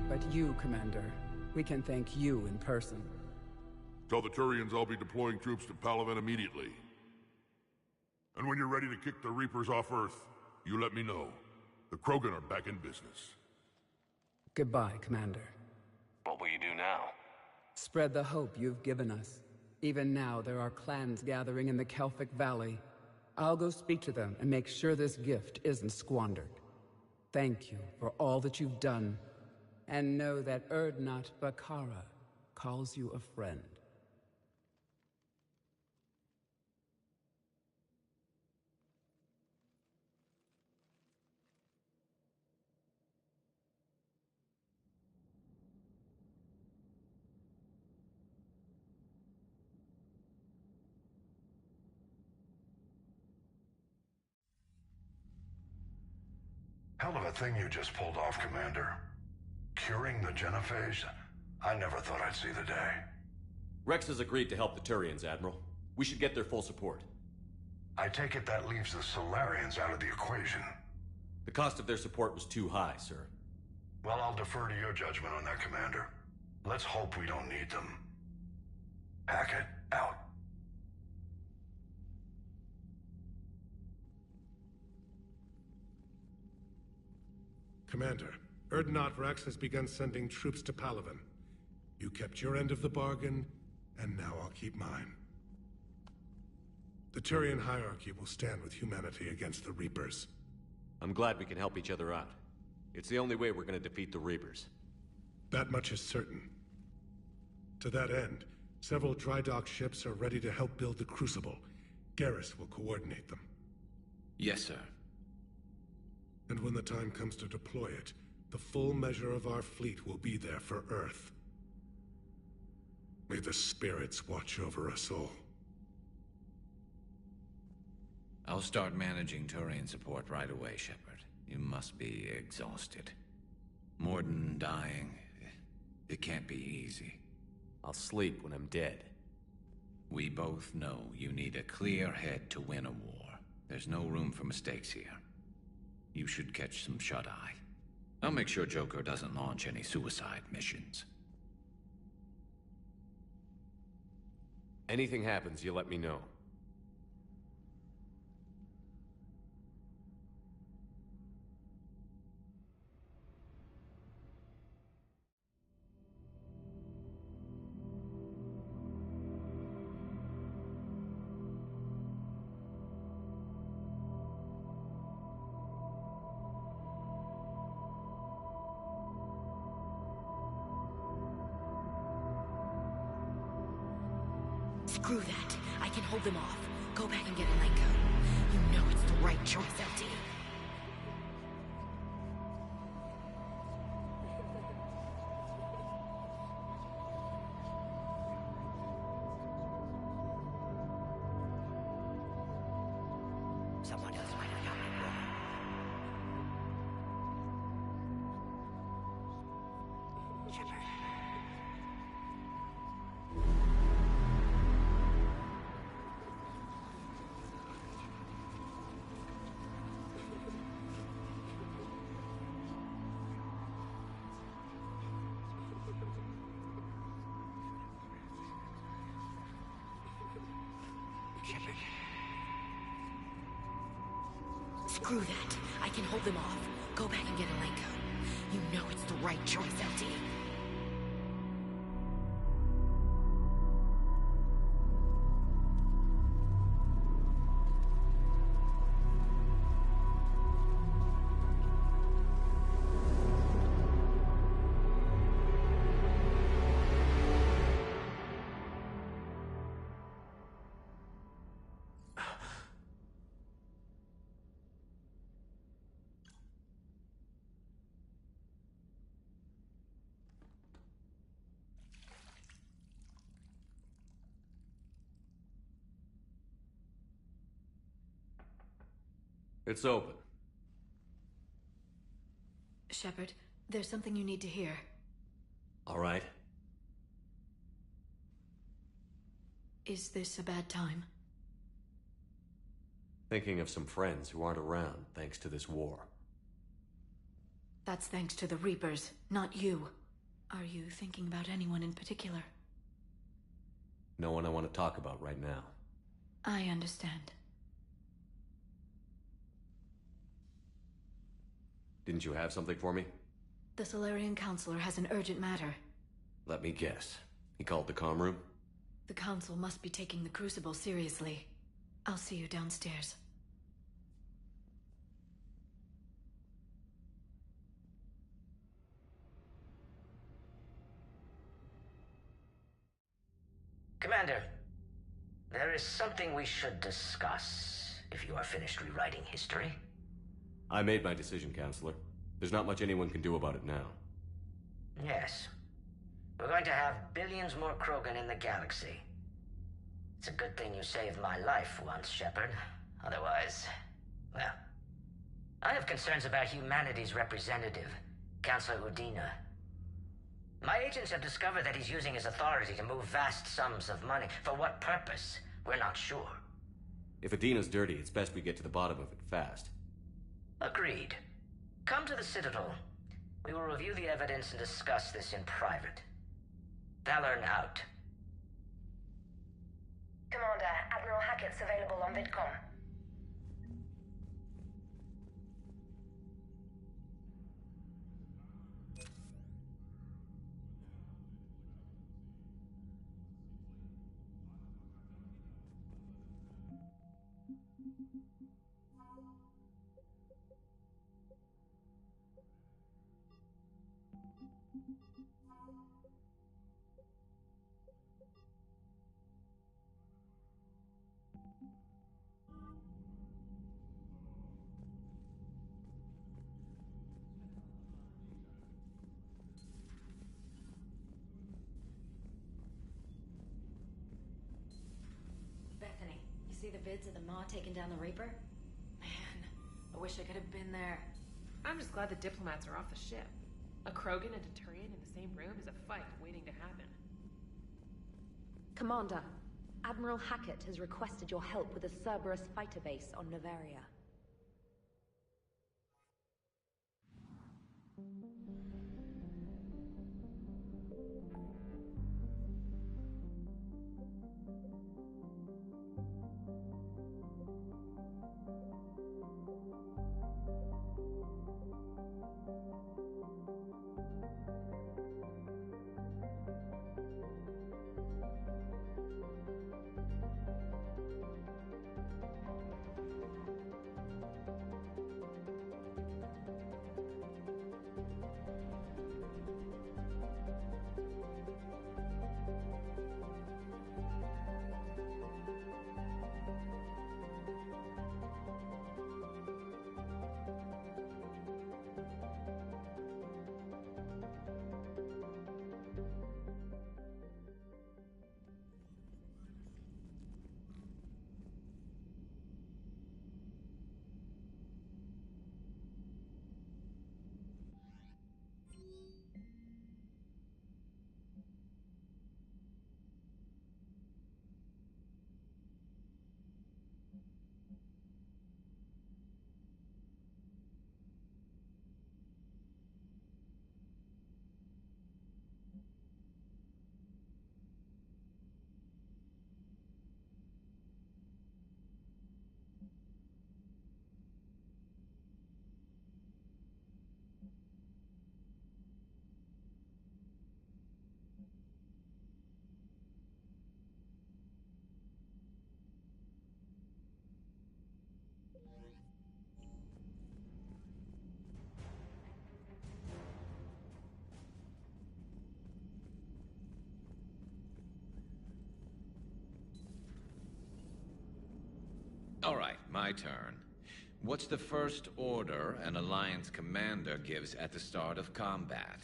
But you, Commander, we can thank you in person. Tell the Turians I'll be deploying troops to Palaven immediately. And when you're ready to kick the Reapers off Earth, you let me know. The Krogan are back in business. Goodbye, Commander. What will you do now? Spread the hope you've given us. Even now, there are clans gathering in the Kelphic Valley. I'll go speak to them and make sure this gift isn't squandered. Thank you for all that you've done. And know that Urdnot Bakara calls you a friend. Hell of a thing you just pulled off, Commander. Curing the Genophage? I never thought I'd see the day. Rex has agreed to help the Turians, Admiral. We should get their full support. I take it that leaves the Solarians out of the equation. The cost of their support was too high, sir. Well, I'll defer to your judgment on that, Commander. Let's hope we don't need them. Hackett, out. Commander, Urdnot Rex has begun sending troops to Palaven. You kept your end of the bargain, and now I'll keep mine. The Turian hierarchy will stand with humanity against the Reapers. I'm glad we can help each other out. It's the only way we're gonna defeat the Reapers. That much is certain. To that end, several dry dock ships are ready to help build the Crucible. Garrus will coordinate them. Yes, sir. And when the time comes to deploy it, the full measure of our fleet will be there for Earth. May the spirits watch over us all. I'll start managing Turian support right away, Shepard. You must be exhausted. Mordin dying. It can't be easy. I'll sleep when I'm dead. We both know you need a clear head to win a war. There's no room for mistakes here. You should catch some shut-eye. I'll make sure Joker doesn't launch any suicide missions. Anything happens, you let me know. Screw that. I can hold them off. Go back and get Alenko. You know it's the right choice, LT. Someone else might have got me wrong. Shepard. Screw that. I can hold them off. Go back and get Alenko. You know it's the right choice, LT. It's open. Shepard, there's something you need to hear. All right. Is this a bad time? Thinking of some friends who aren't around thanks to this war. That's thanks to the Reapers, not you. Are you thinking about anyone in particular? No one I want to talk about right now. I understand. Didn't you have something for me? The Solarian Counselor has an urgent matter. Let me guess. He called the comm room? The Council must be taking the Crucible seriously. I'll see you downstairs. Commander, there is something we should discuss, if you are finished rewriting history. I made my decision, Counselor. There's not much anyone can do about it now. Yes. We're going to have billions more Krogan in the galaxy. It's a good thing you saved my life once, Shepard. Otherwise, well, I have concerns about humanity's representative, Councillor Udina. My agents have discovered that he's using his authority to move vast sums of money. For what purpose? We're not sure. If Adina's dirty, it's best we get to the bottom of it fast. Agreed. Come to the Citadel. We will review the evidence and discuss this in private. Valorn out. Commander, Admiral Hackett's available on VidCom. Bethany, you see the vids of the Maw taking down the Reaper? Man, I wish I could have been there. I'm just glad the diplomats are off the ship. A Krogan and a Turian in the same room is a fight waiting to happen. Commander, Admiral Hackett has requested your help with a Cerberus fighter base on Noveria. All right, my turn. What's the first order an Alliance commander gives at the start of combat?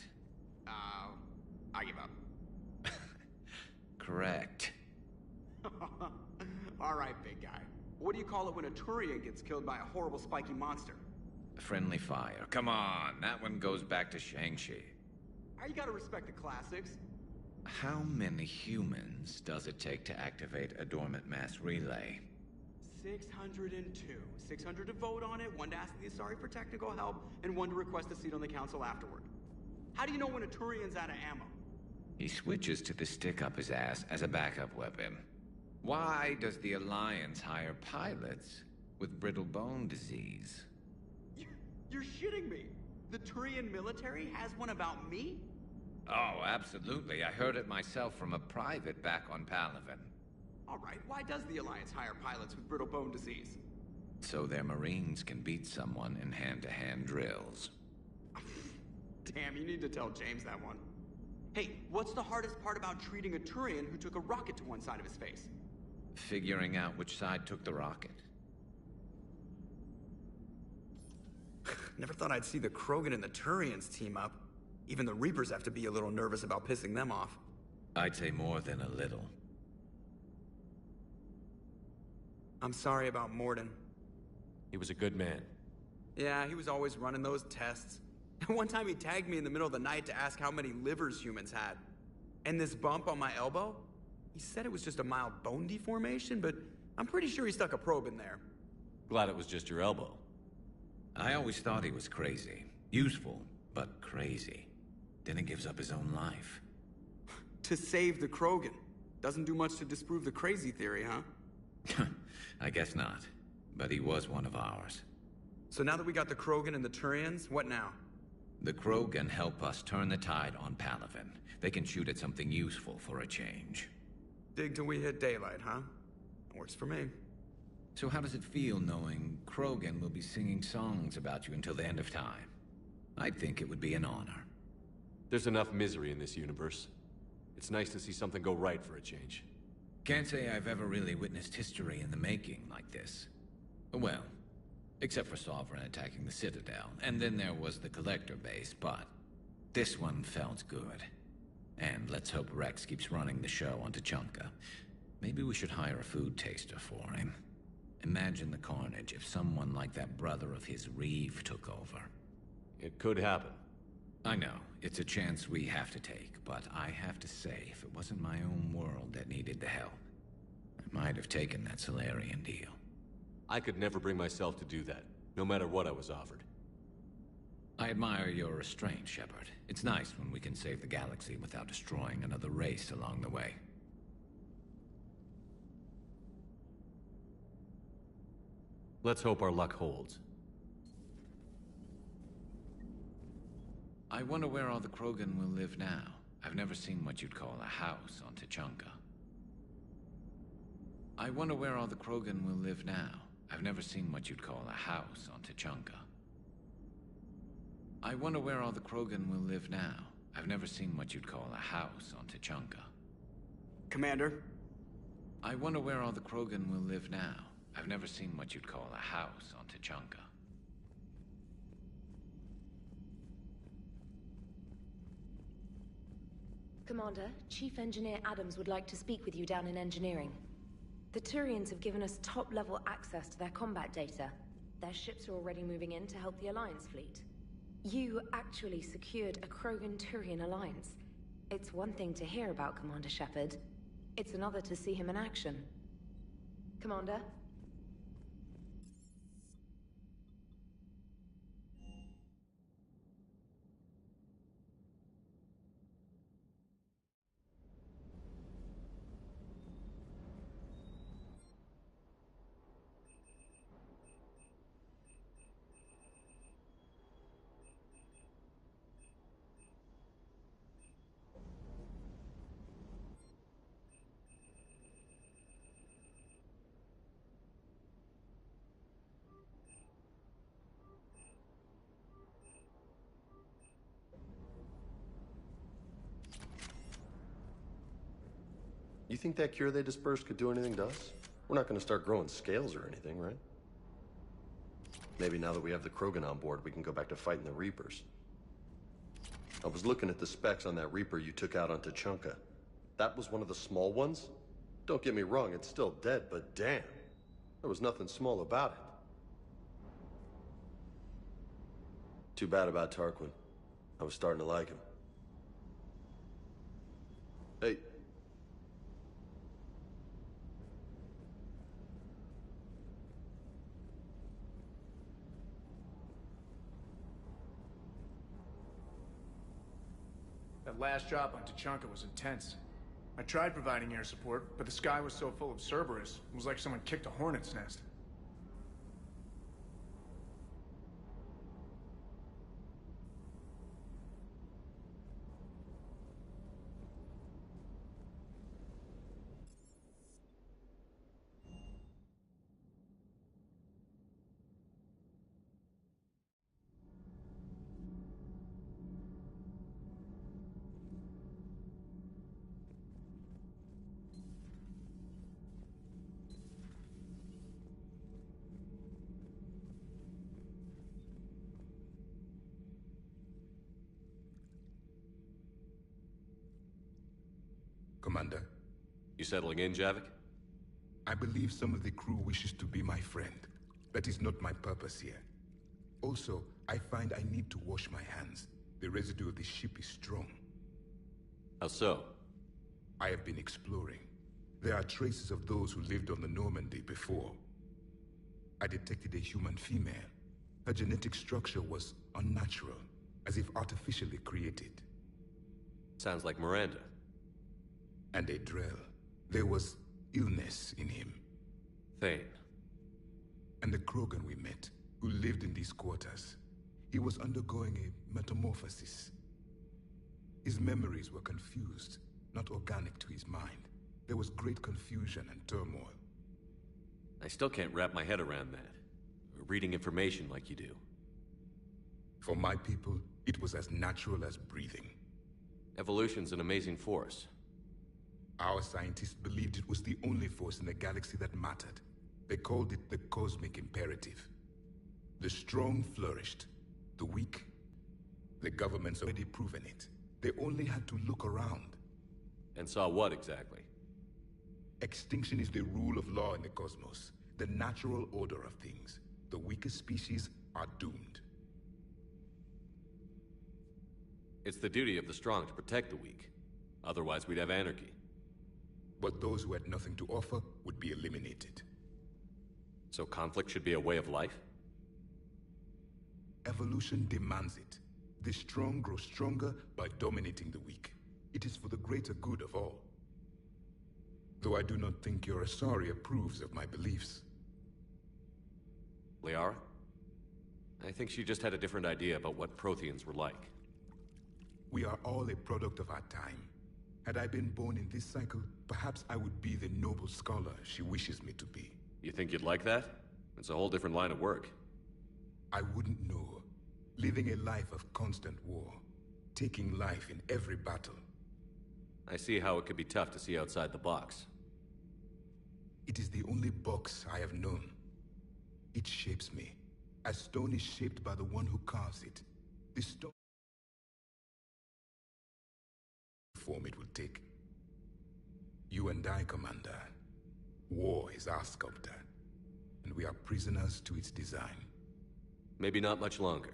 I give up. Correct. All right, big guy. What do you call it when a Turian gets killed by a horrible spiky monster? Friendly fire. Come on, that one goes back to Shang-Chi. You gotta respect the classics. How many humans does it take to activate a dormant mass relay? 602. 600 to vote on it, 1 to ask the Asari for technical help, and 1 to request a seat on the council afterward. How do you know when a Turian's out of ammo? He switches to the stick up his ass as a backup weapon. Why does the Alliance hire pilots with brittle bone disease? You're shitting me! The Turian military has one about me? Oh, absolutely. I heard it myself from a private back on Palaven. Alright, why does the Alliance hire pilots with brittle bone disease? So their Marines can beat someone in hand-to-hand drills. Damn, you need to tell James that one. Hey, what's the hardest part about treating a Turian who took a rocket to one side of his face? Figuring out which side took the rocket. Never thought I'd see the Krogan and the Turians team up. Even the Reapers have to be a little nervous about pissing them off. I'd say more than a little. I'm sorry about Mordin. He was a good man. Yeah, he was always running those tests. And one time he tagged me in the middle of the night to ask how many livers humans had. And this bump on my elbow? He said it was just a mild bone deformation, but I'm pretty sure he stuck a probe in there. Glad it was just your elbow. I always thought he was crazy. Useful, but crazy. Then he gives up his own life. To save the Krogan. Doesn't do much to disprove the crazy theory, huh? I guess not. But he was one of ours. So now that we got the Krogan and the Turians, what now? The Krogan help us turn the tide on Palaven. They can shoot at something useful for a change. Dig till we hit daylight, huh? Works for me. So how does it feel knowing Krogan will be singing songs about you until the end of time? I'd think it would be an honor. There's enough misery in this universe. It's nice to see something go right for a change. Can't say I've ever really witnessed history in the making like this. Well, except for Sovereign attacking the Citadel, and then there was the Collector base, but this one felt good. And let's hope Rex keeps running the show on Tuchanka. Maybe we should hire a food taster for him. Imagine the carnage if someone like that brother of his, Reeve, took over. It could happen. I know, it's a chance we have to take, but I have to say, if it wasn't my own world that needed the help, I might have taken that Salarian deal. I could never bring myself to do that, no matter what I was offered. I admire your restraint, Shepard. It's nice when we can save the galaxy without destroying another race along the way. Let's hope our luck holds. I wonder where all the Krogan will live now. I've never seen what you'd call a house on Tuchanka. I wonder where all the Krogan will live now. I've never seen what you'd call a house on Tuchanka. I wonder where all the Krogan will live now. I've never seen what you'd call a house on Tuchanka. Commander? I wonder where all the Krogan will live now. I've never seen what you'd call a house on Tuchanka. Commander, Chief Engineer Adams would like to speak with you down in engineering. The Turians have given us top-level access to their combat data. Their ships are already moving in to help the Alliance fleet. You actually secured a Krogan-Turian alliance. It's one thing to hear about Commander Shepard. It's another to see him in action. Commander? You think that cure they dispersed could do anything to us? We're not going to start growing scales or anything, right? Maybe now that we have the Krogan on board, we can go back to fighting the Reapers. I was looking at the specs on that Reaper you took out on Tuchanka. That was one of the small ones? Don't get me wrong, it's still dead, but damn. There was nothing small about it. Too bad about Tarquin. I was starting to like him. Hey. That last drop on Tuchanka was intense. I tried providing air support, but the sky was so full of Cerberus, it was like someone kicked a hornet's nest. Commander. You settling in, Javik? I believe some of the crew wishes to be my friend. That is not my purpose here. Also, I find I need to wash my hands. The residue of the ship is strong. How so? I have been exploring. There are traces of those who lived on the Normandy before. I detected a human female. Her genetic structure was unnatural, as if artificially created. Sounds like Miranda. And a Drell. There was illness in him. Thane. And the Krogan we met, who lived in these quarters. He was undergoing a metamorphosis. His memories were confused, not organic to his mind. There was great confusion and turmoil. I still can't wrap my head around that. Reading information like you do. For my people, it was as natural as breathing. Evolution's an amazing force. Our scientists believed it was the only force in the galaxy that mattered. They called it the cosmic imperative. The strong flourished. The weak? The government's already proven it. They only had to look around. And saw what exactly? Extinction is the rule of law in the cosmos. The natural order of things. The weakest species are doomed. It's the duty of the strong to protect the weak. Otherwise, we'd have anarchy. But those who had nothing to offer would be eliminated. So conflict should be a way of life? Evolution demands it. The strong grow stronger by dominating the weak. It is for the greater good of all. Though I do not think your Asari approves of my beliefs. Liara? I think she just had a different idea about what Protheans were like. We are all a product of our time. Had I been born in this cycle, perhaps I would be the noble scholar she wishes me to be. You think you'd like that? It's a whole different line of work. I wouldn't know. Living a life of constant war. Taking life in every battle. I see how it could be tough to see outside the box. It is the only box I have known. It shapes me, as stone is shaped by the one who carves it. The stone form it will take. You and I, Commander. War is our sculptor, and we are prisoners to its design. Maybe not much longer.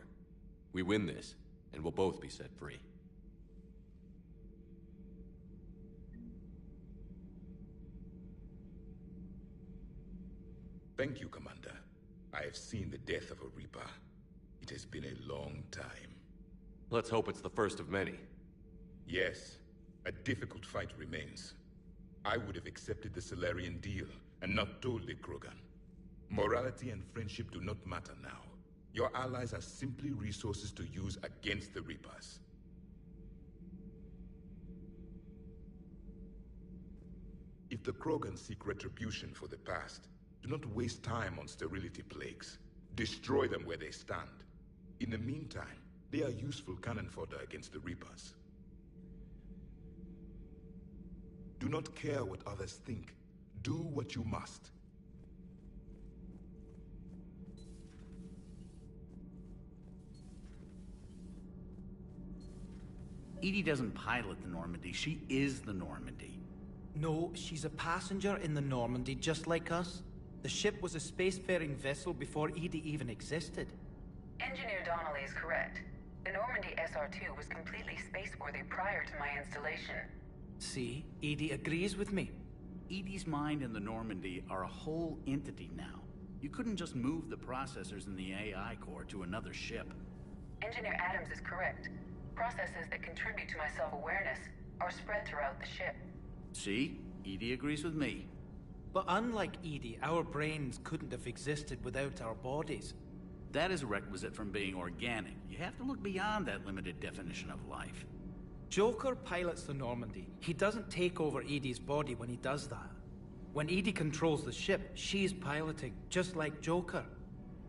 We win this, and we'll both be set free. Thank you, Commander. I have seen the death of a Reaper. It has been a long time. Let's hope it's the first of many. Yes, a difficult fight remains. I would have accepted the Salarian deal and not told the Krogan. Morality and friendship do not matter now. Your allies are simply resources to use against the Reapers. If the Krogan seek retribution for the past, do not waste time on sterility plagues. Destroy them where they stand. In the meantime, they are useful cannon fodder against the Reapers. Do not care what others think. Do what you must. EDI doesn't pilot the Normandy, she is the Normandy. No, she's a passenger in the Normandy, just like us. The ship was a spacefaring vessel before EDI even existed. Engineer Donnelly is correct. The Normandy SR-2 was completely spaceworthy prior to my installation. See, EDI agrees with me. EDI's mind and the Normandy are a whole entity now. You couldn't just move the processors in the AI core to another ship. Engineer Adams is correct. Processes that contribute to my self-awareness are spread throughout the ship. See? EDI agrees with me. But unlike EDI, our brains couldn't have existed without our bodies. That is a requisite from being organic. You have to look beyond that limited definition of life. Joker pilots the Normandy. He doesn't take over EDI's body when he does that. When EDI controls the ship, she's piloting, just like Joker.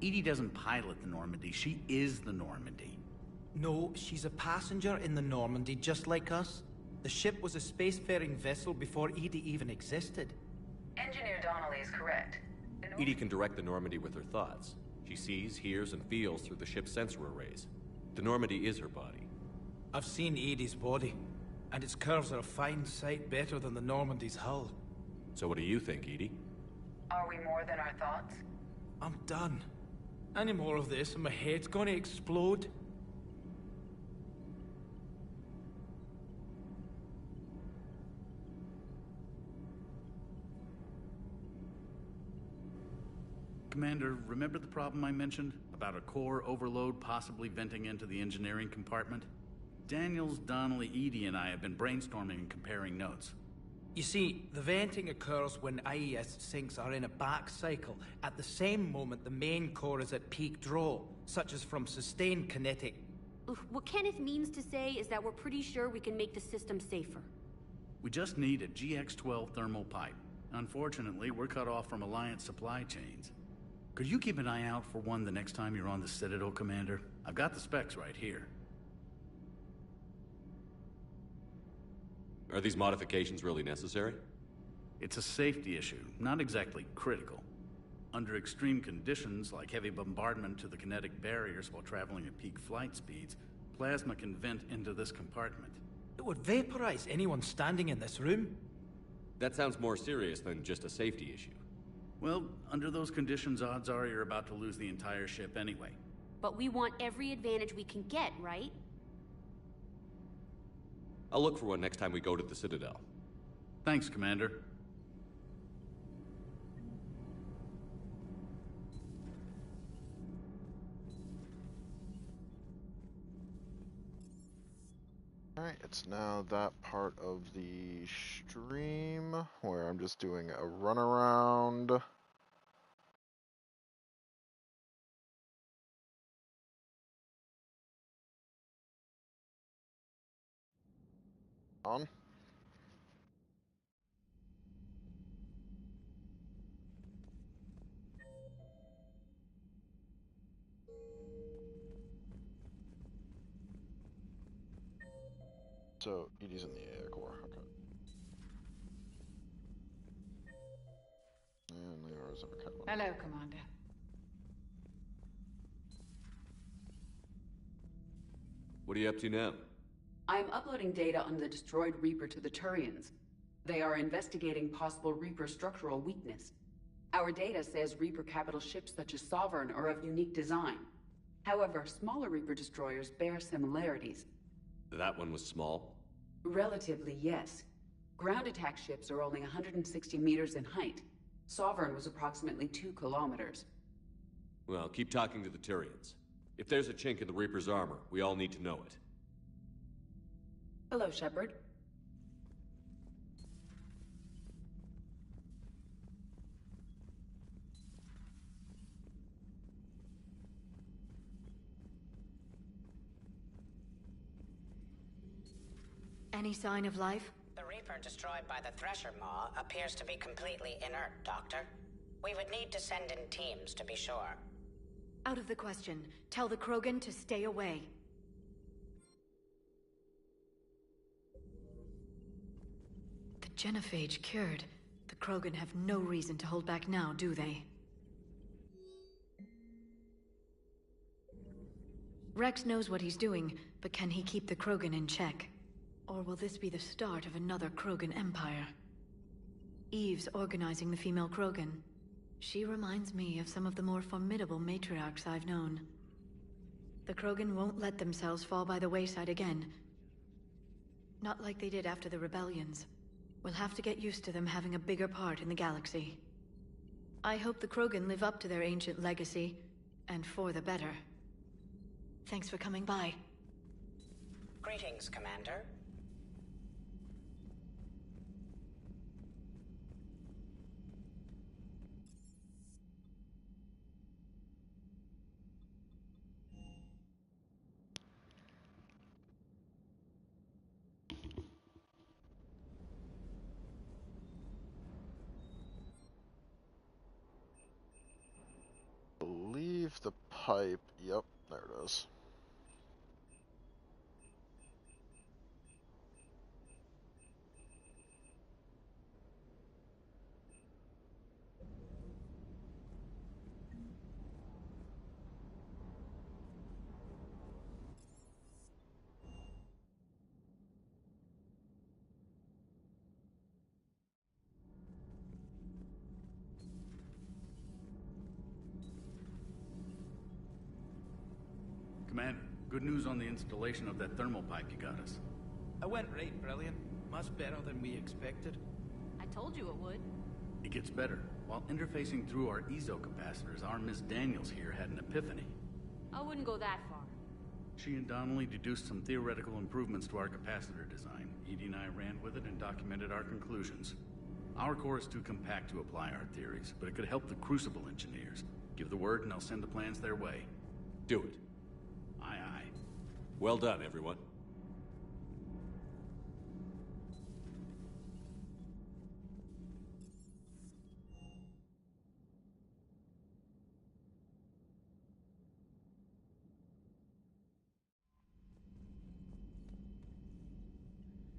EDI doesn't pilot the Normandy, she is the Normandy. No, she's a passenger in the Normandy, just like us. The ship was a spacefaring vessel before EDI even existed. Engineer Donnelly is correct. EDI can direct the Normandy with her thoughts. She sees, hears, and feels through the ship's sensor arrays. The Normandy is her body. I've seen EDI's body, and its curves are a fine sight better than the Normandy's hull. So what do you think, EDI? Are we more than our thoughts? I'm done. Any more of this and my head's gonna explode. Commander, remember the problem I mentioned? About a core overload possibly venting into the engineering compartment? Daniels, Donnelly, Edie, and I have been brainstorming and comparing notes. You see, the venting occurs when IES sinks are in a back cycle, at the same moment the main core is at peak draw, such as from sustained kinetic. What Kenneth means to say is that we're pretty sure we can make the system safer. We just need a GX-12 thermal pipe. Unfortunately, we're cut off from Alliance supply chains. Could you keep an eye out for one the next time you're on the Citadel, Commander? I've got the specs right here. Are these modifications really necessary? It's a safety issue, not exactly critical. Under extreme conditions, like heavy bombardment to the kinetic barriers while traveling at peak flight speeds, plasma can vent into this compartment. It would vaporize anyone standing in this room. That sounds more serious than just a safety issue. Well, under those conditions, odds are you're about to lose the entire ship anyway. But we want every advantage we can get, right? I'll look for one next time we go to the Citadel. Thanks, Commander. Alright, it's now that part of the stream where I'm just doing a runaround. On. So, Edie's in the AA core, okay. And Leora's in the cabin. Hello, Commander. What are you up to now? I am uploading data on the destroyed Reaper to the Turians. They are investigating possible Reaper structural weakness. Our data says Reaper capital ships such as Sovereign are of unique design. However, smaller Reaper destroyers bear similarities. That one was small? Relatively, yes. Ground attack ships are only 160 meters in height. Sovereign was approximately 2 kilometers. Well, keep talking to the Turians. If there's a chink in the Reaper's armor, we all need to know it. Hello, Shepard. Any sign of life? The Reaper destroyed by the Thresher Maw appears to be completely inert, Doctor. We would need to send in teams to be sure. Out of the question. Tell the Krogan to stay away. The genophage cured. The Krogan have no reason to hold back now, do they? Rex knows what he's doing, but can he keep the Krogan in check? Or will this be the start of another Krogan empire? Eve's organizing the female Krogan. She reminds me of some of the more formidable matriarchs I've known. The Krogan won't let themselves fall by the wayside again. Not like they did after the rebellions. We'll have to get used to them having a bigger part in the galaxy. I hope the Krogan live up to their ancient legacy, and for the better. Thanks for coming by. Greetings, Commander. Believe the pipe. Yep, there it is. Commander, good news on the installation of that thermal pipe you got us. It went right brilliant. Much better than we expected. I told you it would. It gets better. While interfacing through our EZO capacitors, our Miss Daniels here had an epiphany. I wouldn't go that far. She and Donnelly deduced some theoretical improvements to our capacitor design. Edie and I ran with it and documented our conclusions. Our core is too compact to apply our theories, but it could help the Crucible engineers. Give the word and I'll send the plans their way. Do it. Aye, aye. Well done, everyone.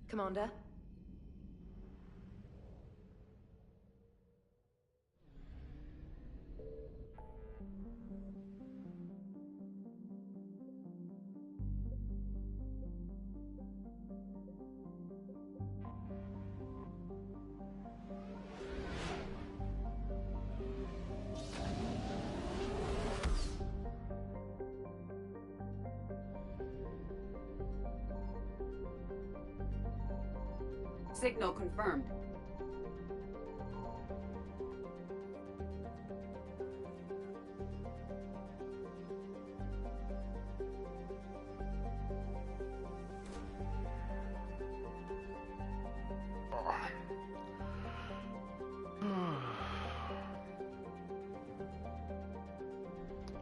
Commander? Signal confirmed.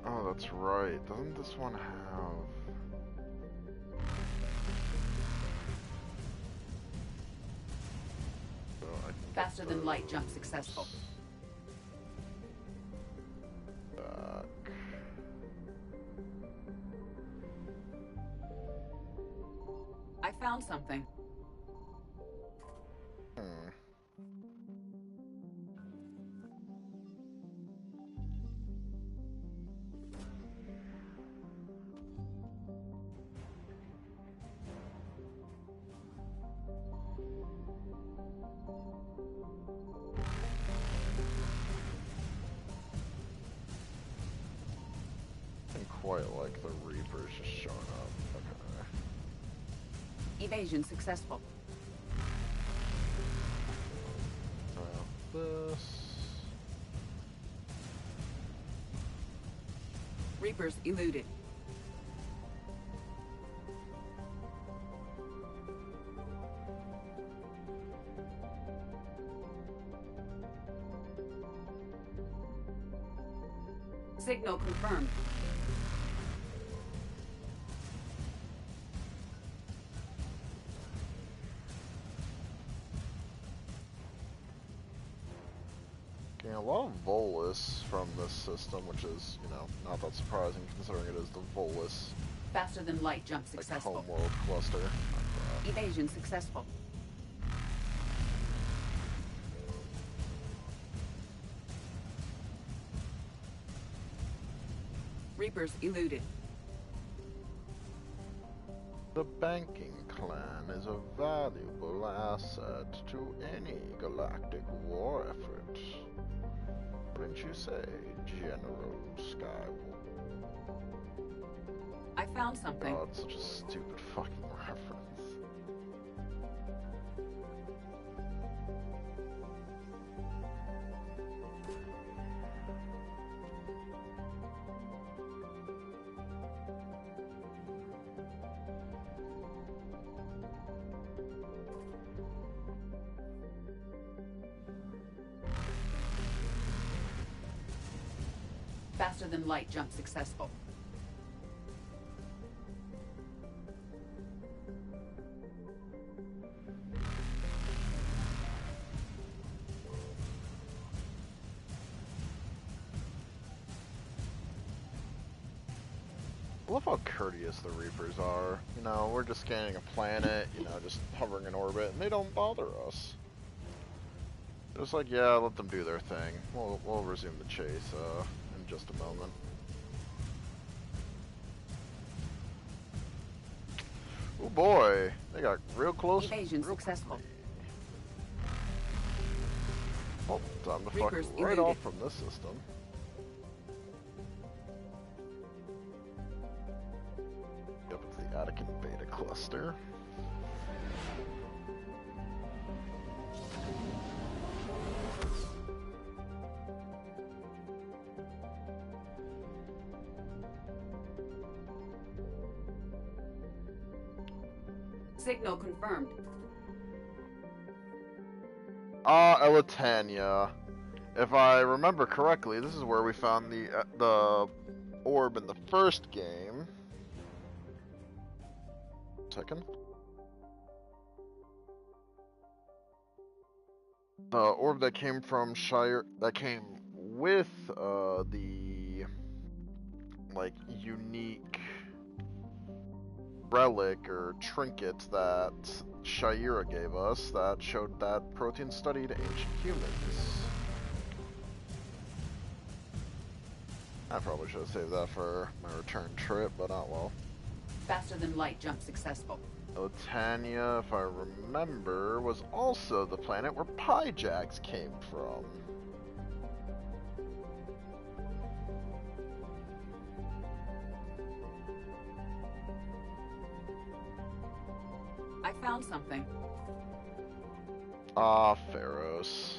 Oh, that's right. Doesn't this one have... Faster than light jump successful. I found something. Quite like the Reapers just showing up. Okay. Evasion successful. This. Reapers eluded. Signal confirmed. A lot of Volus from this system, which is, you know, not that surprising considering it is the Volus. Faster than light jump successful. Like homeworld cluster. Evasion successful. Reapers eluded. The banking clan is a valuable asset to any galactic war effort. Wouldn't you say, General Skywalker? I found something. God, such a stupid fucking reference. Faster than light jump successful. I love how courteous the Reapers are. You know, we're just scanning a planet, you know, just hovering in orbit, and they don't bother us. They're just like, yeah, let them do their thing. We'll resume the chase in just a moment. Oh boy, they got real close. Evasion successful. Oh, time to Reapers fuck right eluded. off from this system. cluster. Signal confirmed. Elitania. If I remember correctly, this is where we found the orb in the first game. Second. The orb that came from Shire, that came with the like unique relic or trinket that Shira gave us that showed that Protean studied ancient humans. I probably should have saved that for my return trip, but not well. Faster than light jump successful. Otania, if I remember, was also the planet where Pyjax came from. I found something. Ah, Pharos.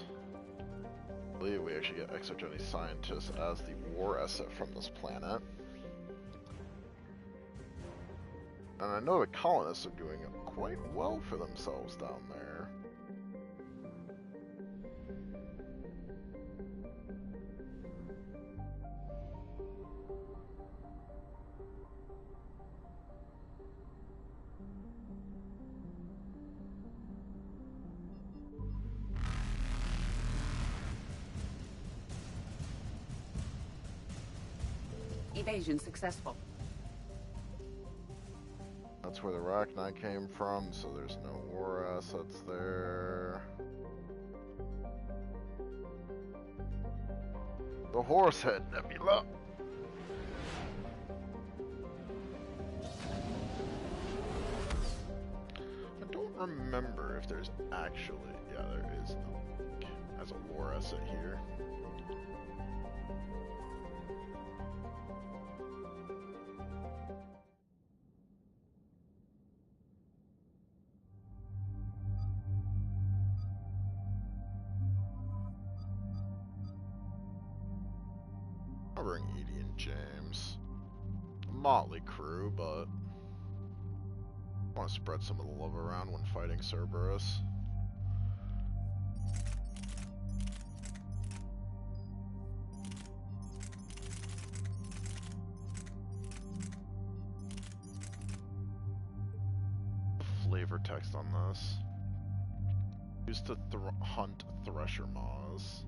I believe we actually get exogeny scientists as the war asset from this planet. And I know the colonists are doing quite well for themselves down there. Evasion successful. That's where the Rachni came from, so there's no war assets there. The Horsehead Nebula. I don't remember if there's actually, yeah, there is as a war asset here. I'll bring Edie and James. A motley crew, but I want to spread some of the love around when fighting Cerberus. Flavor text on this. Used to hunt Thresher Maws.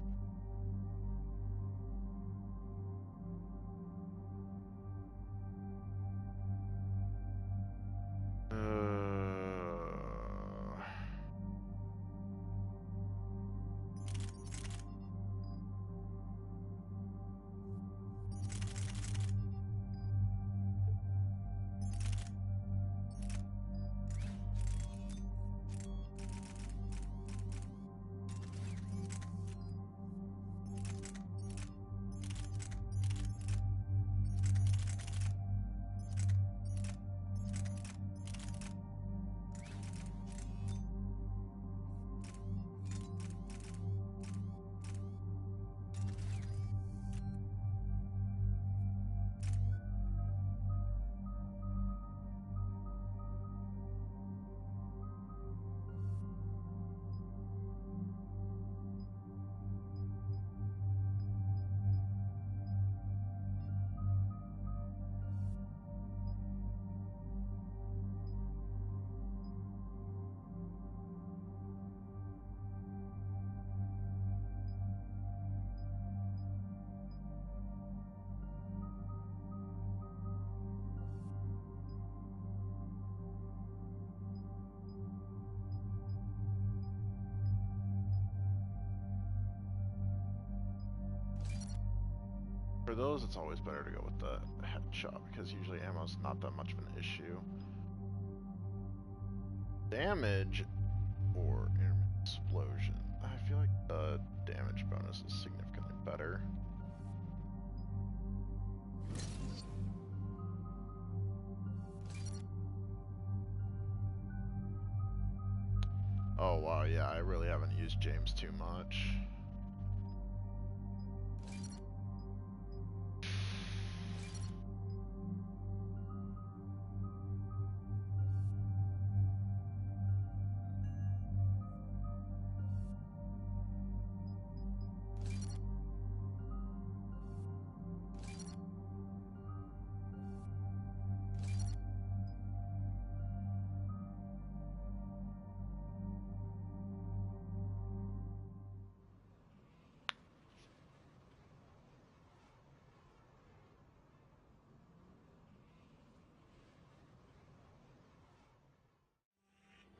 For those, it's always better to go with the headshot, because usually ammo's not that much of an issue. Damage or explosion. I feel like the damage bonus is significantly better. wow, yeah, I really haven't used James too much.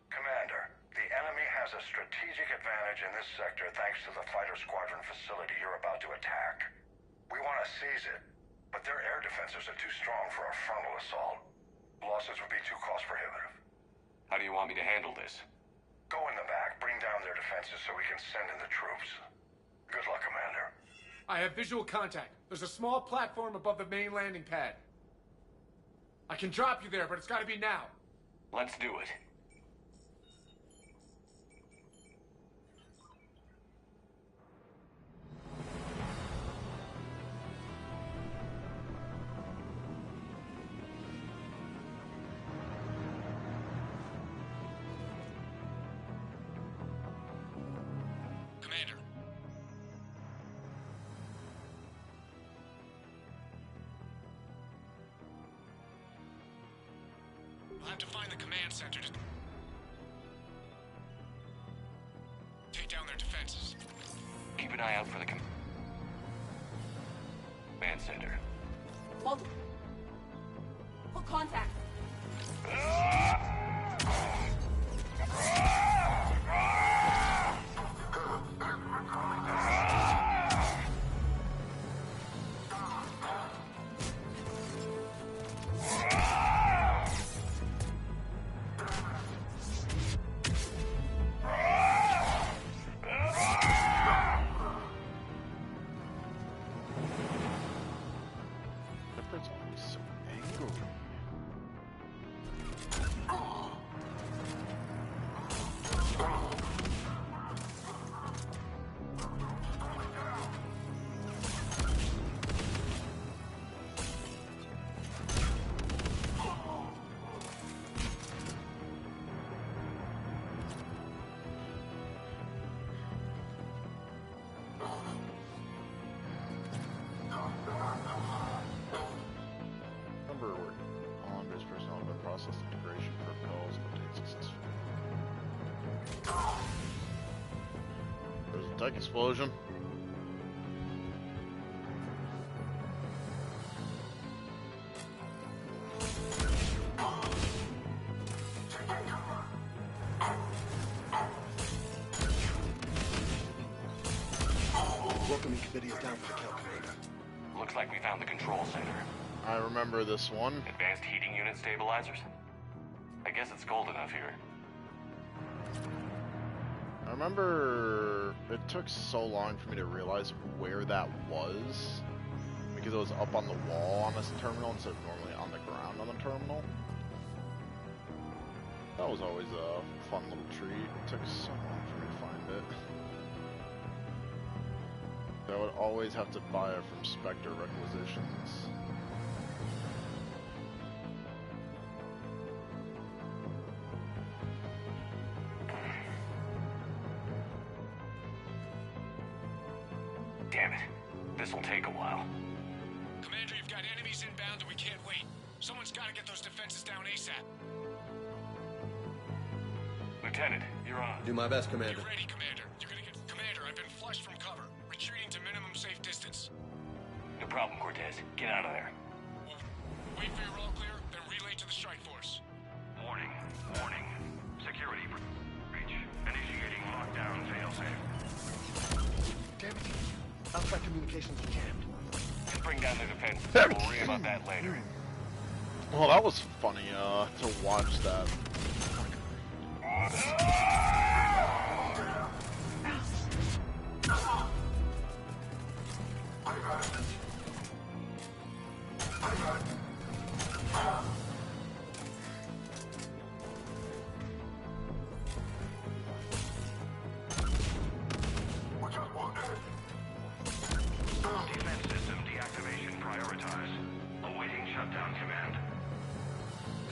Commander, the enemy has a strategic advantage in this sector thanks to the fighter squadron facility you're about to attack. We want to seize it, but their air defenses are too strong for a frontal assault. Losses would be too cost prohibitive. How do you want me to handle this? Go in the back, bring down their defenses so we can send in the troops. Good luck, Commander. I have visual contact. There's a small platform above the main landing pad. I can drop you there, but it's gotta be now. Let's do it. Commander. We'll have to find the command center to take down their defenses. Keep an eye out for the command center. Multiple contact. Integration protocols update successful. There's a tech explosion. Welcoming committee is down for the calculator. Looks like we found the control center. I remember this one. Advanced heating unit stabilizers? I guess it's cold enough here. I remember it took so long for me to realize where that was, because it was up on the wall on this terminal instead of normally on the ground on the terminal. That was always a fun little treat. It took so long for me to find it. I would always have to buy it from Spectre Requisitions. Damn it. This'll take a while. Commander, you've got enemies inbound and we can't wait. Someone's gotta get those defenses down ASAP. Lieutenant, you're on. Do my best, Commander. Get ready, Commander. You're gonna get... Commander, I've been flushed from cover. Retreating to minimum safe distance. No problem, Cortez. Get out of there. Wait for your all clear, then relay to the strike force. Warning. Warning. Security breach. Initiating lockdown failsafe. Damn it. Outside communications jammed. Just bring down their defenses. We'll worry about that later. Well, that was funny to watch that.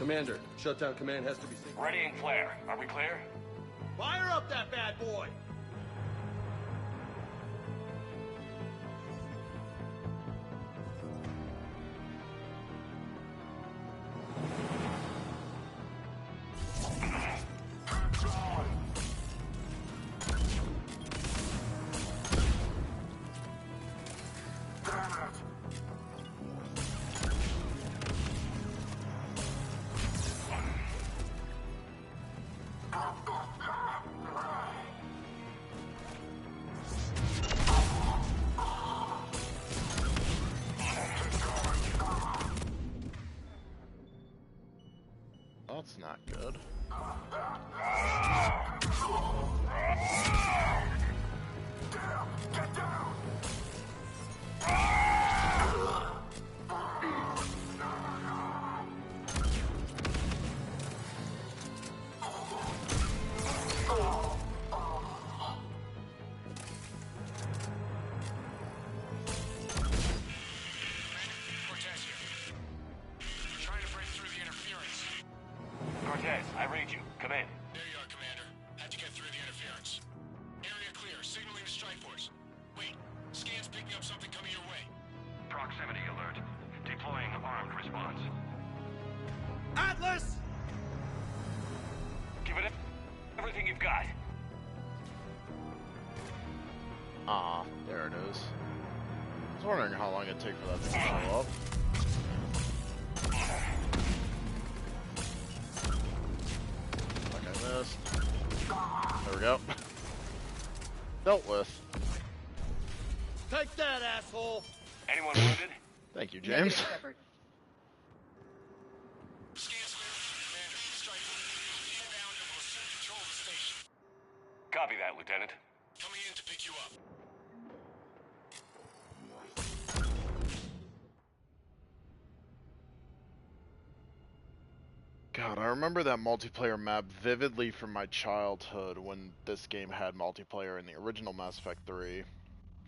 Commander, shutdown command has to be synced. Ready and flare. Are we clear? Fire up that bad boy! That's not good. Get down! Cortez, I read you. Come in. There you are, Commander. Had to get through the interference. Area clear. Signaling to Strike Force. Wait. Scan's picking up something coming your way. Proximity alert. Deploying armed response. Atlas! Give it everything you've got. Ah, there it is. I was wondering how long it'd take for that thing to show up. Like I missed. There we go. Dealt with. Take that, asshole! Anyone wounded? Thank you, James. Copy that, Lieutenant. Coming in to pick you up. God, I remember that multiplayer map vividly from my childhood when this game had multiplayer in the original Mass Effect 3.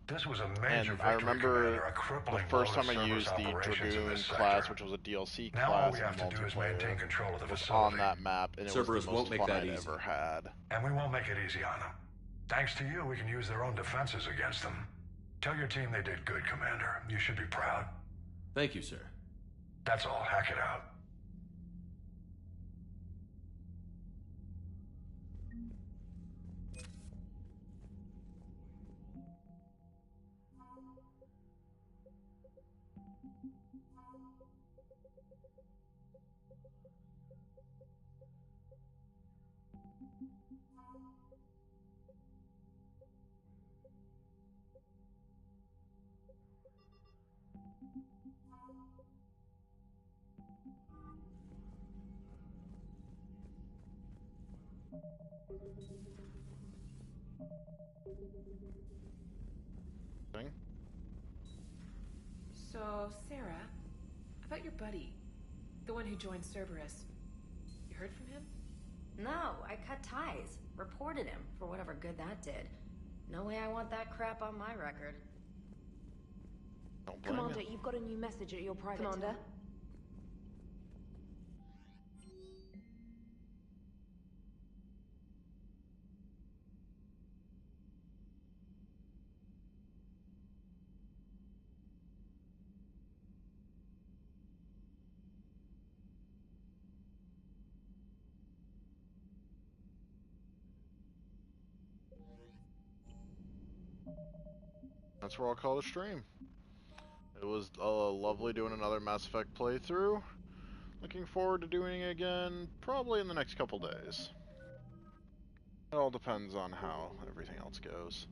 This was a major And I remember the first time I used the Dragoon class, which was a DLC class in multiplayer, was on that map, and it was the most fun I'd ever had. And we won't make it easy on them. Thanks to you, we can use their own defenses against them. Tell your team they did good, Commander. You should be proud. Thank you, sir. That's all. Hack it out. Thing? So, Sarah, about your buddy, the one who joined Cerberus. You heard from him? No, I cut ties. Reported him for whatever good that did. No way I want that crap on my record. Don't blame Commander, you. you've got a new message at your private... Commander? That's where I'll call it a stream. It was lovely doing another Mass Effect playthrough. Looking forward to doing it again, probably in the next couple days. It all depends on how everything else goes.